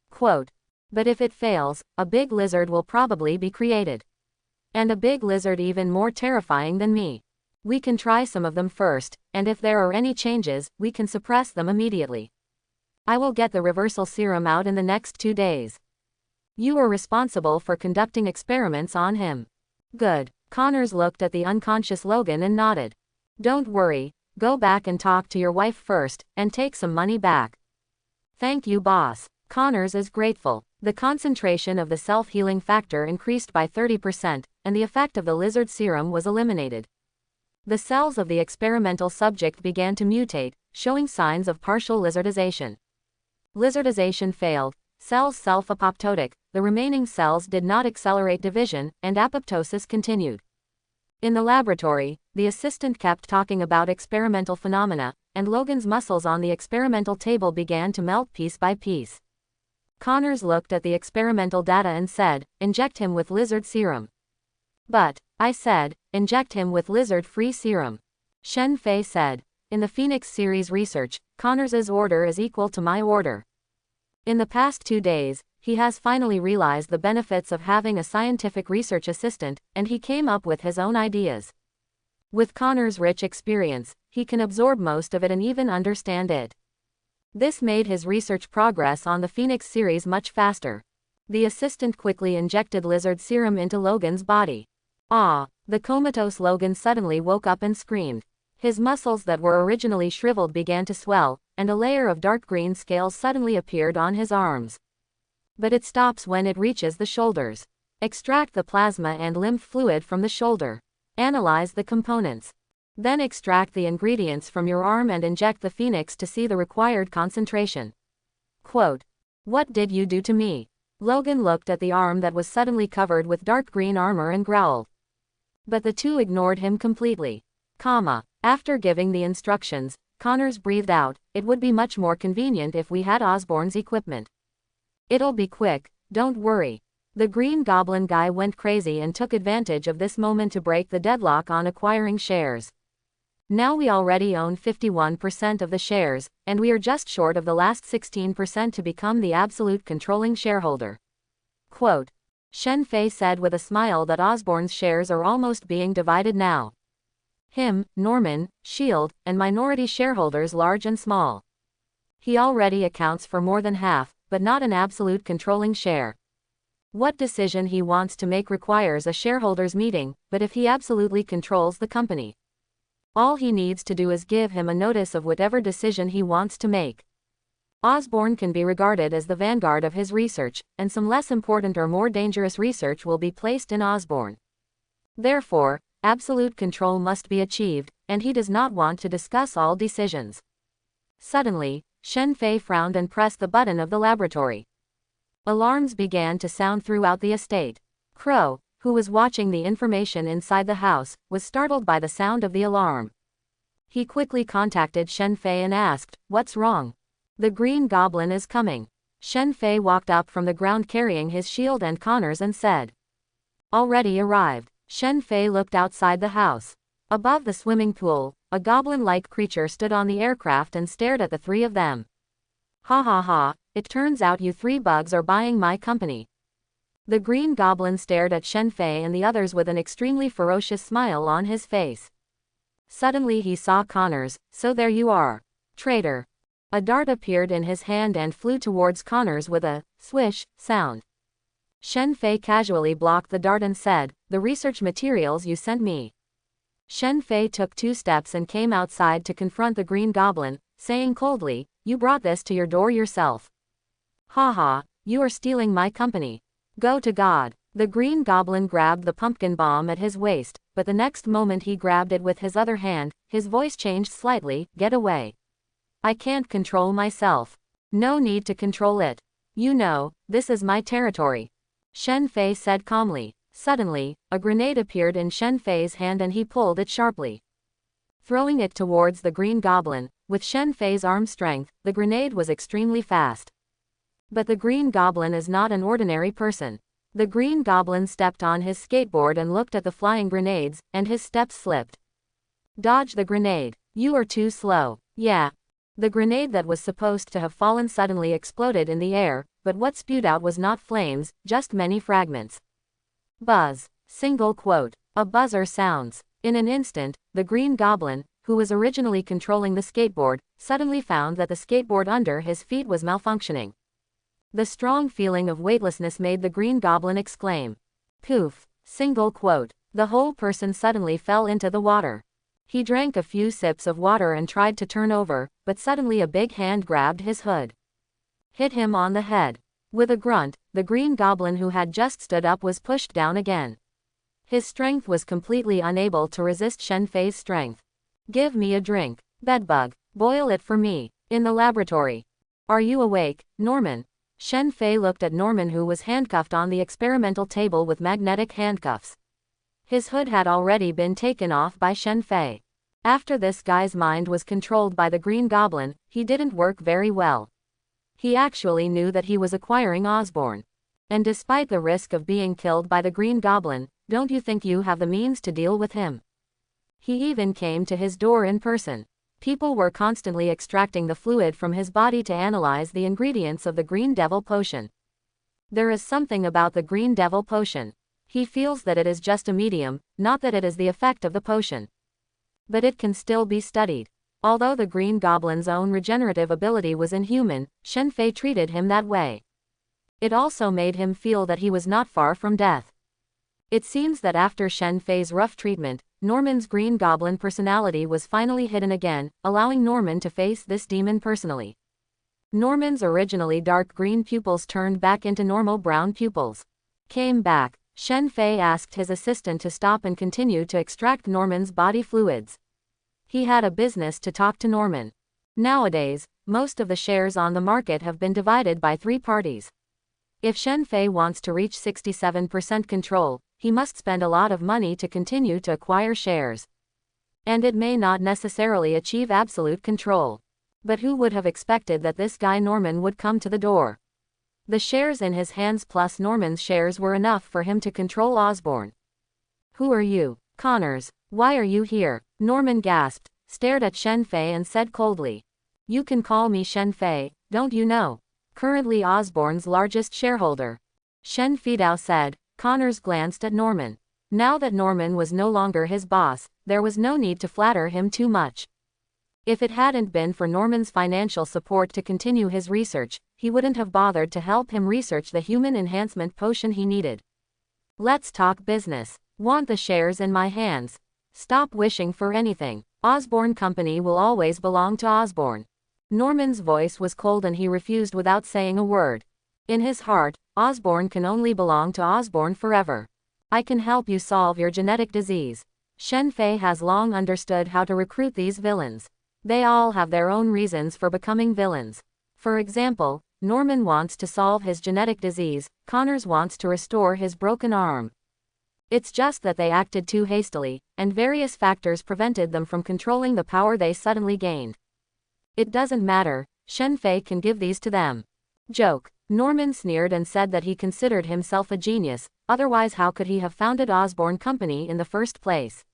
Quote. But if it fails, a big lizard will probably be created. And a big lizard even more terrifying than me. We can try some of them first, and if there are any changes, we can suppress them immediately. I will get the reversal serum out in the next 2 days. You are responsible for conducting experiments on him. Good. Connors looked at the unconscious Logan and nodded. Don't worry, go back and talk to your wife first, and take some money back. Thank you, boss. Connors is grateful. The concentration of the self-healing factor increased by 30%, and the effect of the lizard serum was eliminated. The cells of the experimental subject began to mutate, showing signs of partial lizardization. Lizardization failed, cells self-apoptotic, the remaining cells did not accelerate division, and apoptosis continued. In the laboratory, the assistant kept talking about experimental phenomena, and Logan's muscles on the experimental table began to melt piece by piece. Connors looked at the experimental data and said, inject him with lizard serum. But, I said, inject him with lizard-free serum. Shen Fei said, in the Phoenix series research, Connors's order is equal to my order. In the past 2 days, he has finally realized the benefits of having a scientific research assistant, and he came up with his own ideas. With Connors' rich experience, he can absorb most of it and even understand it. This made his research progress on the Phoenix series much faster. The assistant quickly injected lizard serum into Logan's body. Ah! The comatose Logan suddenly woke up and screamed. His muscles that were originally shriveled began to swell, and a layer of dark green scales suddenly appeared on his arms. But it stops when it reaches the shoulders. Extract the plasma and lymph fluid from the shoulder. Analyze the components. Then extract the ingredients from your arm and inject the phoenix to see the required concentration. Quote, "What did you do to me?" Logan looked at the arm that was suddenly covered with dark green armor and growled. But the two ignored him completely. After giving the instructions, Connors breathed out, "It would be much more convenient if we had Osborn's equipment. It'll be quick, don't worry." The Green Goblin guy went crazy and took advantage of this moment to break the deadlock on acquiring shares. Now we already own 51% of the shares, and we are just short of the last 16% to become the absolute controlling shareholder. Quote, Shen Fei said with a smile that Osborn's shares are almost being divided now. Him, Norman, Shield, and minority shareholders large and small. He already accounts for more than half, but not an absolute controlling share. What decision he wants to make requires a shareholders meeting, but if he absolutely controls the company, all he needs to do is give him a notice of whatever decision he wants to make. Osborn can be regarded as the vanguard of his research, and some less important or more dangerous research will be placed in Osborn. Therefore, absolute control must be achieved, and he does not want to discuss all decisions. Suddenly, Shen Fei frowned and pressed the button of the laboratory. Alarms began to sound throughout the estate. Crow, who was watching the information inside the house, was startled by the sound of the alarm. He quickly contacted Shen Fei and asked, "What's wrong?" "The Green Goblin is coming." Shen Fei walked up from the ground carrying his shield and Connors and said, "Already arrived." Shen Fei looked outside the house. Above the swimming pool, a goblin-like creature stood on the aircraft and stared at the three of them. "Ha ha ha, it turns out you three bugs are buying my company." The Green Goblin stared at Shen Fei and the others with an extremely ferocious smile on his face. Suddenly he saw Connors. "So there you are, traitor." A dart appeared in his hand and flew towards Connors with a swish sound. Shen Fei casually blocked the dart and said, "The research materials you sent me." Shen Fei took 2 steps and came outside to confront the Green Goblin, saying coldly, "You brought this to your door yourself. Ha ha, you are stealing my company. Go to God." The Green Goblin grabbed the pumpkin bomb at his waist, but the next moment he grabbed it with his other hand. His voice changed slightly, "Get away. I can't control myself." "No need to control it. You know, this is my territory," Shen Fei said calmly. Suddenly, a grenade appeared in Shen Fei's hand and he pulled it sharply, throwing it towards the Green Goblin. With Shen Fei's arm strength, the grenade was extremely fast. But the Green Goblin is not an ordinary person. The Green Goblin stepped on his skateboard and looked at the flying grenades, and his steps slipped. "Dodge the grenade. You are too slow." "Yeah." The grenade that was supposed to have fallen suddenly exploded in the air, but what spewed out was not flames, just many fragments. Buzz. Single quote. A buzzer sounds. In an instant, the Green Goblin, who was originally controlling the skateboard, suddenly found that the skateboard under his feet was malfunctioning. The strong feeling of weightlessness made the Green Goblin exclaim. Poof. Single quote. The whole person suddenly fell into the water. He drank a few sips of water and tried to turn over, but suddenly a big hand grabbed his hood, hit him on the head. With a grunt, the Green Goblin who had just stood up was pushed down again. His strength was completely unable to resist Shen Fei's strength. "Give me a drink. Bedbug. Boil it for me." In the laboratory. "Are you awake, Norman?" Shen Fei looked at Norman, who was handcuffed on the experimental table with magnetic handcuffs. His hood had already been taken off by Shen Fei. After this guy's mind was controlled by the Green Goblin, he didn't work very well. He actually knew that he was acquiring Osborn. And despite the risk of being killed by the Green Goblin, don't you think you have the means to deal with him? He even came to his door in person. People were constantly extracting the fluid from his body to analyze the ingredients of the Green Devil Potion. There is something about the Green Devil Potion. He feels that it is just a medium, not that it is the effect of the potion. But it can still be studied. Although the Green Goblin's own regenerative ability was inhuman, Shen Fei treated him that way. It also made him feel that he was not far from death. It seems that after Shen Fei's rough treatment, Norman's Green Goblin personality was finally hidden again, allowing Norman to face this demon personally. Norman's originally dark green pupils turned back into normal brown pupils. Came back. Shen Fei asked his assistant to stop and continue to extract Norman's body fluids. He had a business to talk to Norman. Nowadays, most of the shares on the market have been divided by 3 parties. If Shen Fei wants to reach 67% control, he must spend a lot of money to continue to acquire shares. And it may not necessarily achieve absolute control. But who would have expected that this guy Norman would come to the door? The shares in his hands plus Norman's shares were enough for him to control Osborn. Who are you? Connors, why are you here? Norman gasped, stared at Shen Fei and said coldly. You can call me Shen Fei, don't you know? Currently Osborn's largest shareholder. Shen Fidao said. Connors glanced at Norman. Now that Norman was no longer his boss, there was no need to flatter him too much. If it hadn't been for Norman's financial support to continue his research, he wouldn't have bothered to help him research the human enhancement potion he needed. Let's talk business. Want the shares in my hands. Stop wishing for anything. Osborn Company will always belong to Osborn. Norman's voice was cold and he refused without saying a word. In his heart, Osborn can only belong to Osborn forever. I can help you solve your genetic disease. Shen Fei has long understood how to recruit these villains. They all have their own reasons for becoming villains. For example, Norman wants to solve his genetic disease, Connors wants to restore his broken arm. It's just that they acted too hastily, and various factors prevented them from controlling the power they suddenly gained. It doesn't matter, Shen Fei can give these to them. Joke. Norman sneered and said that he considered himself a genius, otherwise how could he have founded Osborn Company in the first place?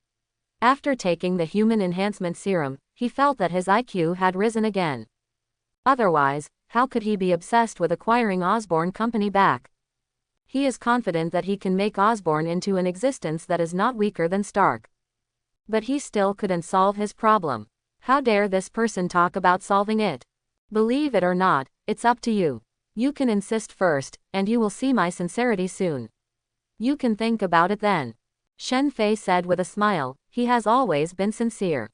After taking the human enhancement serum, he felt that his IQ had risen again. Otherwise, how could he be obsessed with acquiring Osborn Company back? He is confident that he can make Osborn into an existence that is not weaker than Stark. But he still couldn't solve his problem. How dare this person talk about solving it? Believe it or not, it's up to you. You can insist first, and you will see my sincerity soon. You can think about it then. Shen Fei said with a smile, he has always been sincere.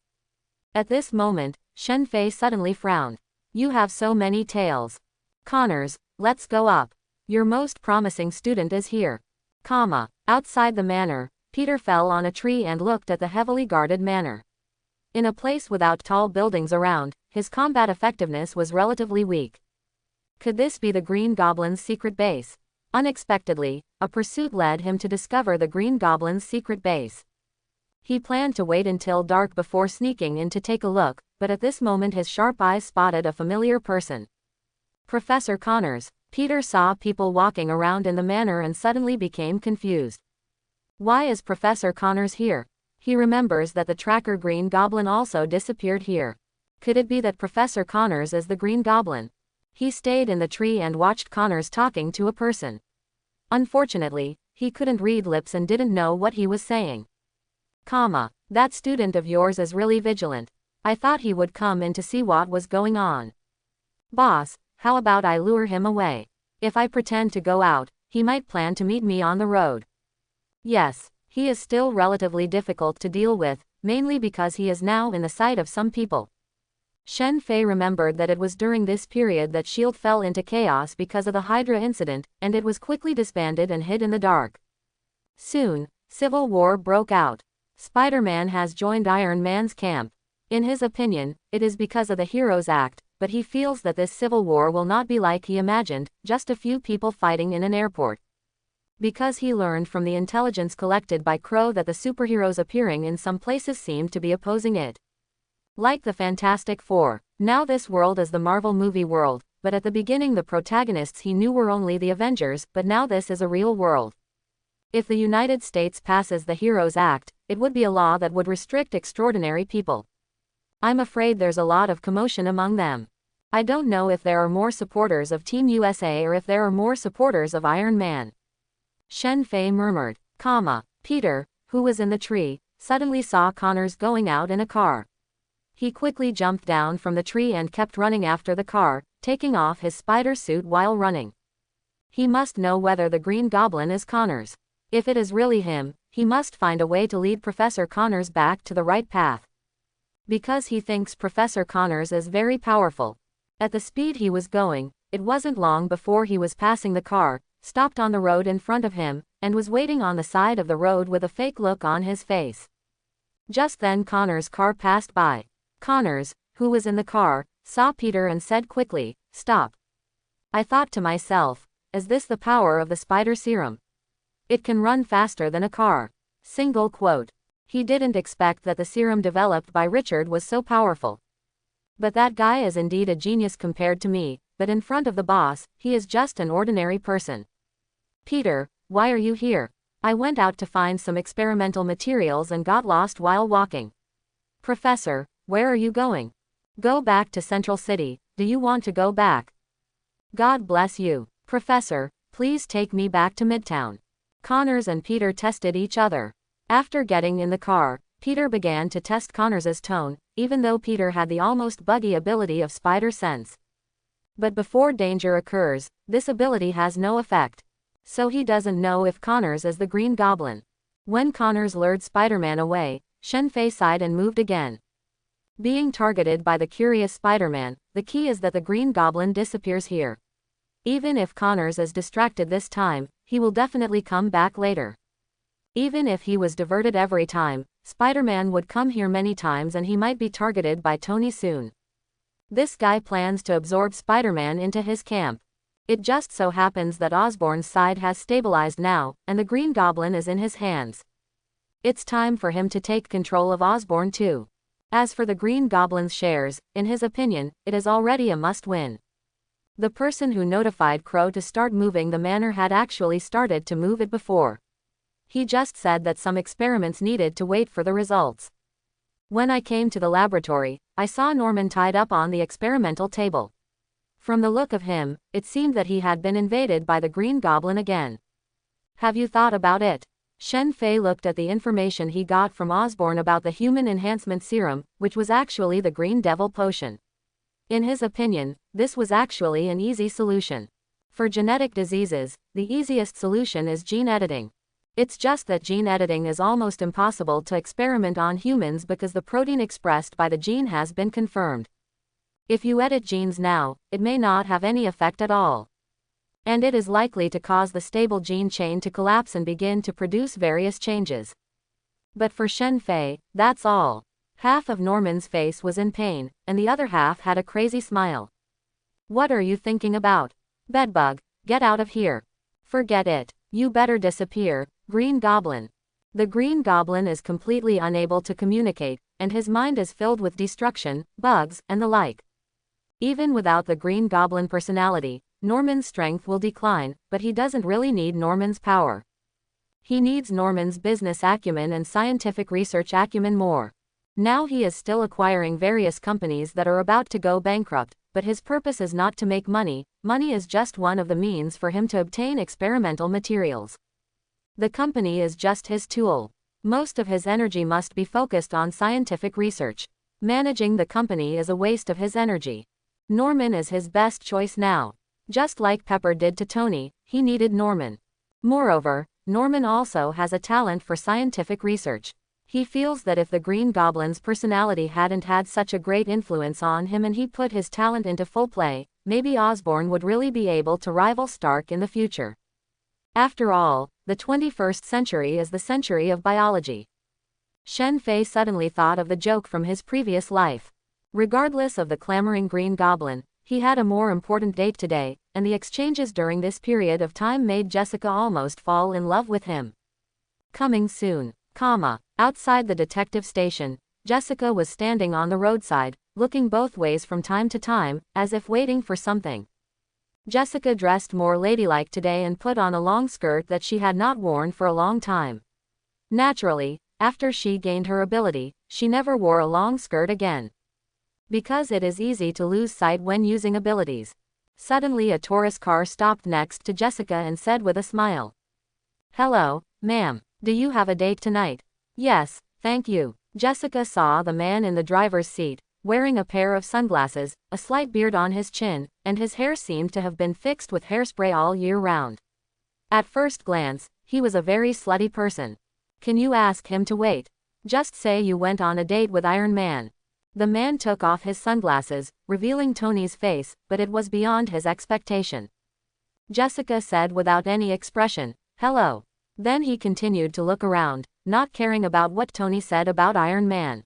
At this moment, Shen Fei suddenly frowned. You have so many tails. Connors, let's go up. Your most promising student is here. Outside the manor, Peter fell on a tree and looked at the heavily guarded manor. In a place without tall buildings around, his combat effectiveness was relatively weak. Could this be the Green Goblin's secret base? Unexpectedly, a pursuit led him to discover the Green Goblin's secret base. He planned to wait until dark before sneaking in to take a look, but at this moment his sharp eyes spotted a familiar person. Professor Connors. Peter saw people walking around in the manor and suddenly became confused. Why is Professor Connors here? He remembers that the tracker Green Goblin also disappeared here. Could it be that Professor Connors is the Green Goblin? He stayed in the tree and watched Connors talking to a person. Unfortunately, he couldn't read lips and didn't know what he was saying. That student of yours is really vigilant. I thought he would come in to see what was going on. Boss, how about I lure him away? If I pretend to go out, he might plan to meet me on the road. Yes, he is still relatively difficult to deal with, mainly because he is now in the sight of some people. Shen Fei remembered that it was during this period that S.H.I.E.L.D. fell into chaos because of the Hydra incident, and it was quickly disbanded and hid in the dark. Soon, civil war broke out. Spider-Man has joined Iron Man's camp. In his opinion, it is because of the Heroes Act, but he feels that this civil war will not be like he imagined, just a few people fighting in an airport. Because he learned from the intelligence collected by Crow that the superheroes appearing in some places seemed to be opposing it. Like the Fantastic Four, now this world is the Marvel movie world, but at the beginning the protagonists he knew were only the Avengers, but now this is a real world. If the United States passes the Heroes Act, it would be a law that would restrict extraordinary people. I'm afraid there's a lot of commotion among them. I don't know if there are more supporters of Team USA or if there are more supporters of Iron Man. Shen Fei murmured. Peter, who was in the tree, suddenly saw Connors going out in a car. He quickly jumped down from the tree and kept running after the car, taking off his spider suit while running. He must know whether the Green Goblin is Connors. If it is really him, he must find a way to lead Professor Connors back to the right path. Because he thinks Professor Connors is very powerful. At the speed he was going, it wasn't long before he was passing the car, stopped on the road in front of him, and was waiting on the side of the road with a fake look on his face. Just then Connors' car passed by. Connors, who was in the car, saw Peter and said quickly, "Stop." I thought to myself, is this the power of the spider serum? It can run faster than a car. Single quote. He didn't expect that the serum developed by Richard was so powerful. But that guy is indeed a genius compared to me, but in front of the boss, he is just an ordinary person. Peter, why are you here? I went out to find some experimental materials and got lost while walking. Professor, where are you going? Go back to Central City. Do you want to go back? God bless you. Professor, please take me back to Midtown. Connors and Peter tested each other. After getting in the car, Peter began to test Connors's tone, even though Peter had the almost buggy ability of spider sense. But before danger occurs, this ability has no effect. So he doesn't know if Connors is the Green Goblin. When Connors lured Spider-Man away, Shenfei sighed and moved again. Being targeted by the curious Spider-Man, the key is that the Green Goblin disappears here. Even if Connors is distracted this time, he will definitely come back later. Even if he was diverted every time, Spider-Man would come here many times and he might be targeted by Tony soon. This guy plans to absorb Spider-Man into his camp. It just so happens that Osborn's side has stabilized now, and the Green Goblin is in his hands. It's time for him to take control of Osborn too. As for the Green Goblin's shares, in his opinion, it is already a must-win. The person who notified Crow to start moving the manor had actually started to move it before. He just said that some experiments needed to wait for the results. When I came to the laboratory, I saw Norman tied up on the experimental table. From the look of him, it seemed that he had been invaded by the Green Goblin again. Have you thought about it? Shen Fei looked at the information he got from Osborn about the human enhancement serum, which was actually the Green Devil potion. In his opinion, this was actually an easy solution. For genetic diseases, the easiest solution is gene editing. It's just that gene editing is almost impossible to experiment on humans because the protein expressed by the gene has been confirmed. If you edit genes now, it may not have any effect at all. And it is likely to cause the stable gene chain to collapse and begin to produce various changes. But for Shen Fei, that's all. Half of Norman's face was in pain, and the other half had a crazy smile. What are you thinking about? Bedbug, get out of here. Forget it. You better disappear, Green Goblin. The Green Goblin is completely unable to communicate, and his mind is filled with destruction, bugs, and the like. Even without the Green Goblin personality, Norman's strength will decline, but he doesn't really need Norman's power. He needs Norman's business acumen and scientific research acumen more. Now he is still acquiring various companies that are about to go bankrupt, but his purpose is not to make money. Money is just one of the means for him to obtain experimental materials. The company is just his tool. Most of his energy must be focused on scientific research. Managing the company is a waste of his energy. Norman is his best choice now. Just like Pepper did to Tony, he needed Norman. Moreover, Norman also has a talent for scientific research. He feels that if the Green Goblin's personality hadn't had such a great influence on him and he put his talent into full play, maybe Osborn would really be able to rival Stark in the future. After all, the 21st century is the century of biology. Shen Fei suddenly thought of the joke from his previous life. Regardless of the clamoring Green Goblin, he had a more important date today, and the exchanges during this period of time made Jessica almost fall in love with him. Coming soon, outside the detective station, Jessica was standing on the roadside, looking both ways from time to time, as if waiting for something. Jessica dressed more ladylike today and put on a long skirt that she had not worn for a long time. Naturally, after she gained her ability, she never wore a long skirt again. Because it is easy to lose sight when using abilities. Suddenly a tourist car stopped next to Jessica and said with a smile. "Hello, ma'am. Do you have a date tonight?" "Yes, thank you." Jessica saw the man in the driver's seat, wearing a pair of sunglasses, a slight beard on his chin, and his hair seemed to have been fixed with hairspray all year round. At first glance, he was a very slutty person. Can you ask him to wait? Just say you went on a date with Iron Man. The man took off his sunglasses, revealing Tony's face, but it was beyond his expectation. Jessica said without any expression, "Hello." Then he continued to look around, not caring about what Tony said about Iron Man.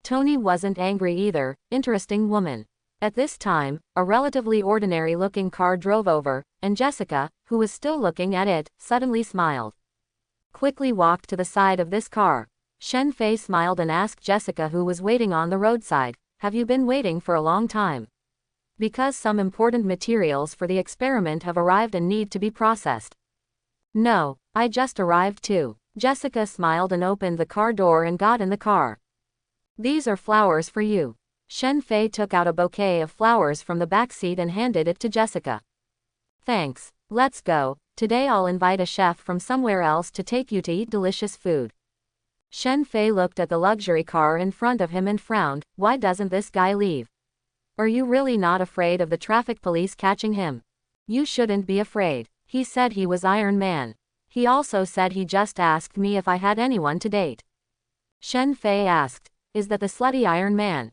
Tony wasn't angry either. Interesting woman. At this time, a relatively ordinary-looking car drove over, and Jessica, who was still looking at it, suddenly smiled. Quickly walked to the side of this car. Shen Fei smiled and asked Jessica, who was waiting on the roadside, "Have you been waiting for a long time?" "Because some important materials for the experiment have arrived and need to be processed." "No, I just arrived too." Jessica smiled and opened the car door and got in the car. "These are flowers for you." Shen Fei took out a bouquet of flowers from the back seat and handed it to Jessica. "Thanks. Let's go. Today I'll invite a chef from somewhere else to take you to eat delicious food." Shen Fei looked at the luxury car in front of him and frowned. Why doesn't this guy leave? Are you really not afraid of the traffic police catching him? You shouldn't be afraid. He said he was Iron Man. He also said he just asked me if I had anyone to date. Shen Fei asked, "Is that the slutty Iron Man?"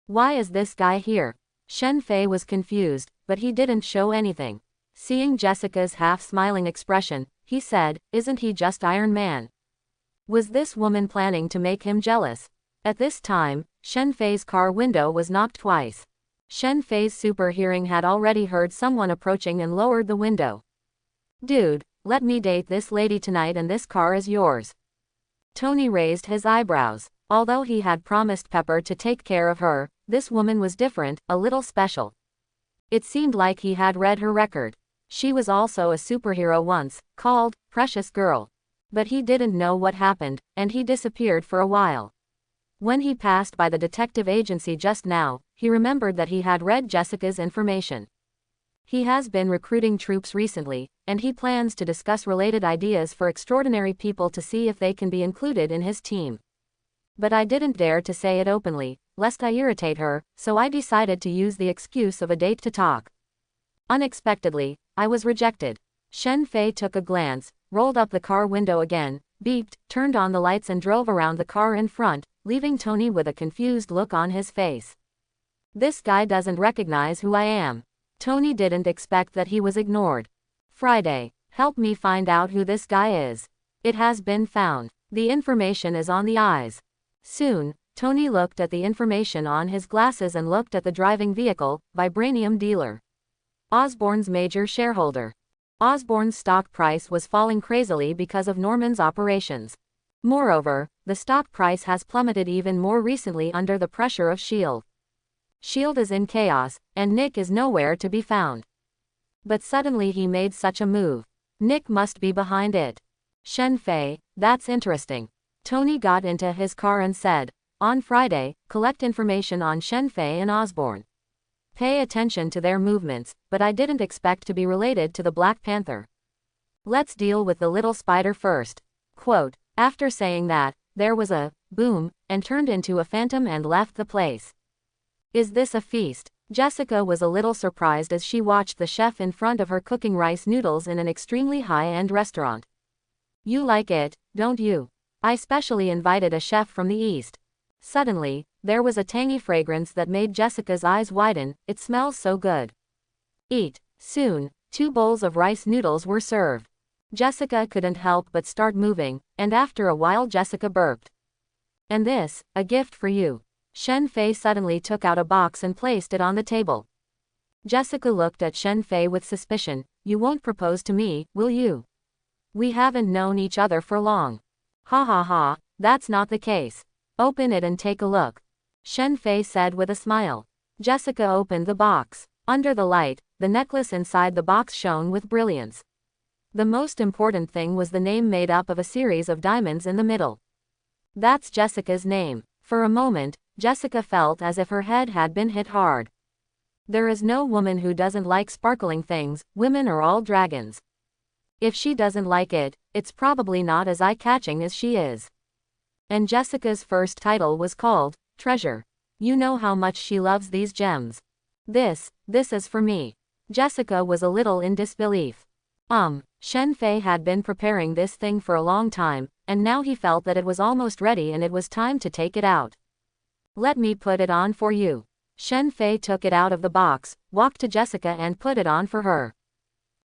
Why is this guy here?" Shen Fei was confused, but he didn't show anything. Seeing Jessica's half-smiling expression, he said, "Isn't he just Iron Man?" Was this woman planning to make him jealous? At this time, Shen Fei's car window was knocked twice. Shen Fei's super hearing had already heard someone approaching and lowered the window. "Dude, let me date this lady tonight and this car is yours." Tony raised his eyebrows. Although he had promised Pepper to take care of her, this woman was different, a little special. It seemed like he had read her record. She was also a superhero once, called Precious Girl. But he didn't know what happened, and he disappeared for a while. When he passed by the detective agency just now, he remembered that he had read Jessica's information. He has been recruiting troops recently, and he plans to discuss related ideas for extraordinary people to see if they can be included in his team. But I didn't dare to say it openly, lest I irritate her, so I decided to use the excuse of a date to talk. Unexpectedly, I was rejected. Shen Fei took a glance, rolled up the car window again, beeped, turned on the lights and drove around the car in front, leaving Tony with a confused look on his face. This guy doesn't recognize who I am. Tony didn't expect that he was ignored. Friday, help me find out who this guy is. It has been found. The information is on the eyes. Soon, Tony looked at the information on his glasses and looked at the driving vehicle, vibranium dealer. Osborn's major shareholder. Osborn's stock price was falling crazily because of Norman's operations. Moreover, the stock price has plummeted even more recently under the pressure of S.H.I.E.L.D. S.H.I.E.L.D. is in chaos, and Nick is nowhere to be found. But suddenly he made such a move. Nick must be behind it. Shen Fei, that's interesting. Tony got into his car and said, "On Friday, collect information on Shen Fei and Osborn. Pay attention to their movements, but I didn't expect to be related to the Black Panther. Let's deal with the little spider first." Quote, after saying that, there was a boom, and turned into a phantom and left the place. Is this a feast? Jessica was a little surprised as she watched the chef in front of her cooking rice noodles in an extremely high-end restaurant. You like it, don't you? I specially invited a chef from the East. Suddenly, there was a tangy fragrance that made Jessica's eyes widen. It smells so good. Eat. Soon, 2 bowls of rice noodles were served. Jessica couldn't help but start moving, and after a while Jessica burped. "And this, a gift for you." Shen Fei suddenly took out a box and placed it on the table. Jessica looked at Shen Fei with suspicion. "You won't propose to me, will you? We haven't known each other for long." "Ha ha ha, that's not the case. Open it and take a look," Shen Fei said with a smile. Jessica opened the box. Under the light, the necklace inside the box shone with brilliance. The most important thing was the name made up of a series of diamonds in the middle. That's Jessica's name. For a moment, Jessica felt as if her head had been hit hard. There is no woman who doesn't like sparkling things. Women are all dragons. If she doesn't like it, it's probably not as eye-catching as she is. And Jessica's first title was called Treasure. You know how much she loves these gems. This is for me. Jessica was a little in disbelief. Shen Fei had been preparing this thing for a long time, and now he felt that it was almost ready and it was time to take it out. Let me put it on for you. Shen Fei took it out of the box, walked to Jessica and put it on for her.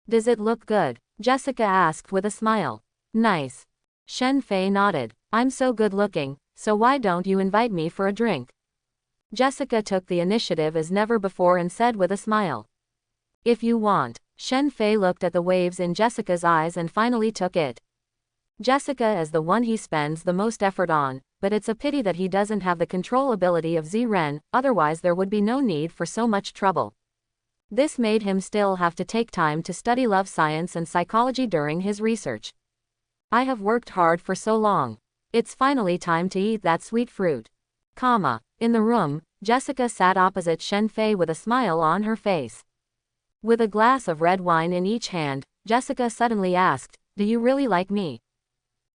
Does it look good? Jessica asked with a smile. Nice. Shen Fei nodded. I'm so good looking, so why don't you invite me for a drink? Jessica took the initiative as never before and said with a smile. If you want. Shen Fei looked at the waves in Jessica's eyes and finally took it. Jessica is the one he spends the most effort on, but it's a pity that he doesn't have the control ability of Ziren, otherwise there would be no need for so much trouble. This made him still have to take time to study love science and psychology during his research. I have worked hard for so long. It's finally time to eat that sweet fruit. In the room, Jessica sat opposite Shen Fei with a smile on her face. With a glass of red wine in each hand, Jessica suddenly asked, do you really like me?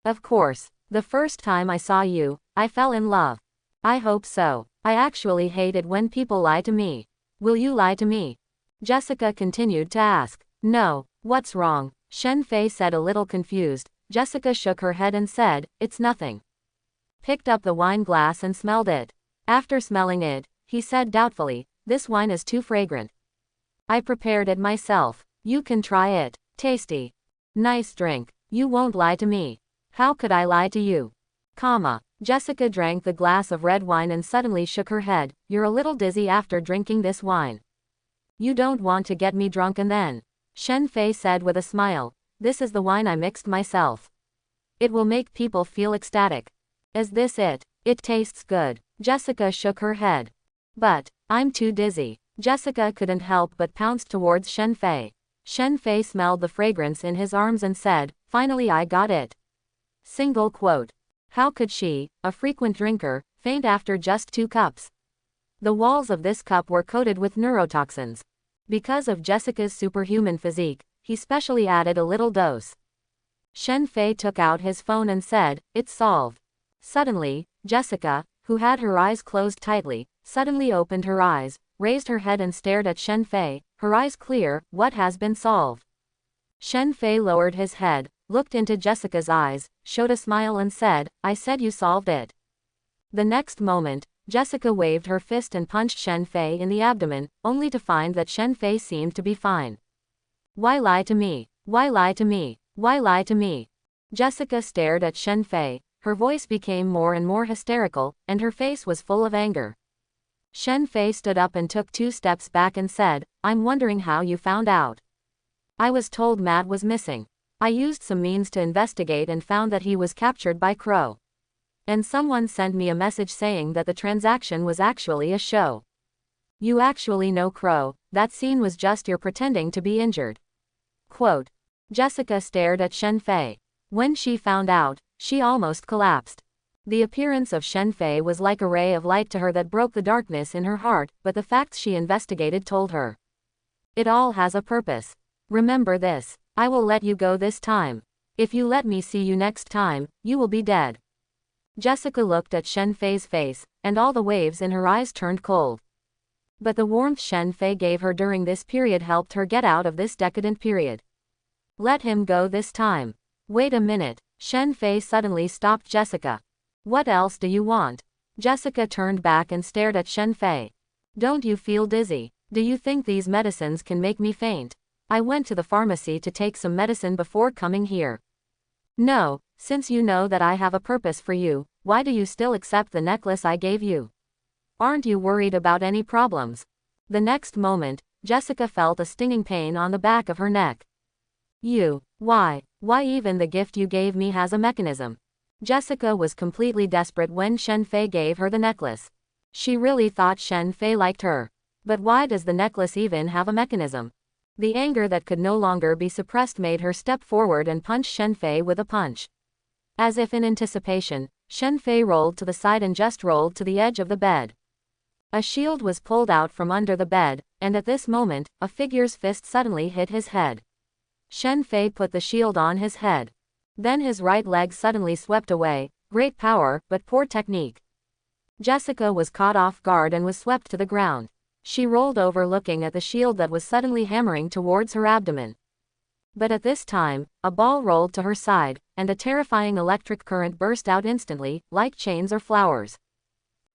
Of course. The first time I saw you, I fell in love. I hope so. I actually hate it when people lie to me. Will you lie to me? Jessica continued to ask. No, what's wrong? Shen Fei said a little confused. Jessica shook her head and said, it's nothing. Picked up the wine glass and smelled it. After smelling it, he said doubtfully, this wine is too fragrant. I prepared it myself. You can try it. Tasty. Nice drink. You won't lie to me. How could I lie to you? Jessica drank the glass of red wine and suddenly shook her head. You're a little dizzy after drinking this wine. You don't want to get me drunk and then. Shen Fei said with a smile. This is the wine I mixed myself. It will make people feel ecstatic. Is this it? It tastes good. Jessica shook her head. But, I'm too dizzy. Jessica couldn't help but pounced towards Shen Fei. Shen Fei smelled the fragrance in his arms and said, finally I got it. Single quote. How could she, a frequent drinker, faint after just 2 cups? The walls of this cup were coated with neurotoxins. Because of Jessica's superhuman physique, he specially added a little dose. Shen Fei took out his phone and said, it's solved. Suddenly, Jessica, who had her eyes closed tightly, suddenly opened her eyes, raised her head and stared at Shen Fei, her eyes clear. What has been solved? Shen Fei lowered his head, looked into Jessica's eyes, showed a smile and said, I said you solved it. The next moment, Jessica waved her fist and punched Shen Fei in the abdomen, only to find that Shen Fei seemed to be fine. Why lie to me? Why lie to me? Why lie to me? Jessica stared at Shen Fei, her voice became more and more hysterical, and her face was full of anger. Shen Fei stood up and took 2 steps back and said, I'm wondering how you found out. I was told Matt was missing. I used some means to investigate and found that he was captured by Crow. And someone sent me a message saying that the transaction was actually a show. You actually know Crow, that scene was just your pretending to be injured. Quote. Jessica stared at Shen Fei. When she found out, she almost collapsed. The appearance of Shen Fei was like a ray of light to her that broke the darkness in her heart, but the facts she investigated told her. It all has a purpose. Remember this. I will let you go this time. If you let me see you next time, you will be dead. Jessica looked at Shen Fei's face, and all the waves in her eyes turned cold. But the warmth Shen Fei gave her during this period helped her get out of this decadent period. Let him go this time. Wait a minute. Shen Fei suddenly stopped Jessica. What else do you want? Jessica turned back and stared at Shen Fei. Don't you feel dizzy? Do you think these medicines can make me faint? I went to the pharmacy to take some medicine before coming here. No, since you know that I have a purpose for you, why do you still accept the necklace I gave you? Aren't you worried about any problems? The next moment, Jessica felt a stinging pain on the back of her neck. Why even the gift you gave me has a mechanism? Jessica was completely desperate when Shen Fei gave her the necklace. She really thought Shen Fei liked her. But why does the necklace even have a mechanism? The anger that could no longer be suppressed made her step forward and punch Shen Fei with a punch. As if in anticipation, Shen Fei rolled to the side and just rolled to the edge of the bed. A shield was pulled out from under the bed, and at this moment, a figure's fist suddenly hit his head. Shen Fei put the shield on his head. Then his right leg suddenly swept away. Great power, but poor technique. Jessica was caught off guard and was swept to the ground. She rolled over looking at the shield that was suddenly hammering towards her abdomen. But at this time, a ball rolled to her side, and a terrifying electric current burst out instantly, like chains or flowers.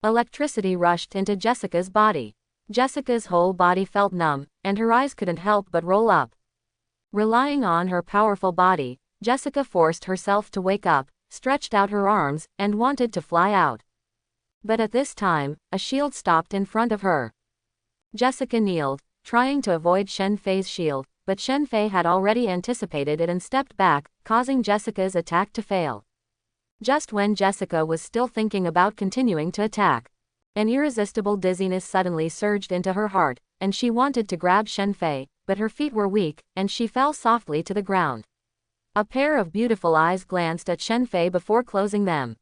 Electricity rushed into Jessica's body. Jessica's whole body felt numb, and her eyes couldn't help but roll up. Relying on her powerful body, Jessica forced herself to wake up, stretched out her arms, and wanted to fly out. But at this time, a shield stopped in front of her. Jessica kneeled, trying to avoid Shen Fei's shield, but Shen Fei had already anticipated it and stepped back, causing Jessica's attack to fail. Just when Jessica was still thinking about continuing to attack, an irresistible dizziness suddenly surged into her heart, and she wanted to grab Shen Fei, but her feet were weak, and she fell softly to the ground. A pair of beautiful eyes glanced at Shen Fei before closing them.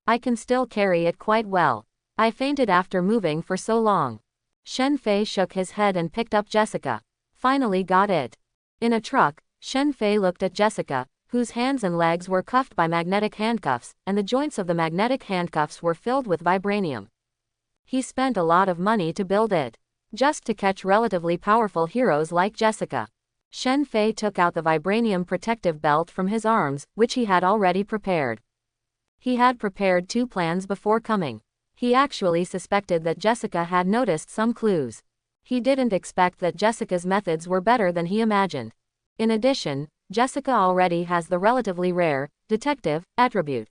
I can still carry it quite well. I fainted after moving for so long. Shen Fei shook his head and picked up Jessica. Finally got it. In a truck, Shen Fei looked at Jessica, whose hands and legs were cuffed by magnetic handcuffs, and the joints of the magnetic handcuffs were filled with vibranium. He spent a lot of money to build it, just to catch relatively powerful heroes like Jessica. Shen Fei took out the vibranium protective belt from his arms, which he had already prepared. He had prepared 2 plans before coming. He actually suspected that Jessica had noticed some clues. He didn't expect that Jessica's methods were better than he imagined. In addition, Jessica already has the relatively rare, detective, attribute.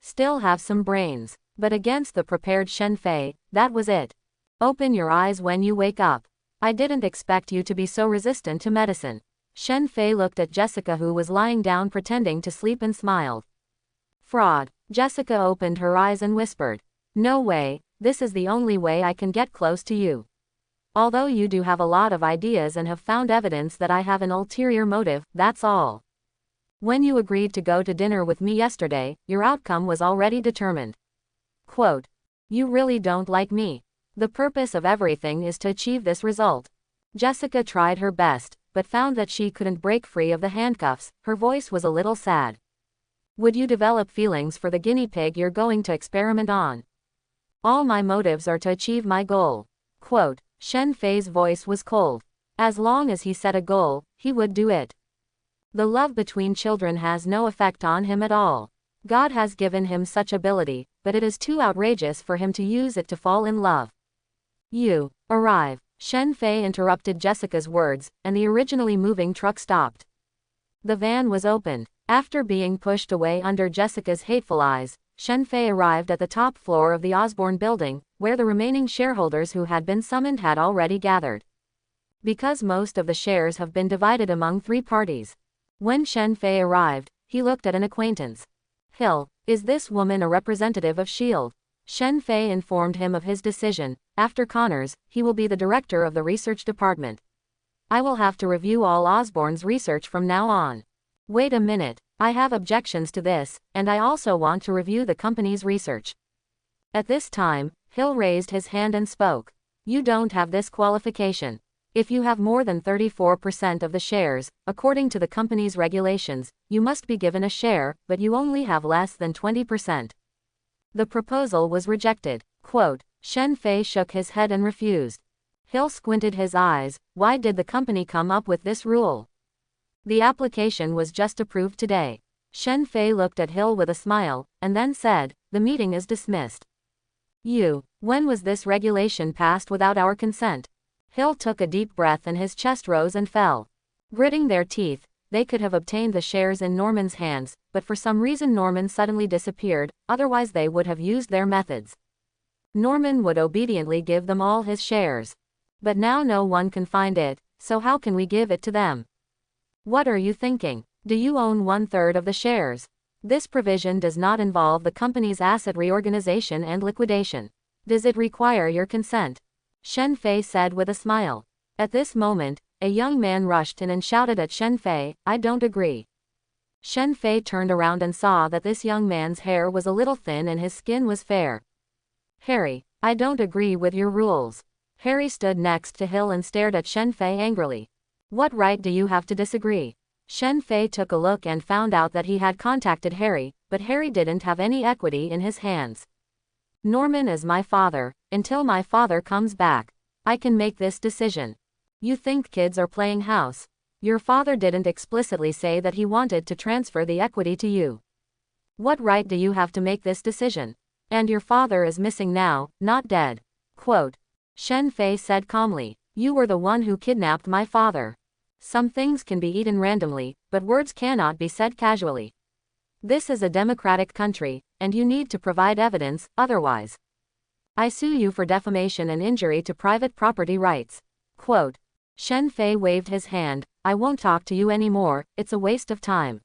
Still have some brains. But against the prepared Shen Fei, that was it. Open your eyes when you wake up. I didn't expect you to be so resistant to medicine. Shen Fei looked at Jessica, who was lying down pretending to sleep, and smiled. Fraud. Jessica opened her eyes and whispered, "No way, this is the only way I can get close to you. Although you do have a lot of ideas and have found evidence that I have an ulterior motive, that's all. When you agreed to go to dinner with me yesterday, your outcome was already determined. Quote, you really don't like me. The purpose of everything is to achieve this result." Jessica tried her best, but found that she couldn't break free of the handcuffs. Her voice was a little sad. Would you develop feelings for the guinea pig you're going to experiment on? All my motives are to achieve my goal. Quote, Shen Fei's voice was cold. As long as he set a goal, he would do it. The love between children has no effect on him at all. God has given him such ability, but it is too outrageous for him to use it to fall in love. You arrive. Shen Fei interrupted Jessica's words, and the originally moving truck stopped. The van was opened. After being pushed away under Jessica's hateful eyes, Shen Fei arrived at the top floor of the Osborne building, where the remaining shareholders who had been summoned had already gathered. Because most of the shares have been divided among 3 parties. When Shen Fei arrived, he looked at an acquaintance. Hill, is this woman a representative of S.H.I.E.L.D.? Shen Fei informed him of his decision. After Connors, he will be the director of the research department. I will have to review all Osborne's research from now on. Wait a minute, I have objections to this, and I also want to review the company's research. At this time, Hill raised his hand and spoke. You don't have this qualification. If you have more than 34% of the shares, according to the company's regulations, you must be given a share, but you only have less than 20%. The proposal was rejected. Quote, Shen Fei shook his head and refused. Hill squinted his eyes. Why did the company come up with this rule? The application was just approved today. Shen Fei looked at Hill with a smile, and then said, the meeting is dismissed. When was this regulation passed without our consent? Hill took a deep breath and his chest rose and fell. Gritting their teeth, they could have obtained the shares in Norman's hands, but for some reason Norman suddenly disappeared, otherwise they would have used their methods. Norman would obediently give them all his shares. But now no one can find it, so how can we give it to them? What are you thinking? Do you own 1/3 of the shares? This provision does not involve the company's asset reorganization and liquidation. Does it require your consent? Shen Fei said with a smile. At this moment, a young man rushed in and shouted at Shen Fei, I don't agree. Shen Fei turned around and saw that this young man's hair was a little thin and his skin was fair. Harry, I don't agree with your rules. Harry stood next to Hill and stared at Shen Fei angrily. What right do you have to disagree? Shen Fei took a look and found out that he had contacted Harry, but Harry didn't have any equity in his hands. Norman is my father. Until my father comes back, I can make this decision. You think kids are playing house? Your father didn't explicitly say that he wanted to transfer the equity to you. What right do you have to make this decision? And your father is missing now, not dead. Quote. Shen Fei said calmly, you were the one who kidnapped my father. Some things can be eaten randomly, but words cannot be said casually. This is a democratic country, and you need to provide evidence, otherwise I sue you for defamation and injury to private property rights. Quote. Shen Fei waved his hand, I won't talk to you anymore, it's a waste of time.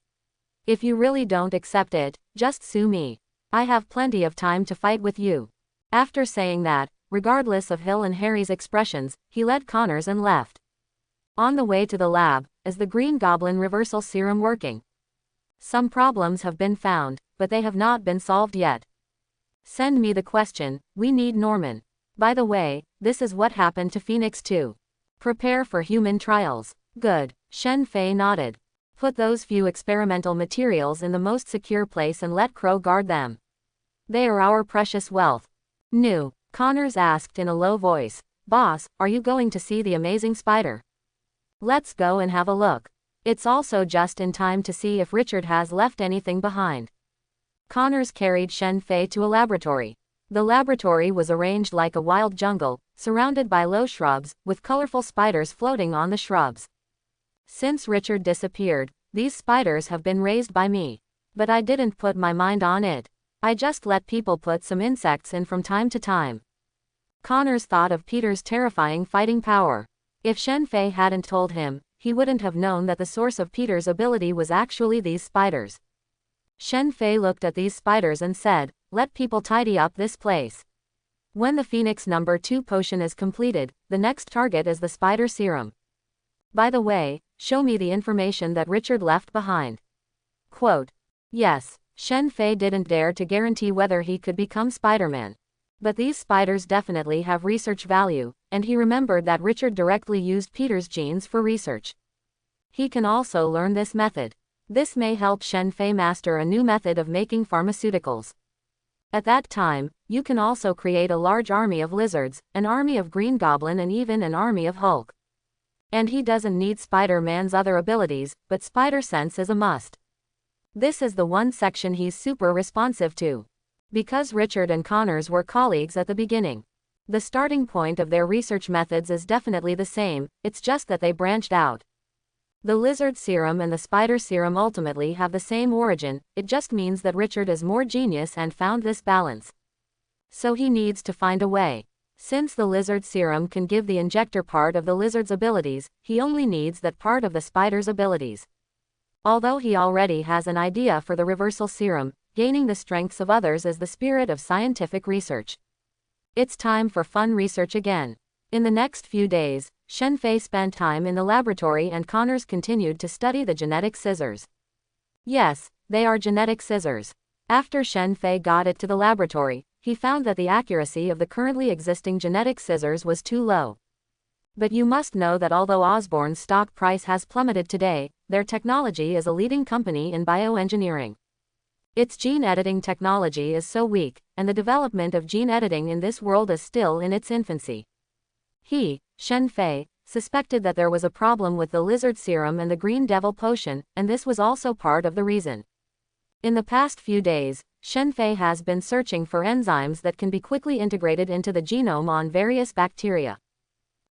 If you really don't accept it, just sue me. I have plenty of time to fight with you. After saying that, regardless of Hill and Harry's expressions, he led Connors and left. On the way to the lab, is the Green Goblin reversal serum working? Some problems have been found, but they have not been solved yet. Send me the question, we need Norman. By the way, this is what happened to Phoenix too. Prepare for human trials. Good. Shen Fei nodded. Put those few experimental materials in the most secure place and let Crow guard them. They are our precious wealth. New. Connors asked in a low voice. Boss, are you going to see the amazing spider? Let's go and have a look. It's also just in time to see if Richard has left anything behind. Connors carried Shen Fei to a laboratory. The laboratory was arranged like a wild jungle, surrounded by low shrubs, with colorful spiders floating on the shrubs. Since Richard disappeared, these spiders have been raised by me. But I didn't put my mind on it. I just let people put some insects in from time to time. Connors thought of Peter's terrifying fighting power. If Shen Fei hadn't told him, he wouldn't have known that the source of Peter's ability was actually these spiders. Shen Fei looked at these spiders and said, let people tidy up this place. When the Phoenix number 2 potion is completed, the next target is the spider serum. By the way, show me the information that Richard left behind. Quote. Yes, Shen Fei didn't dare to guarantee whether he could become Spider-Man. But these spiders definitely have research value, and he remembered that Richard directly used Peter's genes for research. He can also learn this method. This may help Shen Fei master a new method of making pharmaceuticals. At that time, you can also create a large army of lizards, an army of Green Goblin and even an army of Hulk. And he doesn't need Spider-Man's other abilities, but spider sense is a must. This is the one section he's super responsive to. Because Richard and Connors were colleagues at the beginning. The starting point of their research methods is definitely the same, it's just that they branched out. The lizard serum and the spider serum ultimately have the same origin, it just means that Richard is more genius and found this balance. So he needs to find a way. Since the lizard serum can give the injector part of the lizard's abilities, he only needs that part of the spider's abilities. Although he already has an idea for the reversal serum, gaining the strengths of others is the spirit of scientific research. It's time for fun research again. In the next few days, Shen Fei spent time in the laboratory and Connors continued to study the genetic scissors. Yes, they are genetic scissors. After Shen Fei got it to the laboratory, he found that the accuracy of the currently existing genetic scissors was too low. But you must know that although Osborne's stock price has plummeted today, their technology is a leading company in bioengineering. Its gene editing technology is so weak, and the development of gene editing in this world is still in its infancy. He, Shen Fei, suspected that there was a problem with the lizard serum and the green devil potion, and this was also part of the reason. In the past few days, Shen Fei has been searching for enzymes that can be quickly integrated into the genome on various bacteria.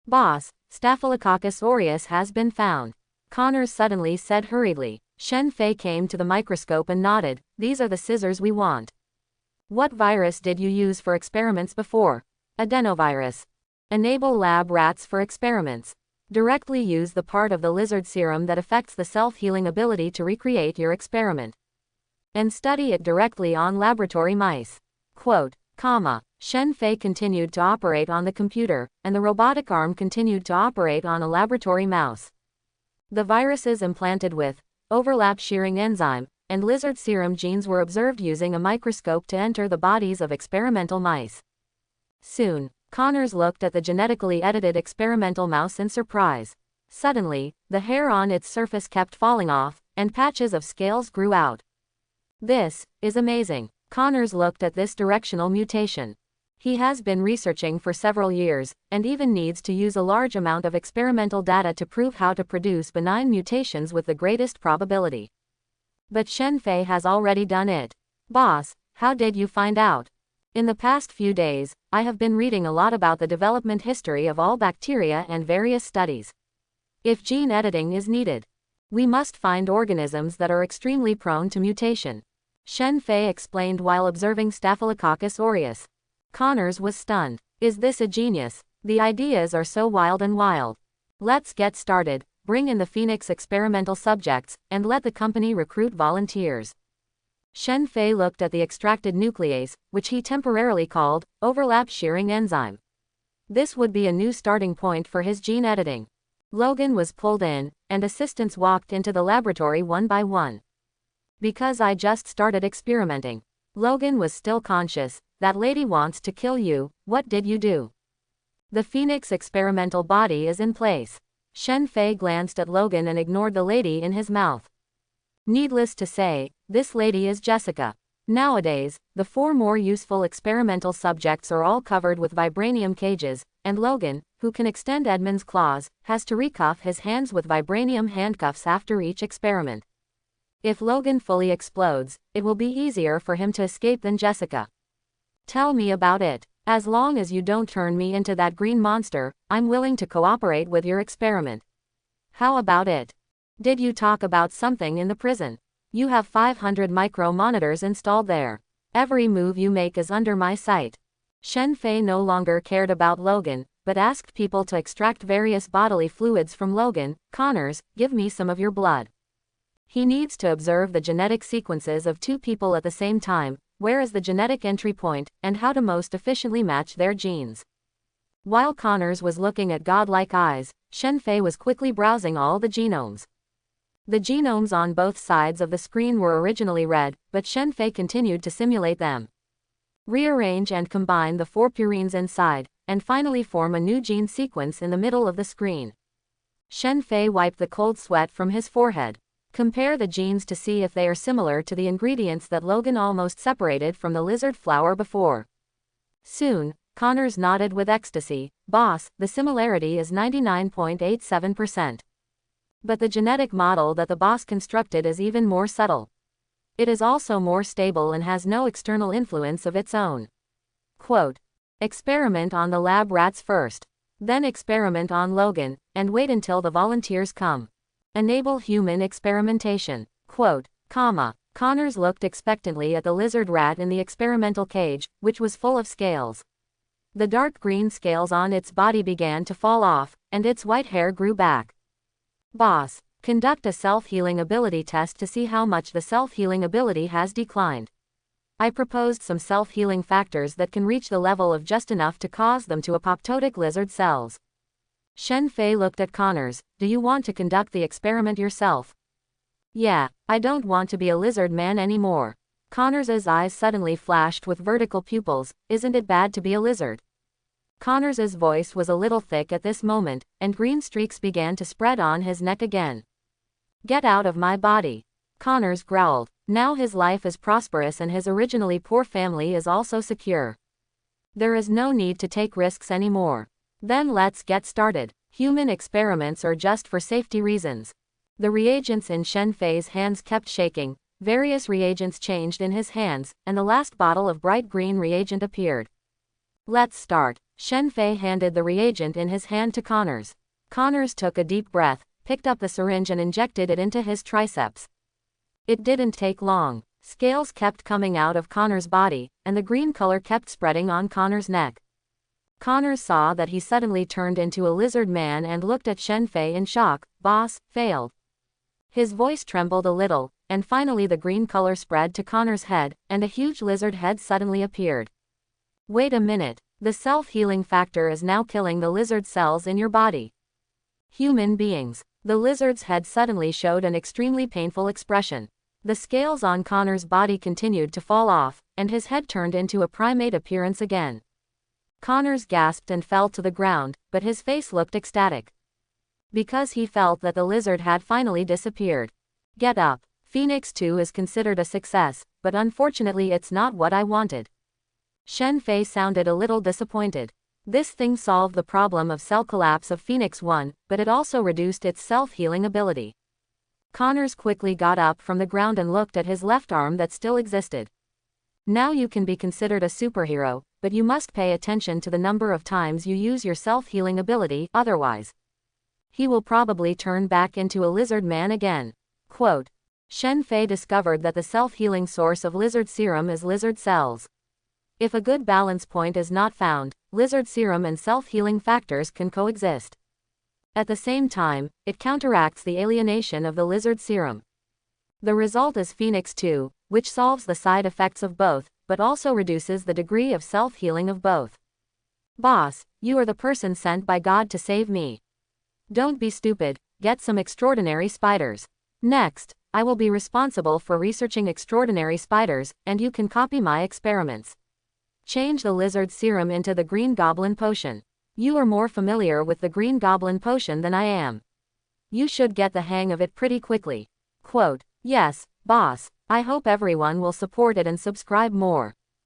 Boss, Staphylococcus aureus has been found. Connors suddenly said hurriedly. Shen Fei came to the microscope and nodded, these are the scissors we want. What virus did you use for experiments before? Adenovirus. Enable lab rats for experiments. Directly use the part of the lizard serum that affects the self-healing ability to recreate your experiment. And study it directly on laboratory mice. Quote, comma. Shen Fei continued to operate on the computer, and the robotic arm continued to operate on a laboratory mouse. The viruses implanted with overlap shearing enzyme and lizard serum genes were observed using a microscope to enter the bodies of experimental mice. Soon, Connors looked at the genetically edited experimental mouse in surprise. Suddenly, the hair on its surface kept falling off, and patches of scales grew out. This is amazing. Connors looked at this directional mutation. He has been researching for several years, and even needs to use a large amount of experimental data to prove how to produce benign mutations with the greatest probability. But Shen Fei has already done it. Boss, how did you find out? In the past few days, I have been reading a lot about the development history of all bacteria and various studies. If gene editing is needed, we must find organisms that are extremely prone to mutation. Shen Fei explained while observing Staphylococcus aureus. Connors was stunned. Is this a genius? The ideas are so wild and wild. Let's get started, bring in the Phoenix experimental subjects, and let the company recruit volunteers. Shen Fei looked at the extracted nuclease, which he temporarily called overlap shearing enzyme. This would be a new starting point for his gene editing. Logan was pulled in, and assistants walked into the laboratory one by one. Because I just started experimenting. Logan was still conscious. That lady wants to kill you. What did you do? The Phoenix experimental body is in place. Shen Fei glanced at Logan and ignored the lady in his mouth. Needless to say, this lady is Jessica. Nowadays, the 4 more useful experimental subjects are all covered with vibranium cages, and Logan, who can extend Edmund's claws, has to recuff his hands with vibranium handcuffs after each experiment. If Logan fully explodes, it will be easier for him to escape than Jessica. Tell me about it. As long as you don't turn me into that green monster, I'm willing to cooperate with your experiment. How about it? Did you talk about something in the prison? You have 500 micro monitors installed there. Every move you make is under my sight. Shen Fei no longer cared about Logan, but asked people to extract various bodily fluids from Logan. Connors, give me some of your blood. He needs to observe the genetic sequences of 2 people at the same time. Where is the genetic entry point, and how to most efficiently match their genes. While Connors was looking at godlike eyes, Shen Fei was quickly browsing all the genomes. The genomes on both sides of the screen were originally red, but Shen Fei continued to simulate them. Rearrange and combine the 4 purines inside, and finally form a new gene sequence in the middle of the screen. Shen Fei wiped the cold sweat from his forehead. Compare the genes to see if they are similar to the ingredients that Logan almost separated from the lizard flower before. Soon, Connors nodded with ecstasy. Boss, the similarity is 99.87%. But the genetic model that the boss constructed is even more subtle. It is also more stable and has no external influence of its own. Quote, experiment on the lab rats first. Then experiment on Logan, and wait until the volunteers come. Enable human experimentation. Quote, comma. Connors looked expectantly at the lizard rat in the experimental cage, which was full of scales. The dark green scales on its body began to fall off, and its white hair grew back. Boss, conduct a self-healing ability test to see how much the self-healing ability has declined. I proposed some self-healing factors that can reach the level of just enough to cause them to apoptotic lizard cells. Shen Fei looked at Connors. Do you want to conduct the experiment yourself? Yeah, I don't want to be a lizard man anymore. Connors's eyes suddenly flashed with vertical pupils. Isn't it bad to be a lizard? Connors's voice was a little thick at this moment, and green streaks began to spread on his neck again. Get out of my body. Connors growled. Now his life is prosperous and his originally poor family is also secure. There is no need to take risks anymore. Then let's get started. Human experiments are just for safety reasons. The reagents in Shen Fei's hands kept shaking, various reagents changed in his hands, and the last bottle of bright green reagent appeared. Let's start. Shen Fei handed the reagent in his hand to Connors. Connors took a deep breath, picked up the syringe and injected it into his triceps. It didn't take long. Scales kept coming out of Connors' body, and the green color kept spreading on Connors' neck. Connors saw that he suddenly turned into a lizard man and looked at Shen Fei in shock. Boss, failed. His voice trembled a little, and finally the green color spread to Connor's head, and a huge lizard head suddenly appeared. Wait a minute. The self-healing factor is now killing the lizard cells in your body. Human beings. The lizard's head suddenly showed an extremely painful expression. The scales on Connor's body continued to fall off, and his head turned into a primate appearance again. Connors gasped and fell to the ground, but his face looked ecstatic. Because he felt that the lizard had finally disappeared. Get up. Phoenix 2 is considered a success, but unfortunately it's not what I wanted. Shen Fei sounded a little disappointed. This thing solved the problem of cell collapse of Phoenix 1, but it also reduced its self-healing ability. Connors quickly got up from the ground and looked at his left arm that still existed. Now you can be considered a superhero, but you must pay attention to the number of times you use your self-healing ability, otherwise he will probably turn back into a lizard man again. Quote, Shen Fei discovered that the self-healing source of lizard serum is lizard cells. If a good balance point is not found, lizard serum and self-healing factors can coexist. At the same time, it counteracts the alienation of the lizard serum. The result is Phoenix 2, which solves the side effects of both, but also reduces the degree of self-healing of both. Boss, you are the person sent by God to save me. Don't be stupid, get some extraordinary spiders. Next, I will be responsible for researching extraordinary spiders, and you can copy my experiments. Change the lizard serum into the Green Goblin potion. You are more familiar with the Green Goblin potion than I am. You should get the hang of it pretty quickly. Quote, yes, boss, I hope everyone will support it and subscribe more.